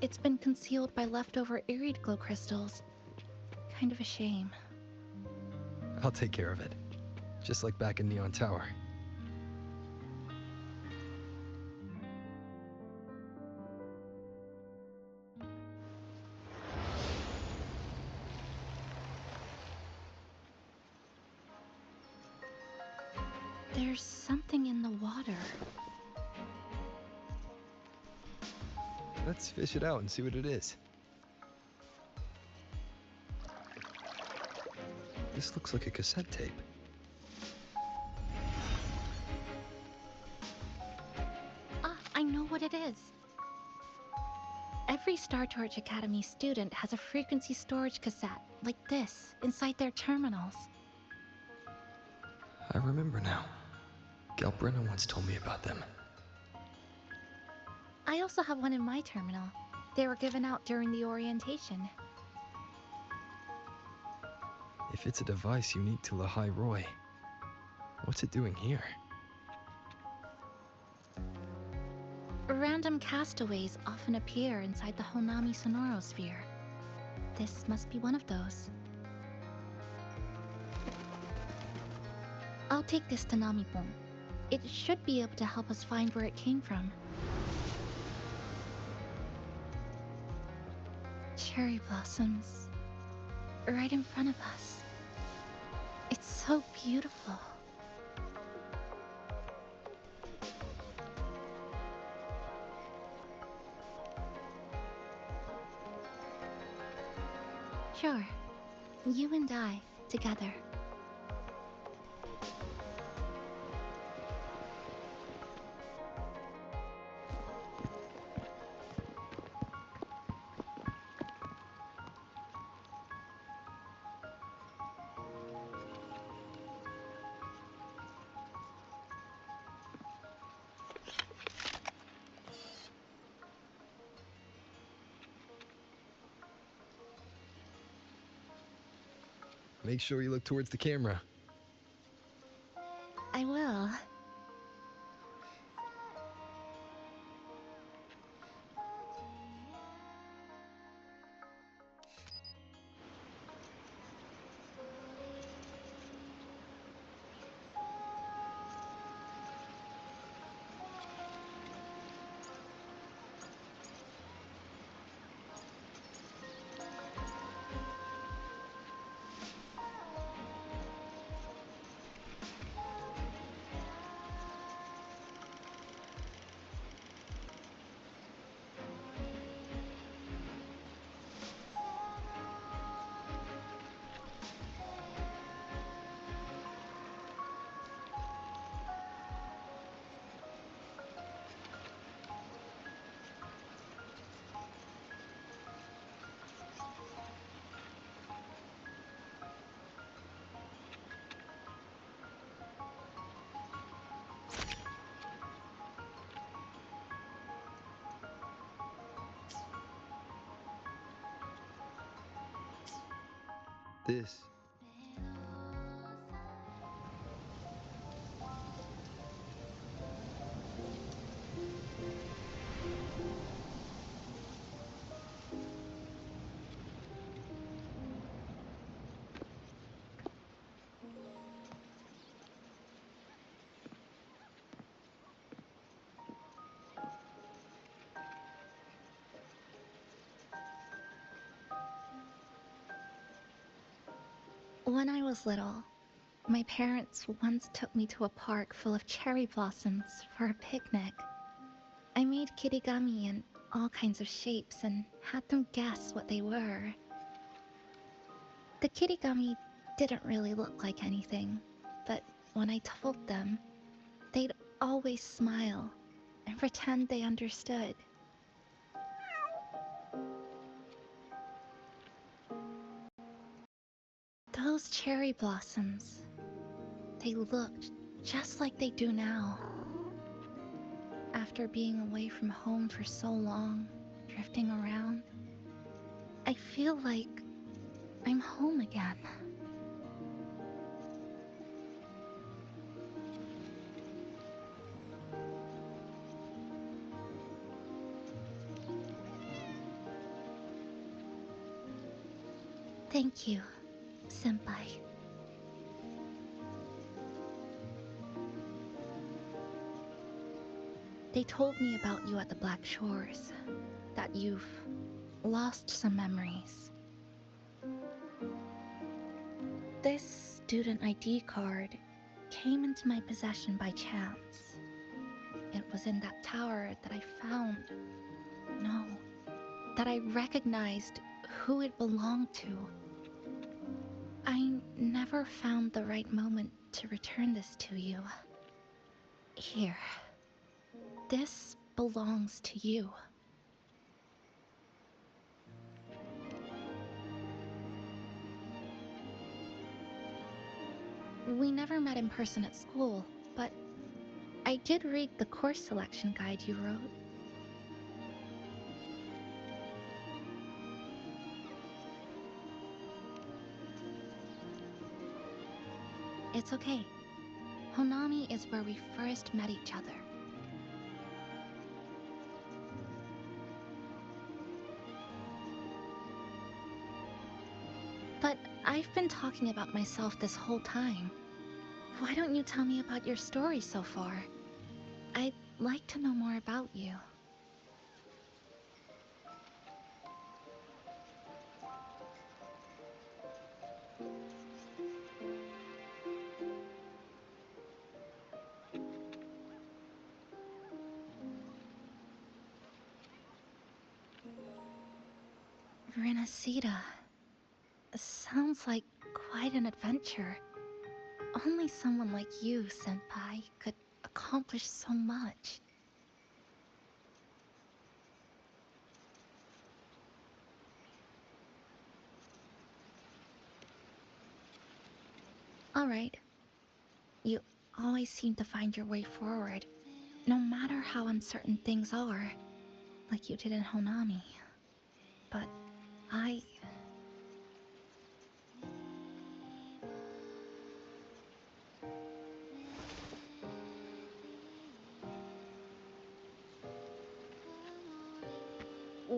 it's been concealed by leftover irid glow crystals. Kind of a shame. I'll take care of it. Just like back in Neon Tower. There's something in the water. Let's fish it out and see what it is. This looks like a cassette tape. I know what it is. Every Startorch Academy student has a frequency storage cassette, like this, inside their terminals. I remember now. Galbrina once told me about them. I also have one in my terminal. They were given out during the orientation. If it's a device unique to Lahairoi, what's it doing here? Random castaways often appear inside the Honami sonorosphere. This must be one of those. I'll take this to Namipon. It should be able to help us find where it came from. Cherry blossoms, right in front of us. It's so beautiful. Sure, you and I, together. Make sure you look towards the camera. I will. This When I was little, my parents once took me to a park full of cherry blossoms for a picnic. I made kirigami in all kinds of shapes and had them guess what they were. The kirigami didn't really look like anything, but when I told them, they'd always smile and pretend they understood. Those cherry blossoms, they looked just like they do now. After being away from home for so long, drifting around, I feel like I'm home again. Thank you, Senpai. They told me about you at the Black Shores, that you've lost some memories. This student ID card came into my possession by chance. It was in that tower that I found. No, that I recognized who it belonged to. I never found the right moment to return this to you. Here. This belongs to you. We never met in person at school, but I did read the course selection guide you wrote. It's okay. Honami is where we first met each other. But I've been talking about myself this whole time. Why don't you tell me about your story so far? I'd like to know more about you. Renacida. Sounds like quite an adventure. Only someone like you, Senpai, could accomplish so much. Alright. You always seem to find your way forward, no matter how uncertain things are, like you did in Honami. But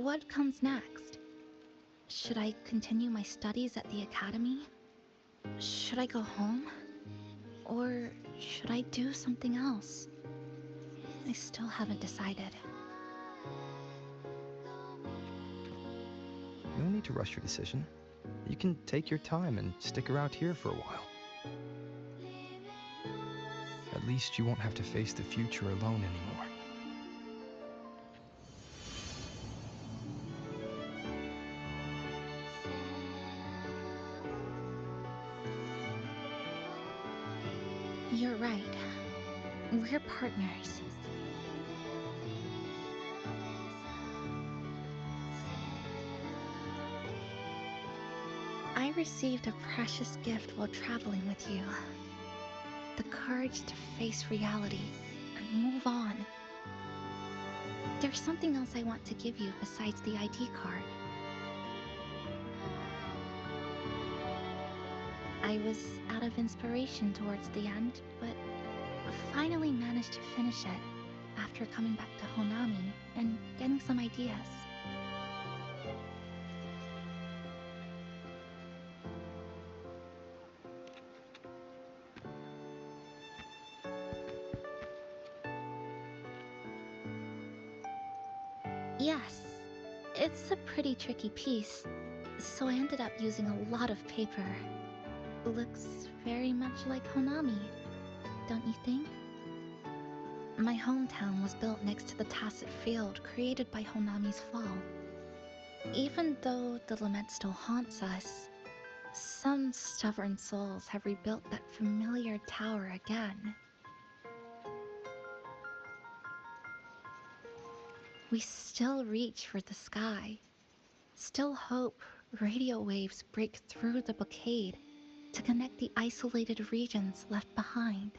what comes next? Should I continue my studies at the academy? Should I go home? Or should I do something else? I still haven't decided. You don't need to rush your decision. You can take your time and stick around here for a while. At least you won't have to face the future alone anymore. You're right. We're partners. I received a precious gift while traveling with you. The courage to face reality and move on. There's something else I want to give you besides the ID card. I was out of inspiration towards the end, but finally managed to finish it after coming back to Honami and getting some ideas. Yes, it's a pretty tricky piece, so I ended up using a lot of paper. Looks very much like Honami, don't you think? My hometown was built next to the tacit field created by Honami's fall. Even though the lament still haunts us, some stubborn souls have rebuilt that familiar tower again. We still reach for the sky, still hope radio waves break through the blockade to connect the isolated regions left behind.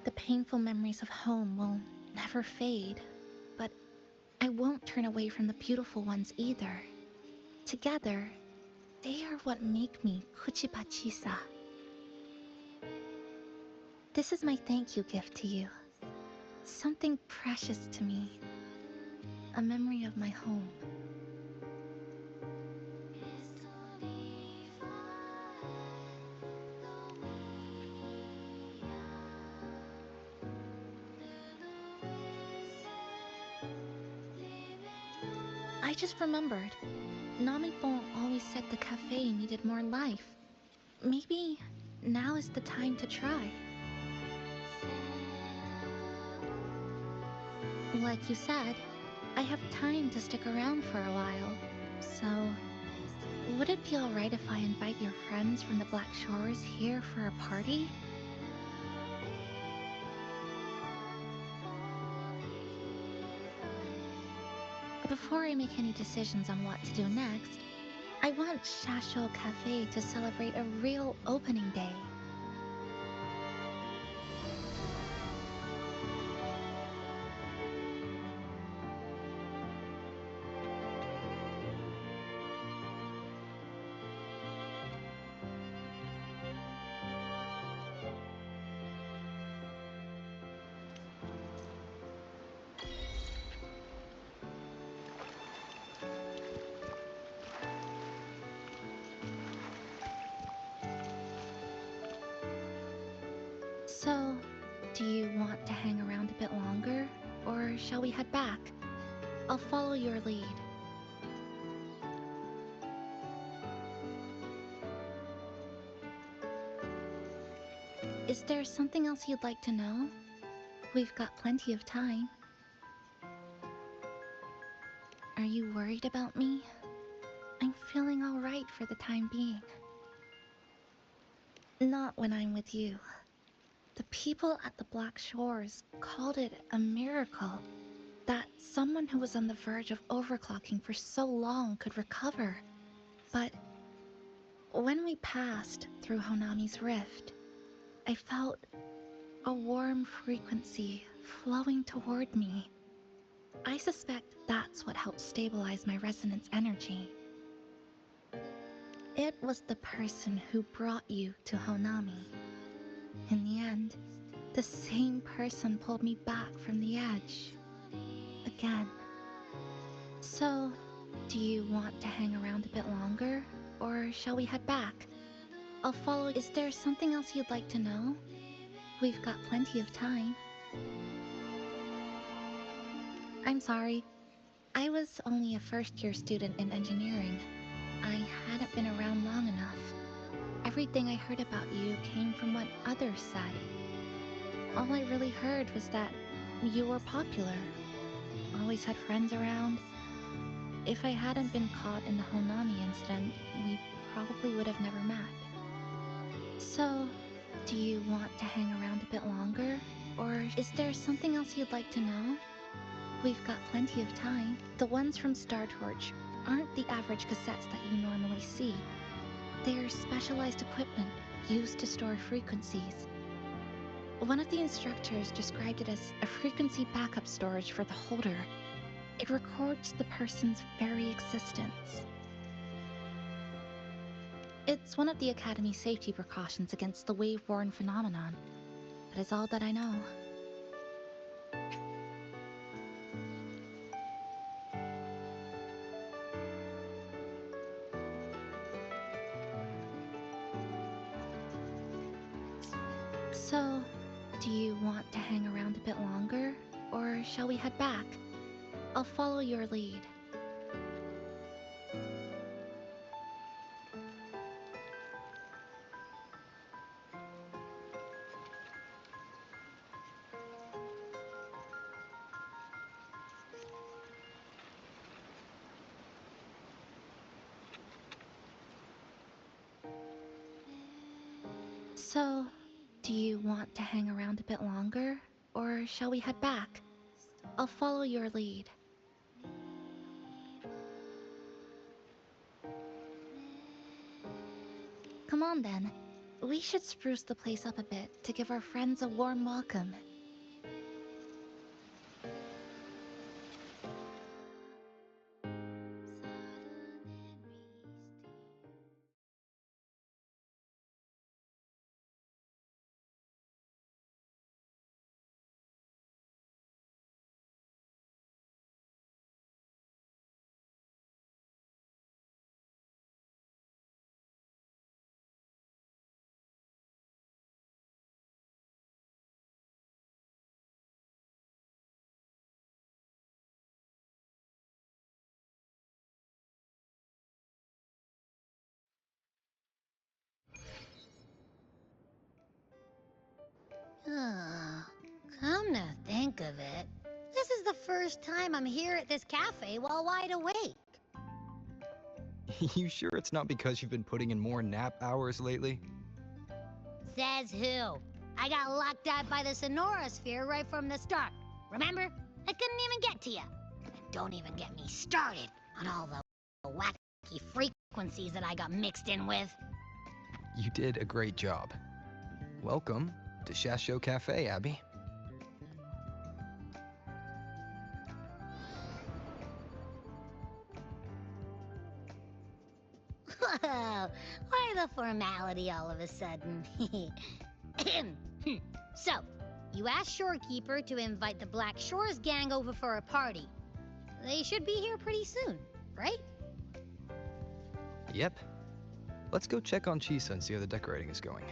The painful memories of home will never fade, but I won't turn away from the beautiful ones either. Together, they are what make me Kuchibachisa. This is my thank you gift to you. Something precious to me. A memory of my home. I just remembered. Namipon always said the cafe needed more life. Maybe now is the time to try. Like you said, I have time to stick around for a while. So, would it be alright if I invite your friends from the Black Shores here for a party? Before I make any decisions on what to do next, I want Shasho Cafe to celebrate a real opening day. So, do you want to hang around a bit longer, or shall we head back? I'll follow your lead. Is there something else you'd like to know? We've got plenty of time. Are you worried about me? I'm feeling alright for the time being. Not when I'm with you. The people at the Black Shores called it a miracle that someone who was on the verge of overclocking for so long could recover. But when we passed through Honami's rift, I felt a warm frequency flowing toward me. I suspect that's what helped stabilize my resonance energy. It was the person who brought you to Honami. In the end, the same person pulled me back from the edge. again. So, do you want to hang around a bit longer, or shall we head back? I'll follow. Is there something else you'd like to know? We've got plenty of time. I'm sorry. I was only a first-year student in engineering. I hadn't been around long enough. Everything I heard about you came from what others said. All I really heard was that you were popular. Always had friends around. If I hadn't been caught in the Honami incident, we probably would have never met. So, do you want to hang around a bit longer? Or is there something else you'd like to know? We've got plenty of time. The ones from Star Torch aren't the average cassettes that you normally see. They're specialized equipment used to store frequencies. One of the instructors described it as a frequency backup storage for the holder. It records the person's very existence. It's one of the Academy's safety precautions against the wave-borne phenomenon. That is all that I know. So, do you want to hang around a bit longer, or shall we head back? I'll follow your lead. So, do you want to hang around a bit longer, or shall we head back? I'll follow your lead. Come on then. We should spruce the place up a bit to give our friends a warm welcome. Come to think of it, this is the first time I'm here at this cafe while wide awake. You sure it's not because you've been putting in more nap hours lately? Says who? I got locked out by the Sonora Sphere right from the start. Remember? I couldn't even get to you. And don't even get me started on all the wacky frequencies that I got mixed in with. You did a great job. Welcome to Shasho Cafe, Abby. Whoa, why the formality all of a sudden? So, you asked Shorekeeper to invite the Black Shores gang over for a party. They should be here pretty soon, right? Yep. Let's go check on Chisa and see how the decorating is going.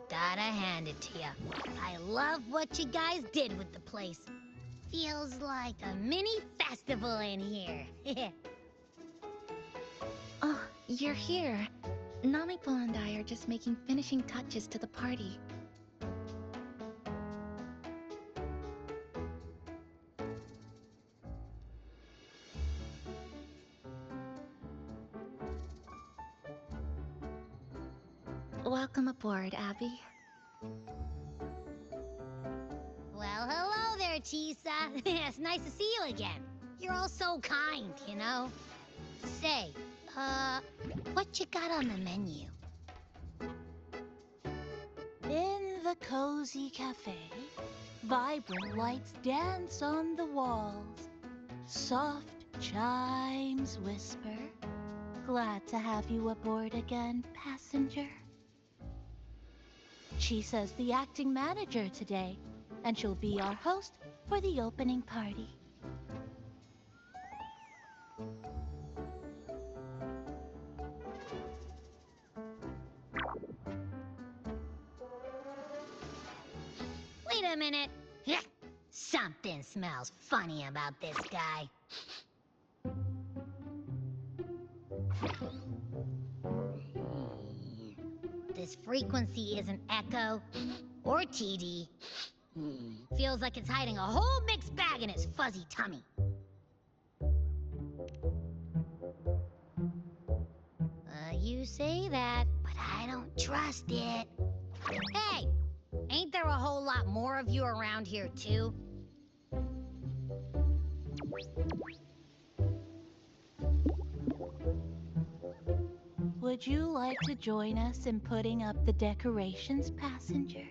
Gotta hand it to ya. I love what you guys did with the place. Feels like a mini festival in here. Oh, you're here. Namipo and I are just making finishing touches to the party. Welcome aboard, Abby. Well, hello Chisa. It's nice to see you again. You're all so kind, you know? Say, what you got on the menu? In the cozy cafe, vibrant lights dance on the walls. Soft chimes whisper. Glad to have you aboard again, passenger. Chisa's the acting manager today, and she'll be our host for the opening party. Wait a minute. Something smells funny about this guy. This frequency isn't echo or TD. Feels like it's hiding a whole mixed bag in its fuzzy tummy. You say that, but I don't trust it. Hey, ain't there a whole lot more of you around here too? Would you like to join us in putting up the decorations, passenger?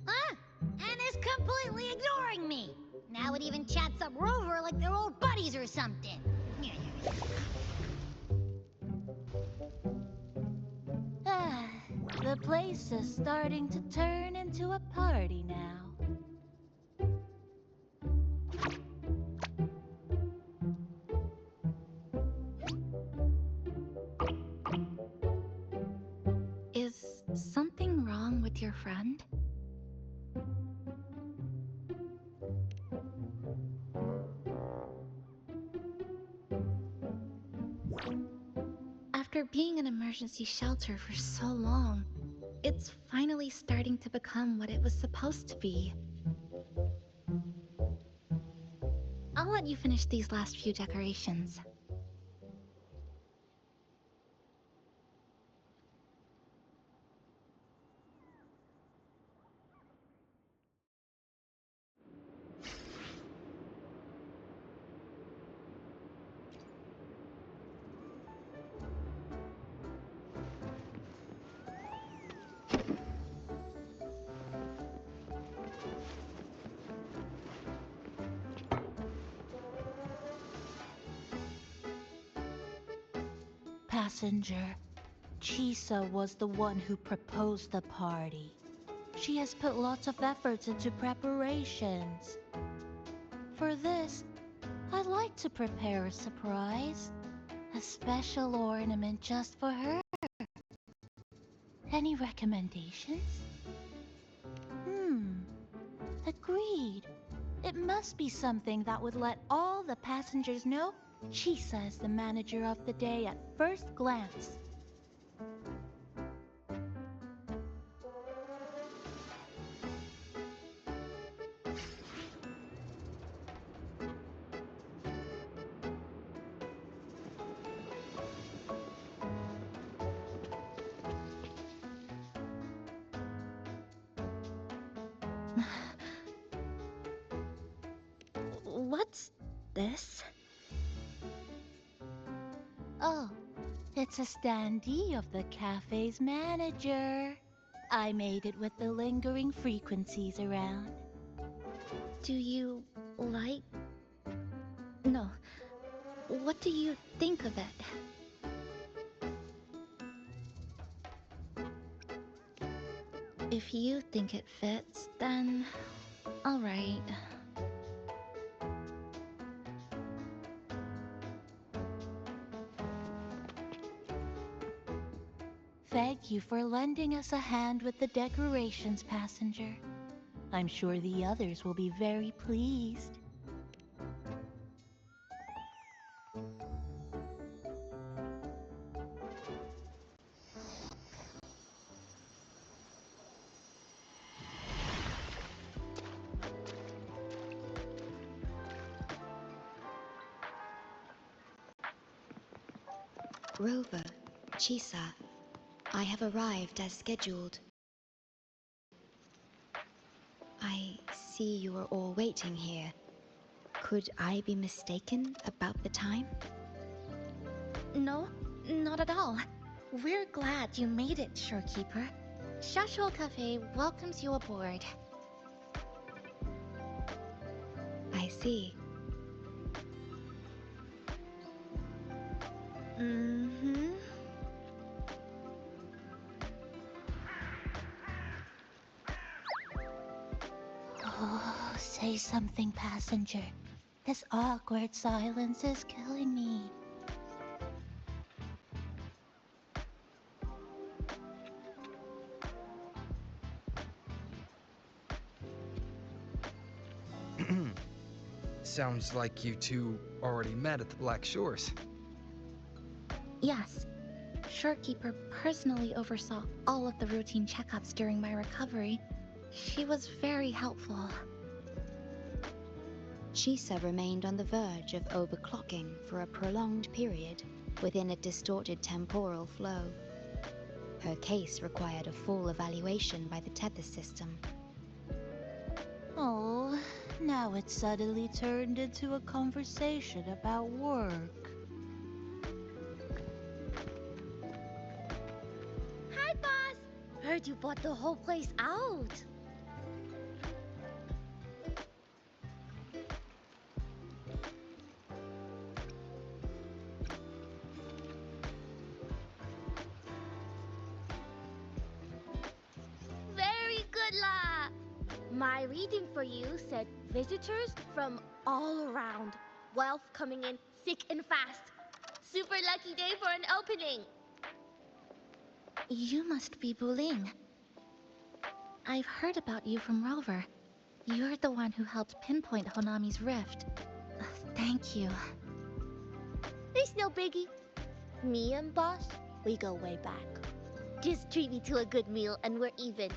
Huh? Anna's completely ignoring me. Now it even chats up Rover like they're old buddies or something. The place is starting to turn into a party now. Is something wrong with your friend? After being in emergency shelter for so long, it's finally starting to become what it was supposed to be. I'll let you finish these last few decorations. Passenger, Chisa was the one who proposed the party. She has put lots of efforts into preparations. For this, I'd like to prepare a surprise. A special ornament just for her. Any recommendations? Agreed. It must be something that would let all the passengers know Chisa is the manager of the day at first glance. What's this? Oh, it's a standee of the cafe's manager. I made it with the lingering frequencies around. Do you like... No. What do you think of it? If you think it fits, then... alright. Thank you for lending us a hand with the decorations, passenger. I'm sure the others will be very pleased. Rover, Chisa, I have arrived as scheduled. I see you are all waiting here. Could I be mistaken about the time? No, not at all. We're glad you made it, Shorekeeper. Shashuo Cafe welcomes you aboard. I see. Mm-hmm. Oh, say something, passenger. This awkward silence is killing me. Sounds like you two already met at the Black Shores. Yes. Shorekeeper personally oversaw all of the routine checkups during my recovery. She was very helpful. Chisa remained on the verge of overclocking for a prolonged period within a distorted temporal flow. Her case required a full evaluation by the tether system. Oh, now it's suddenly turned into a conversation about work. Hi, boss! Heard you bought the whole place out. Very good, La! My reading for you said visitors from all around. Wealth coming in thick and fast. Super lucky day for an opening. You must be Buling. I've heard about you from Rover. You're the one who helped pinpoint Honami's rift. Thank you. It's no biggie. Me and boss, we go way back. Just treat me to a good meal and we're even.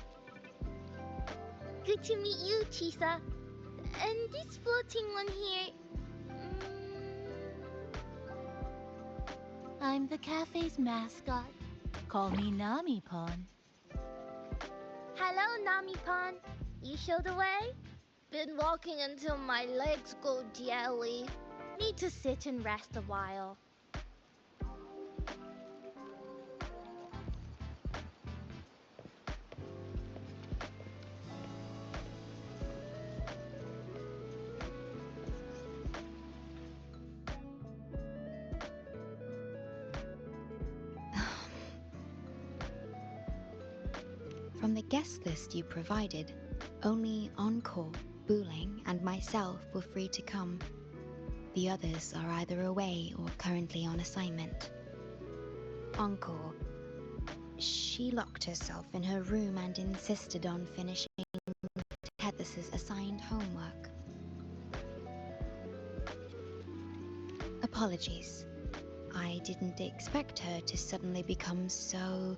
Good to meet you, Chisa. And this floating one here... I'm the cafe's mascot. Call me Nami-Pon. Hello, Nami-Pon. You show the way? Been walking until my legs go jelly. Need to sit and rest a while. From the guest list you provided, only Encore, Buling, and myself were free to come. The others are either away or currently on assignment. Encore. She locked herself in her room and insisted on finishing Tethys' assigned homework. Apologies. I didn't expect her to suddenly become so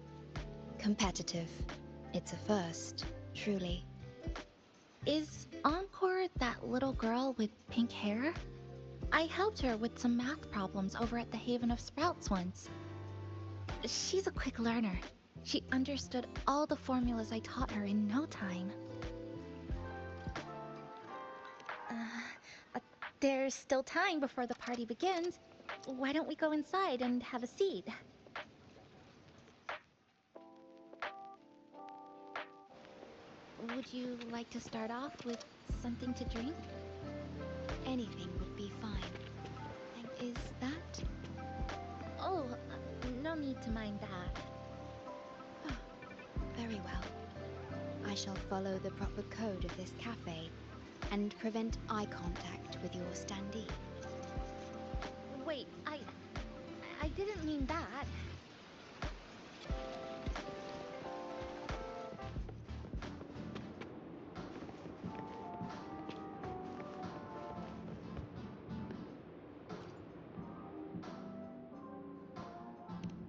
competitive. It's a first, truly. Is Encore that little girl with pink hair? I helped her with some math problems over at the Haven of Sprouts once. She's a quick learner. She understood all the formulas I taught her in no time. There's still time before the party begins. Why don't we go inside and have a seat? Would you like to start off with something to drink? Anything would be fine. And is that? Oh, no need to mind that. Very well. I shall follow the proper code of this cafe and prevent eye contact with your standee. Wait, I didn't mean that.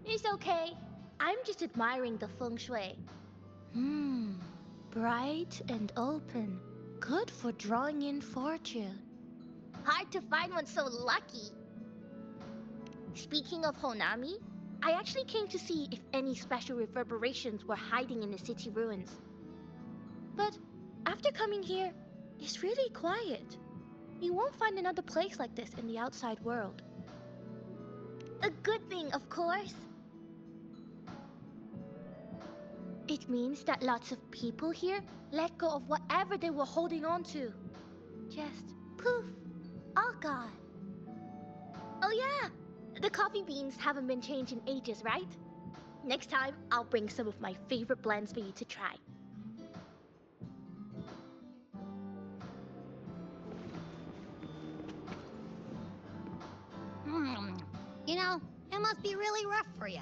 It's okay. I'm just admiring the feng shui. Bright and open. Good for drawing in fortune. Hard to find one so lucky. Speaking of Honami, I actually came to see if any special reverberations were hiding in the city ruins. But after coming here, it's really quiet. You won't find another place like this in the outside world. A good thing, of course. It means that lots of people here let go of whatever they were holding on to. Just poof, all gone. Oh yeah, the coffee beans haven't been changed in ages, right? Next time, I'll bring some of my favorite blends for you to try. You know, it must be really rough for you,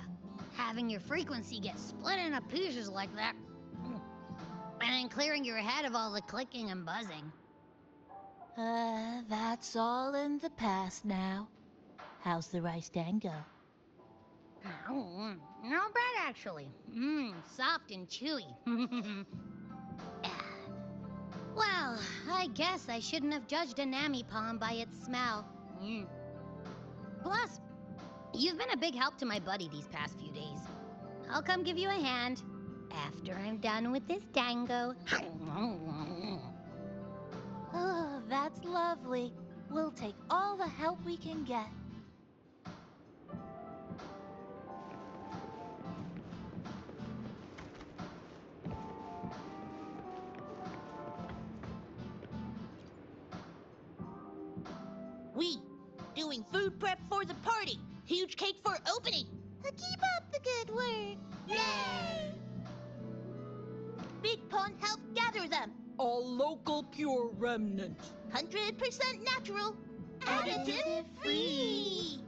having your frequency get split into pieces like that. And then clearing your head of all the clicking and buzzing. That's all in the past now. How's the rice tango? Oh, not bad actually. Soft and chewy. Well, I guess I shouldn't have judged a Nami palm by its smell. Plus, you've been a big help to my buddy these past few days. I'll come give you a hand after I'm done with this tango. Oh, that's lovely. We'll take all the help we can get. We doing food prep for the party. Huge cake for opening. Keep up the good work. Yay! Big Pond helped gather them. All local pure remnants. 100% natural. Additive free.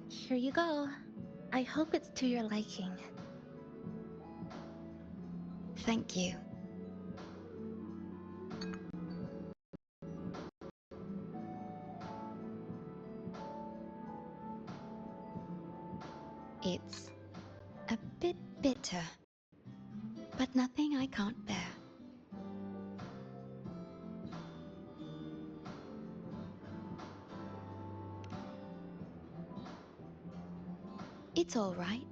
Here you go. I hope it's to your liking. Thank you. It's a bit bitter, but nothing I can't bear. It's all right.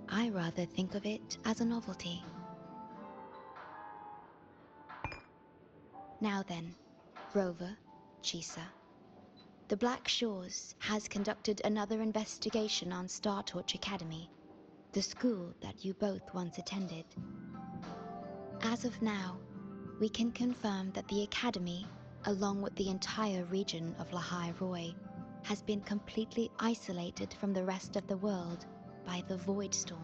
I rather think of it as a novelty. Now then, Rover, Chisa. The Black Shores has conducted another investigation on Star Torch Academy, the school that you both once attended. As of now, we can confirm that the Academy, along with the entire region of Lahai Roi, has been completely isolated from the rest of the world by the Void Storm.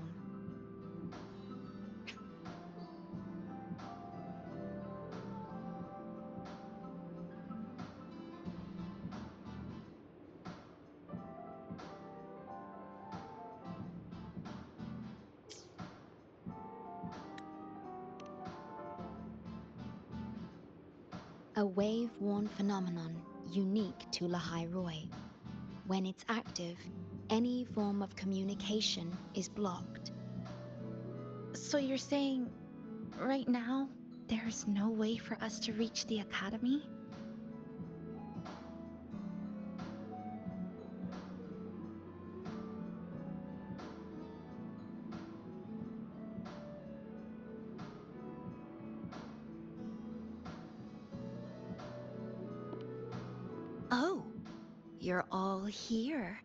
A wave-worn phenomenon unique to Lahai Roi. When it's active, any form of communication is blocked. So you're saying, right now, there's no way for us to reach the Academy? Oh, you're all here.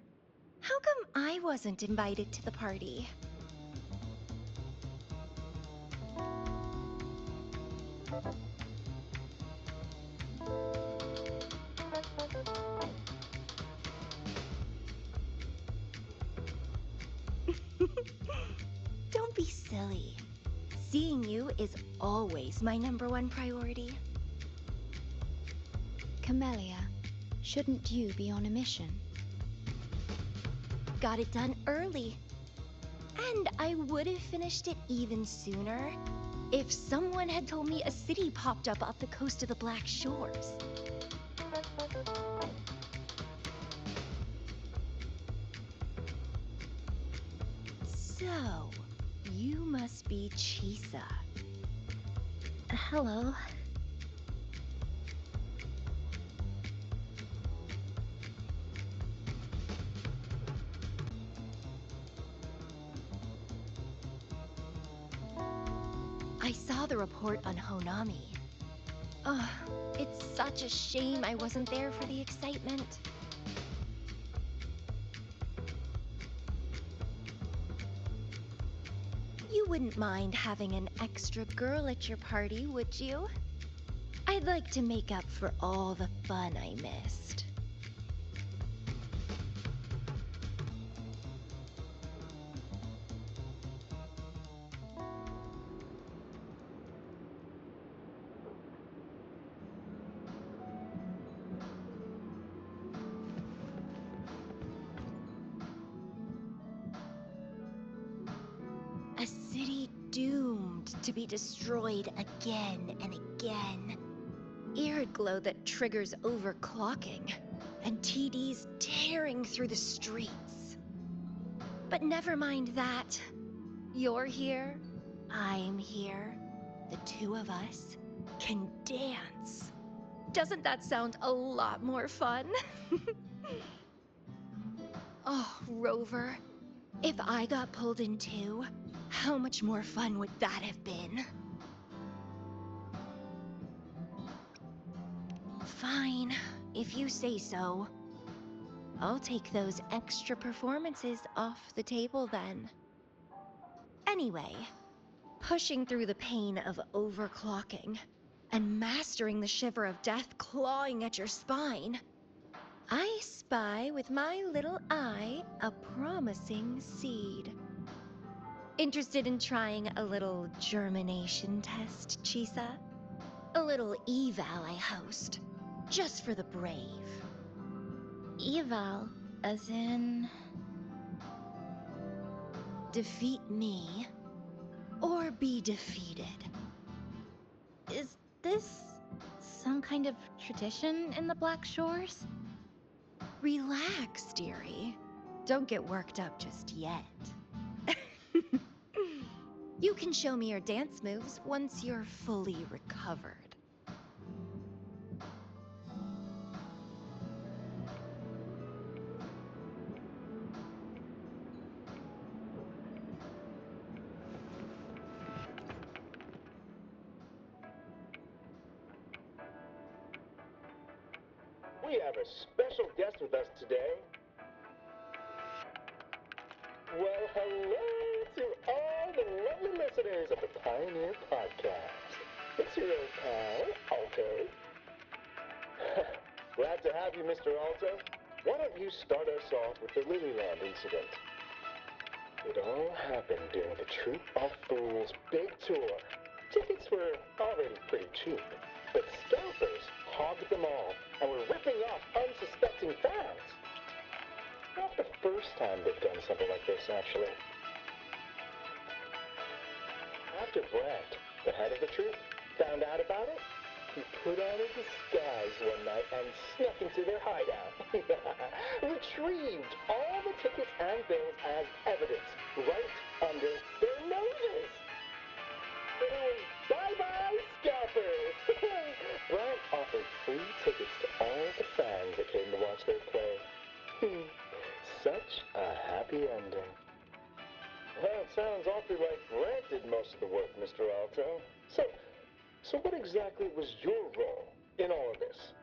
How come I wasn't invited to the party? Don't be silly. Seeing you is always my #1 priority. Camellia, shouldn't you be on a mission? Got it done early. And I would have finished it even sooner if someone had told me a city popped up off the coast of the Black Shores. So, you must be Chisa. Hello. I saw the report on Honami. Ugh, it's such a shame I wasn't there for the excitement. You wouldn't mind having an extra girl at your party, would you? I'd like to make up for all the fun I missed. A city doomed to be destroyed again and again. Arid glow that triggers overclocking, and TDs tearing through the streets. But never mind that. You're here, I'm here. The two of us can dance. Doesn't that sound a lot more fun? Oh, Rover, if I got pulled in too, how much more fun would that have been? Fine, if you say so. I'll take those extra performances off the table then. Anyway, pushing through the pain of overclocking and mastering the shiver of death clawing at your spine, I spy with my little eye a promising seed. Interested in trying a little germination test, Chisa? A little eval I host, just for the brave. Eval, as in... Defeat me, or be defeated. Is this some kind of tradition in the Black Shores? Relax, dearie. Don't get worked up just yet. You can show me your dance moves once you're fully recovered. We have a special guest with us today. Well, hello to all the lovely listeners of the Pioneer Podcast. It's your old pal, Alto. Glad to have you, Mr. Alto. Why don't you start us off with the Lilyland incident? It all happened during the Troop of Fools big tour. Tickets were already pretty cheap, but scalpers hogged them all and were ripping off unsuspecting fans. Not the first time they've done something like this, actually. After Brent, the head of the troop, found out about it, he put on a disguise one night and snuck into their hideout. Retrieved all the tickets and bills as evidence right under their noses. Bye-bye, scalpers! Brent offered free tickets to all the fans that came to watch their play. Such a happy ending. Well, it sounds awfully like Brent did most of the work, Mr. Alto. So what exactly was your role in all of this?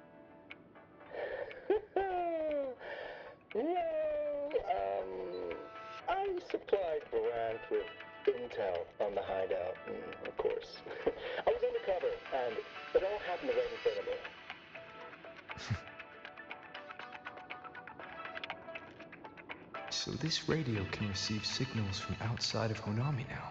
I supplied Brent with intel on the hideout, of course. I was undercover, and it all happened right in front of me. So this radio can receive signals from outside of Honami now.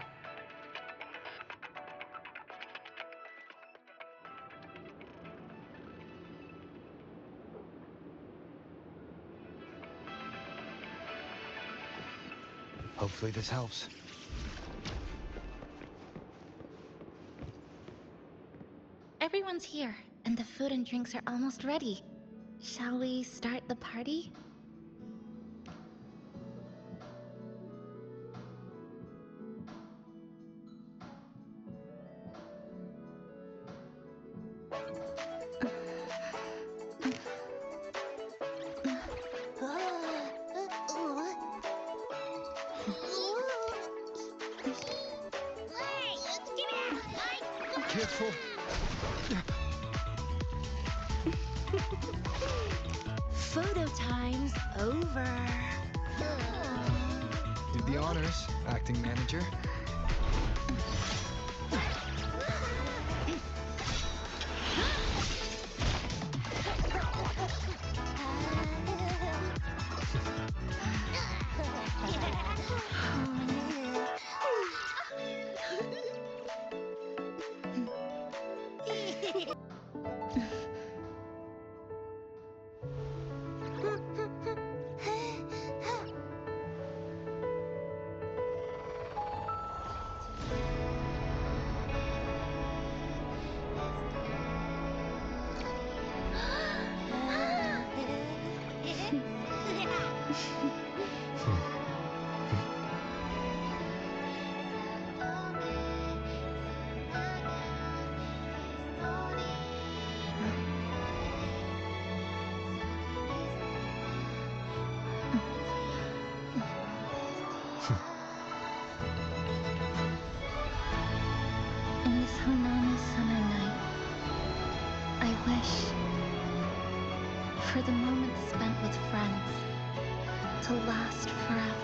Hopefully this helps. Everyone's here, and the food and drinks are almost ready. Shall we start the party? Careful. Photo time's over. Do the honors, acting manager. In this Honami summer night, I wish for the moments spent with friends to last forever.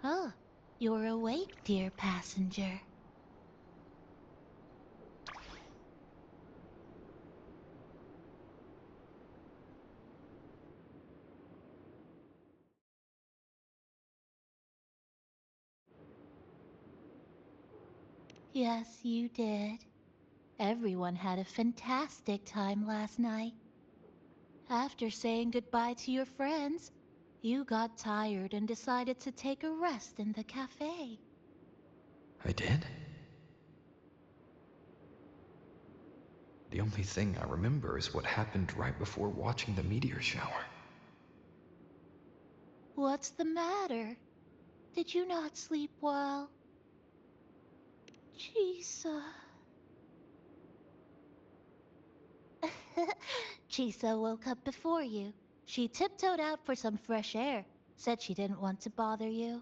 Oh, you're awake, dear passenger. Yes, you did. Everyone had a fantastic time last night. After saying goodbye to your friends, you got tired and decided to take a rest in the cafe. I did? The only thing I remember is what happened right before watching the meteor shower. What's the matter? Did you not sleep well? Chisa. Chisa woke up before you. She tiptoed out for some fresh air. Said she didn't want to bother you.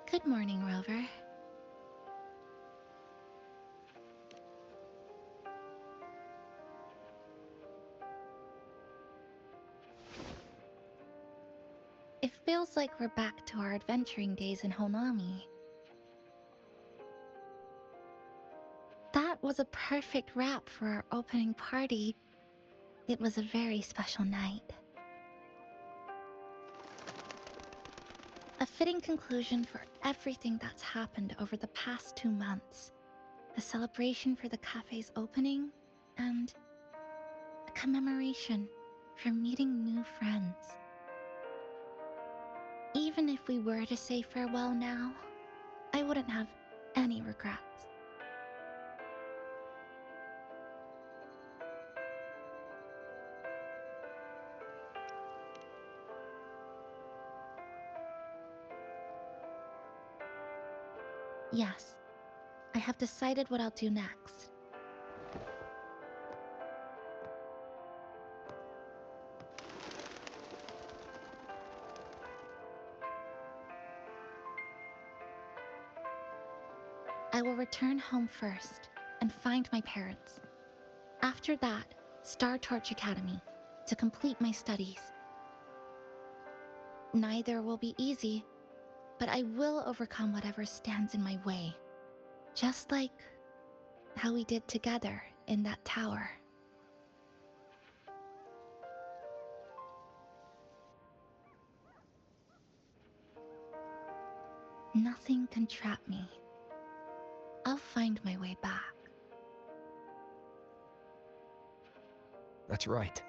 Good morning, Rover. It feels like we're back to our adventuring days in Honami. That was a perfect wrap for our opening party. It was a very special night. A fitting conclusion for everything that's happened over the past 2 months. A celebration for the cafe's opening, and a commemoration for meeting new friends. Even if we were to say farewell now, I wouldn't have any regrets. Yes, I have decided what I'll do next. I will return home first and find my parents. After that, Star Torch Academy to complete my studies. Neither will be easy, but I will overcome whatever stands in my way. Just like how we did together in that tower. Nothing can trap me. I'll find my way back. That's right.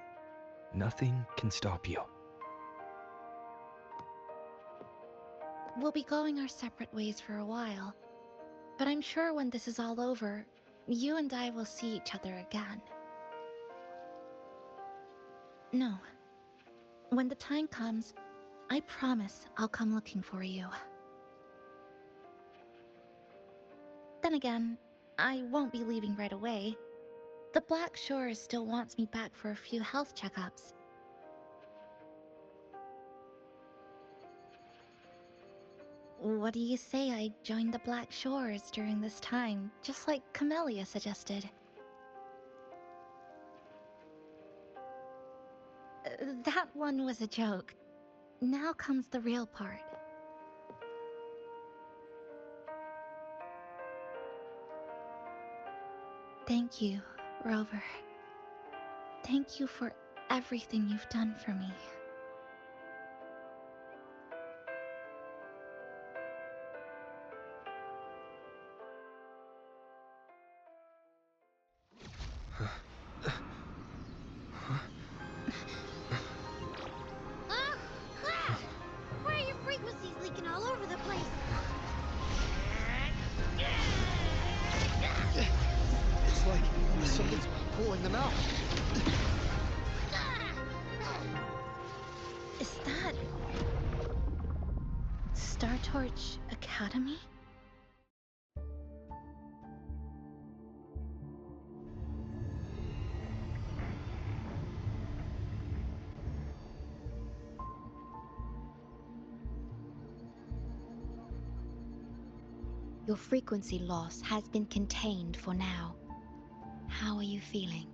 Nothing can stop you. We'll be going our separate ways for a while, but I'm sure when this is all over, you and I will see each other again. No. When the time comes, I promise I'll come looking for you. Then again, I won't be leaving right away. The Black Shores still wants me back for a few health checkups. What do you say I join the Black Shores during this time, just like Camellia suggested? That one was a joke. Now comes the real part. Thank you, Rover. Thank you for everything you've done for me. Why are your frequencies leaking all over the place? It's like something's pulling them out. Is that Star Torch Academy? Your frequency loss has been contained for now. How are you feeling?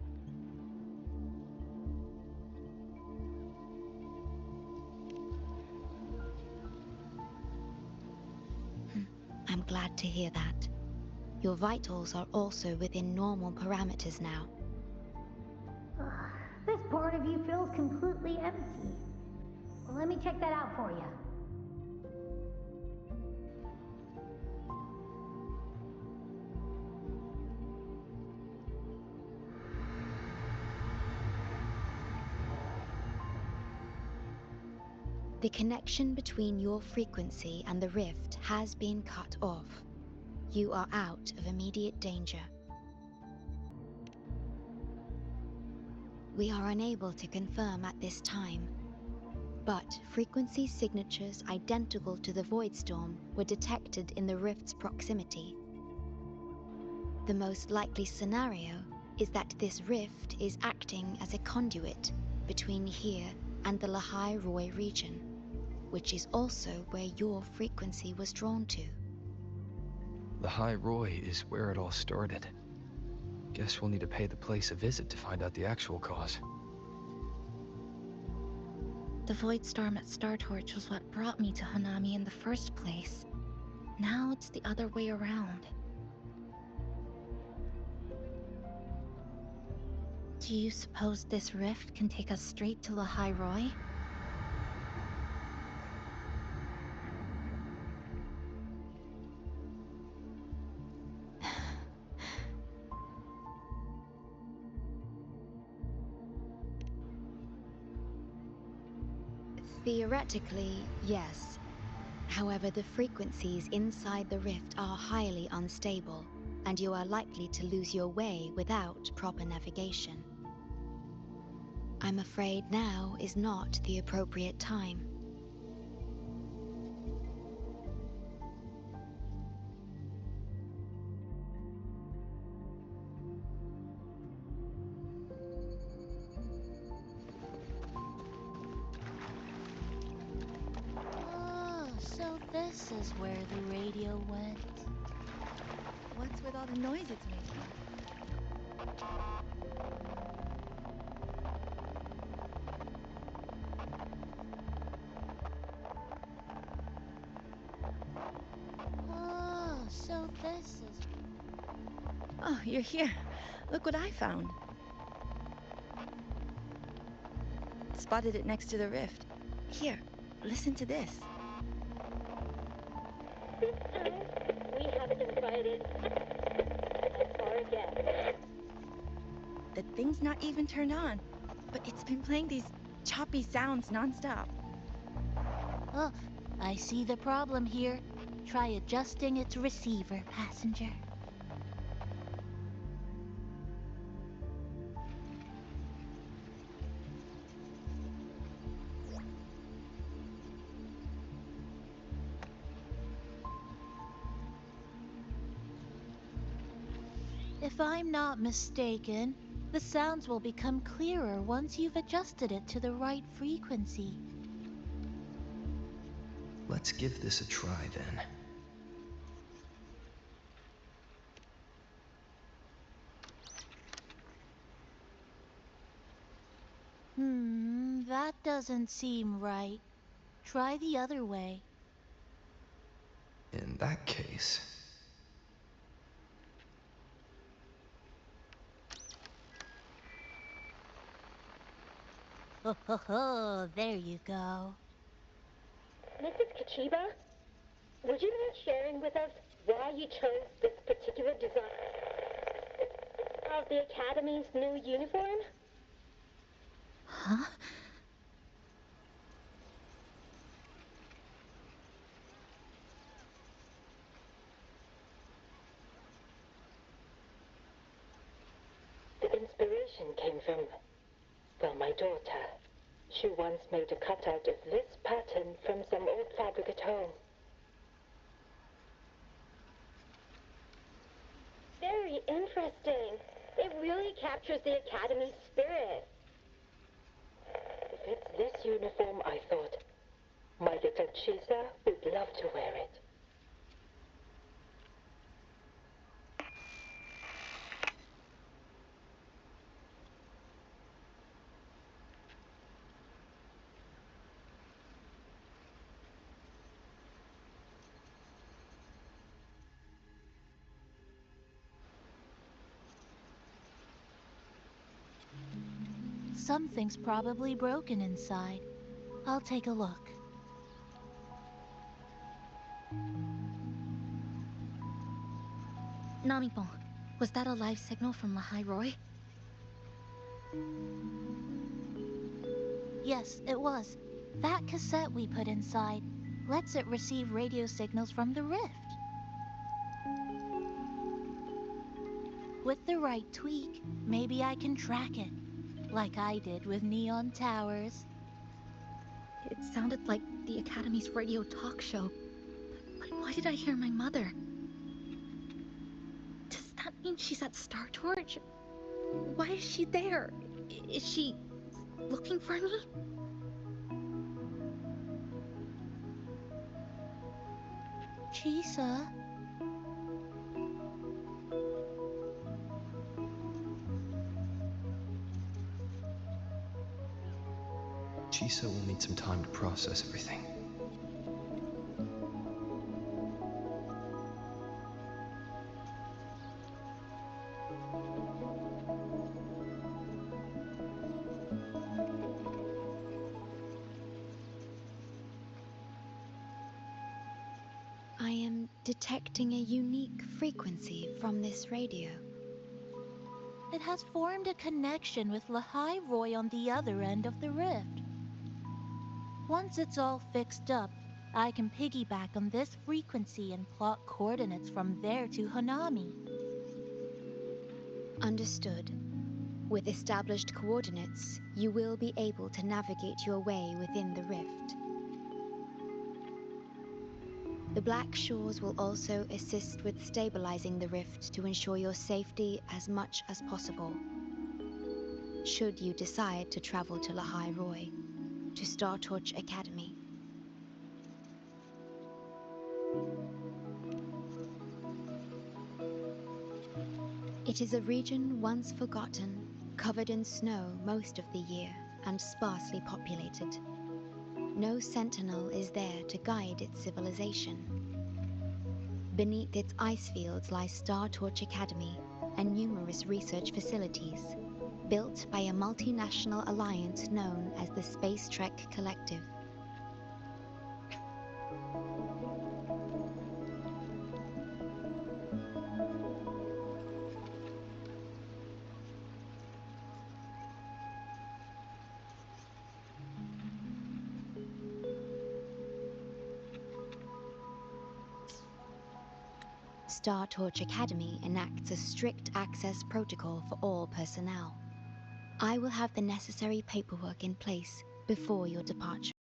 I'm glad to hear that. Your vitals are also within normal parameters now. This part of you feels completely empty. Let me check that out for you. The connection between your frequency and the rift has been cut off. You are out of immediate danger. We are unable to confirm at this time, but frequency signatures identical to the Void Storm were detected in the rift's proximity. The most likely scenario is that this rift is acting as a conduit between here and the Lehigh Roy region, which is also where your frequency was drawn to. Lehigh Roy is where it all started. Guess we'll need to pay the place a visit to find out the actual cause. The Void Storm at Star Torch was what brought me to Hanami in the first place. Now it's the other way around. Do you suppose this rift can take us straight to Lehigh Roy? Theoretically, yes. However, the frequencies inside the rift are highly unstable, and you are likely to lose your way without proper navigation. I'm afraid now is not the appropriate time. this is where the radio went. What's with all the noise it's making? Oh, so this is... Oh, you're here. Look what I found. Spotted it next to the rift. Here, listen to this. This time, we haven't invited our guest. The thing's not even turned on, but it's been playing these choppy sounds nonstop. Oh, I see the problem here. Try adjusting its receiver, passenger. If I'm not mistaken, the sounds will become clearer once you've adjusted it to the right frequency. Let's give this a try then. That doesn't seem right. Try the other way. In that case... Oh, there you go. Mrs. Kachiba, would you mind sharing with us why you chose this particular design of the Academy's new uniform? Huh? The inspiration came from, well, my daughter. She once made a cutout of this pattern from some old fabric at home. Very interesting. It really captures the Academy's spirit. If it's this uniform, I thought, my little Chisa would love to wear it. Something's probably broken inside. I'll take a look. Namipon, was that a live signal from Lahai Roy? Yes, it was. That cassette we put inside lets it receive radio signals from the rift. With the right tweak, maybe I can track it, like I did with Neon Towers. It sounded like the Academy's radio talk show. But why did I hear my mother? Does that mean she's at Star Torch? Why is she there? Is she looking for me? Chisa? Chisa will need some time to process everything. I am detecting a unique frequency from this radio. It has formed a connection with Lahai Roy on the other end of the rift. Once it's all fixed up, I can piggyback on this frequency and plot coordinates from there to Hanami. Understood. With established coordinates, you will be able to navigate your way within the rift. The Black Shores will also assist with stabilizing the rift to ensure your safety as much as possible. Should you decide to travel to Lahai Roy, to Star Torch Academy. It is a region once forgotten, covered in snow most of the year, and sparsely populated. No sentinel is there to guide its civilization. Beneath its ice fields lies Star Torch Academy and numerous research facilities, built by a multinational alliance known as the Space Trek Collective. Star Torch Academy enacts a strict access protocol for all personnel. I will have the necessary paperwork in place before your departure.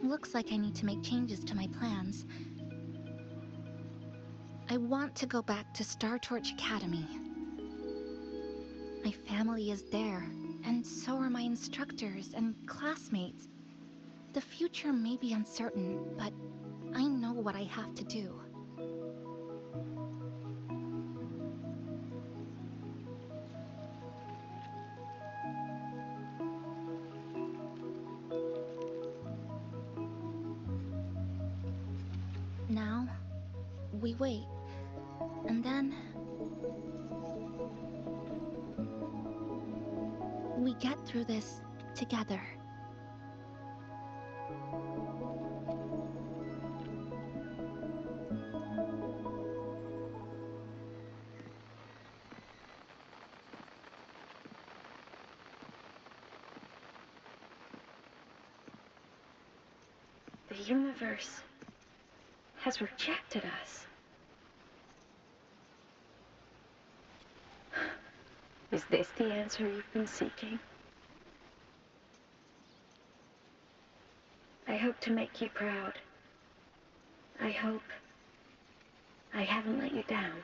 Looks like I need to make changes to my plans. I want to go back to Star Torch Academy. My family is there, and so are my instructors and classmates. The future may be uncertain, but I know what I have to do. Now, we wait, and then we get through this together. The universe has rejected us. Is this the answer you've been seeking? I hope to make you proud. I hope I haven't let you down.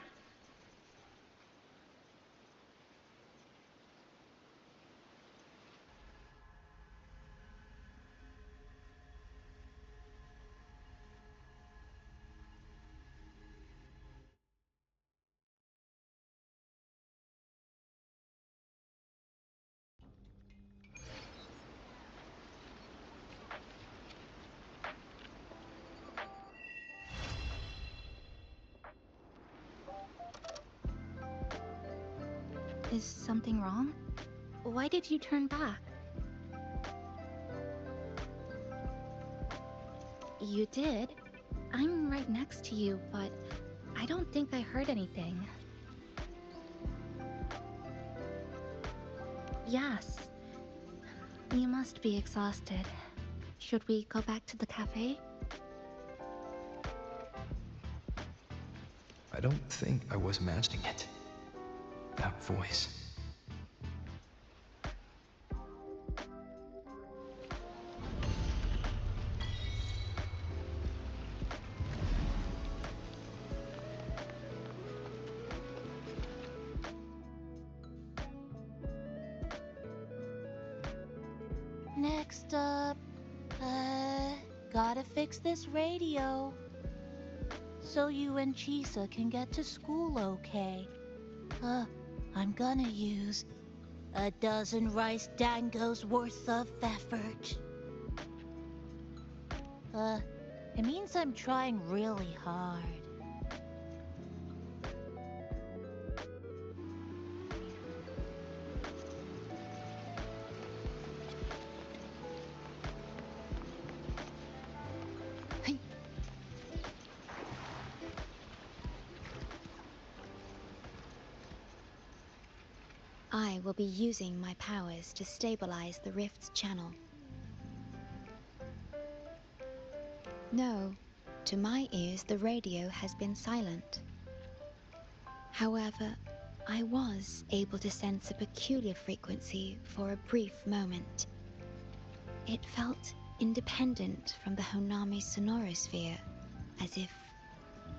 Is something wrong? Why did you turn back? You did. I'm right next to you, but I don't think I heard anything. Yes. You must be exhausted. Should we go back to the cafe? I don't think I was imagining it. That voice. Next up, gotta fix this radio. So you and Chisa can get to school okay. I'm gonna use a dozen rice dangos worth of effort. It means I'm trying really hard. I will be using my powers to stabilize the rift's channel. No, to my ears the radio has been silent. However, I was able to sense a peculiar frequency for a brief moment. It felt independent from the Honami sonorosphere, as if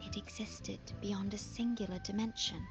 it existed beyond a singular dimension.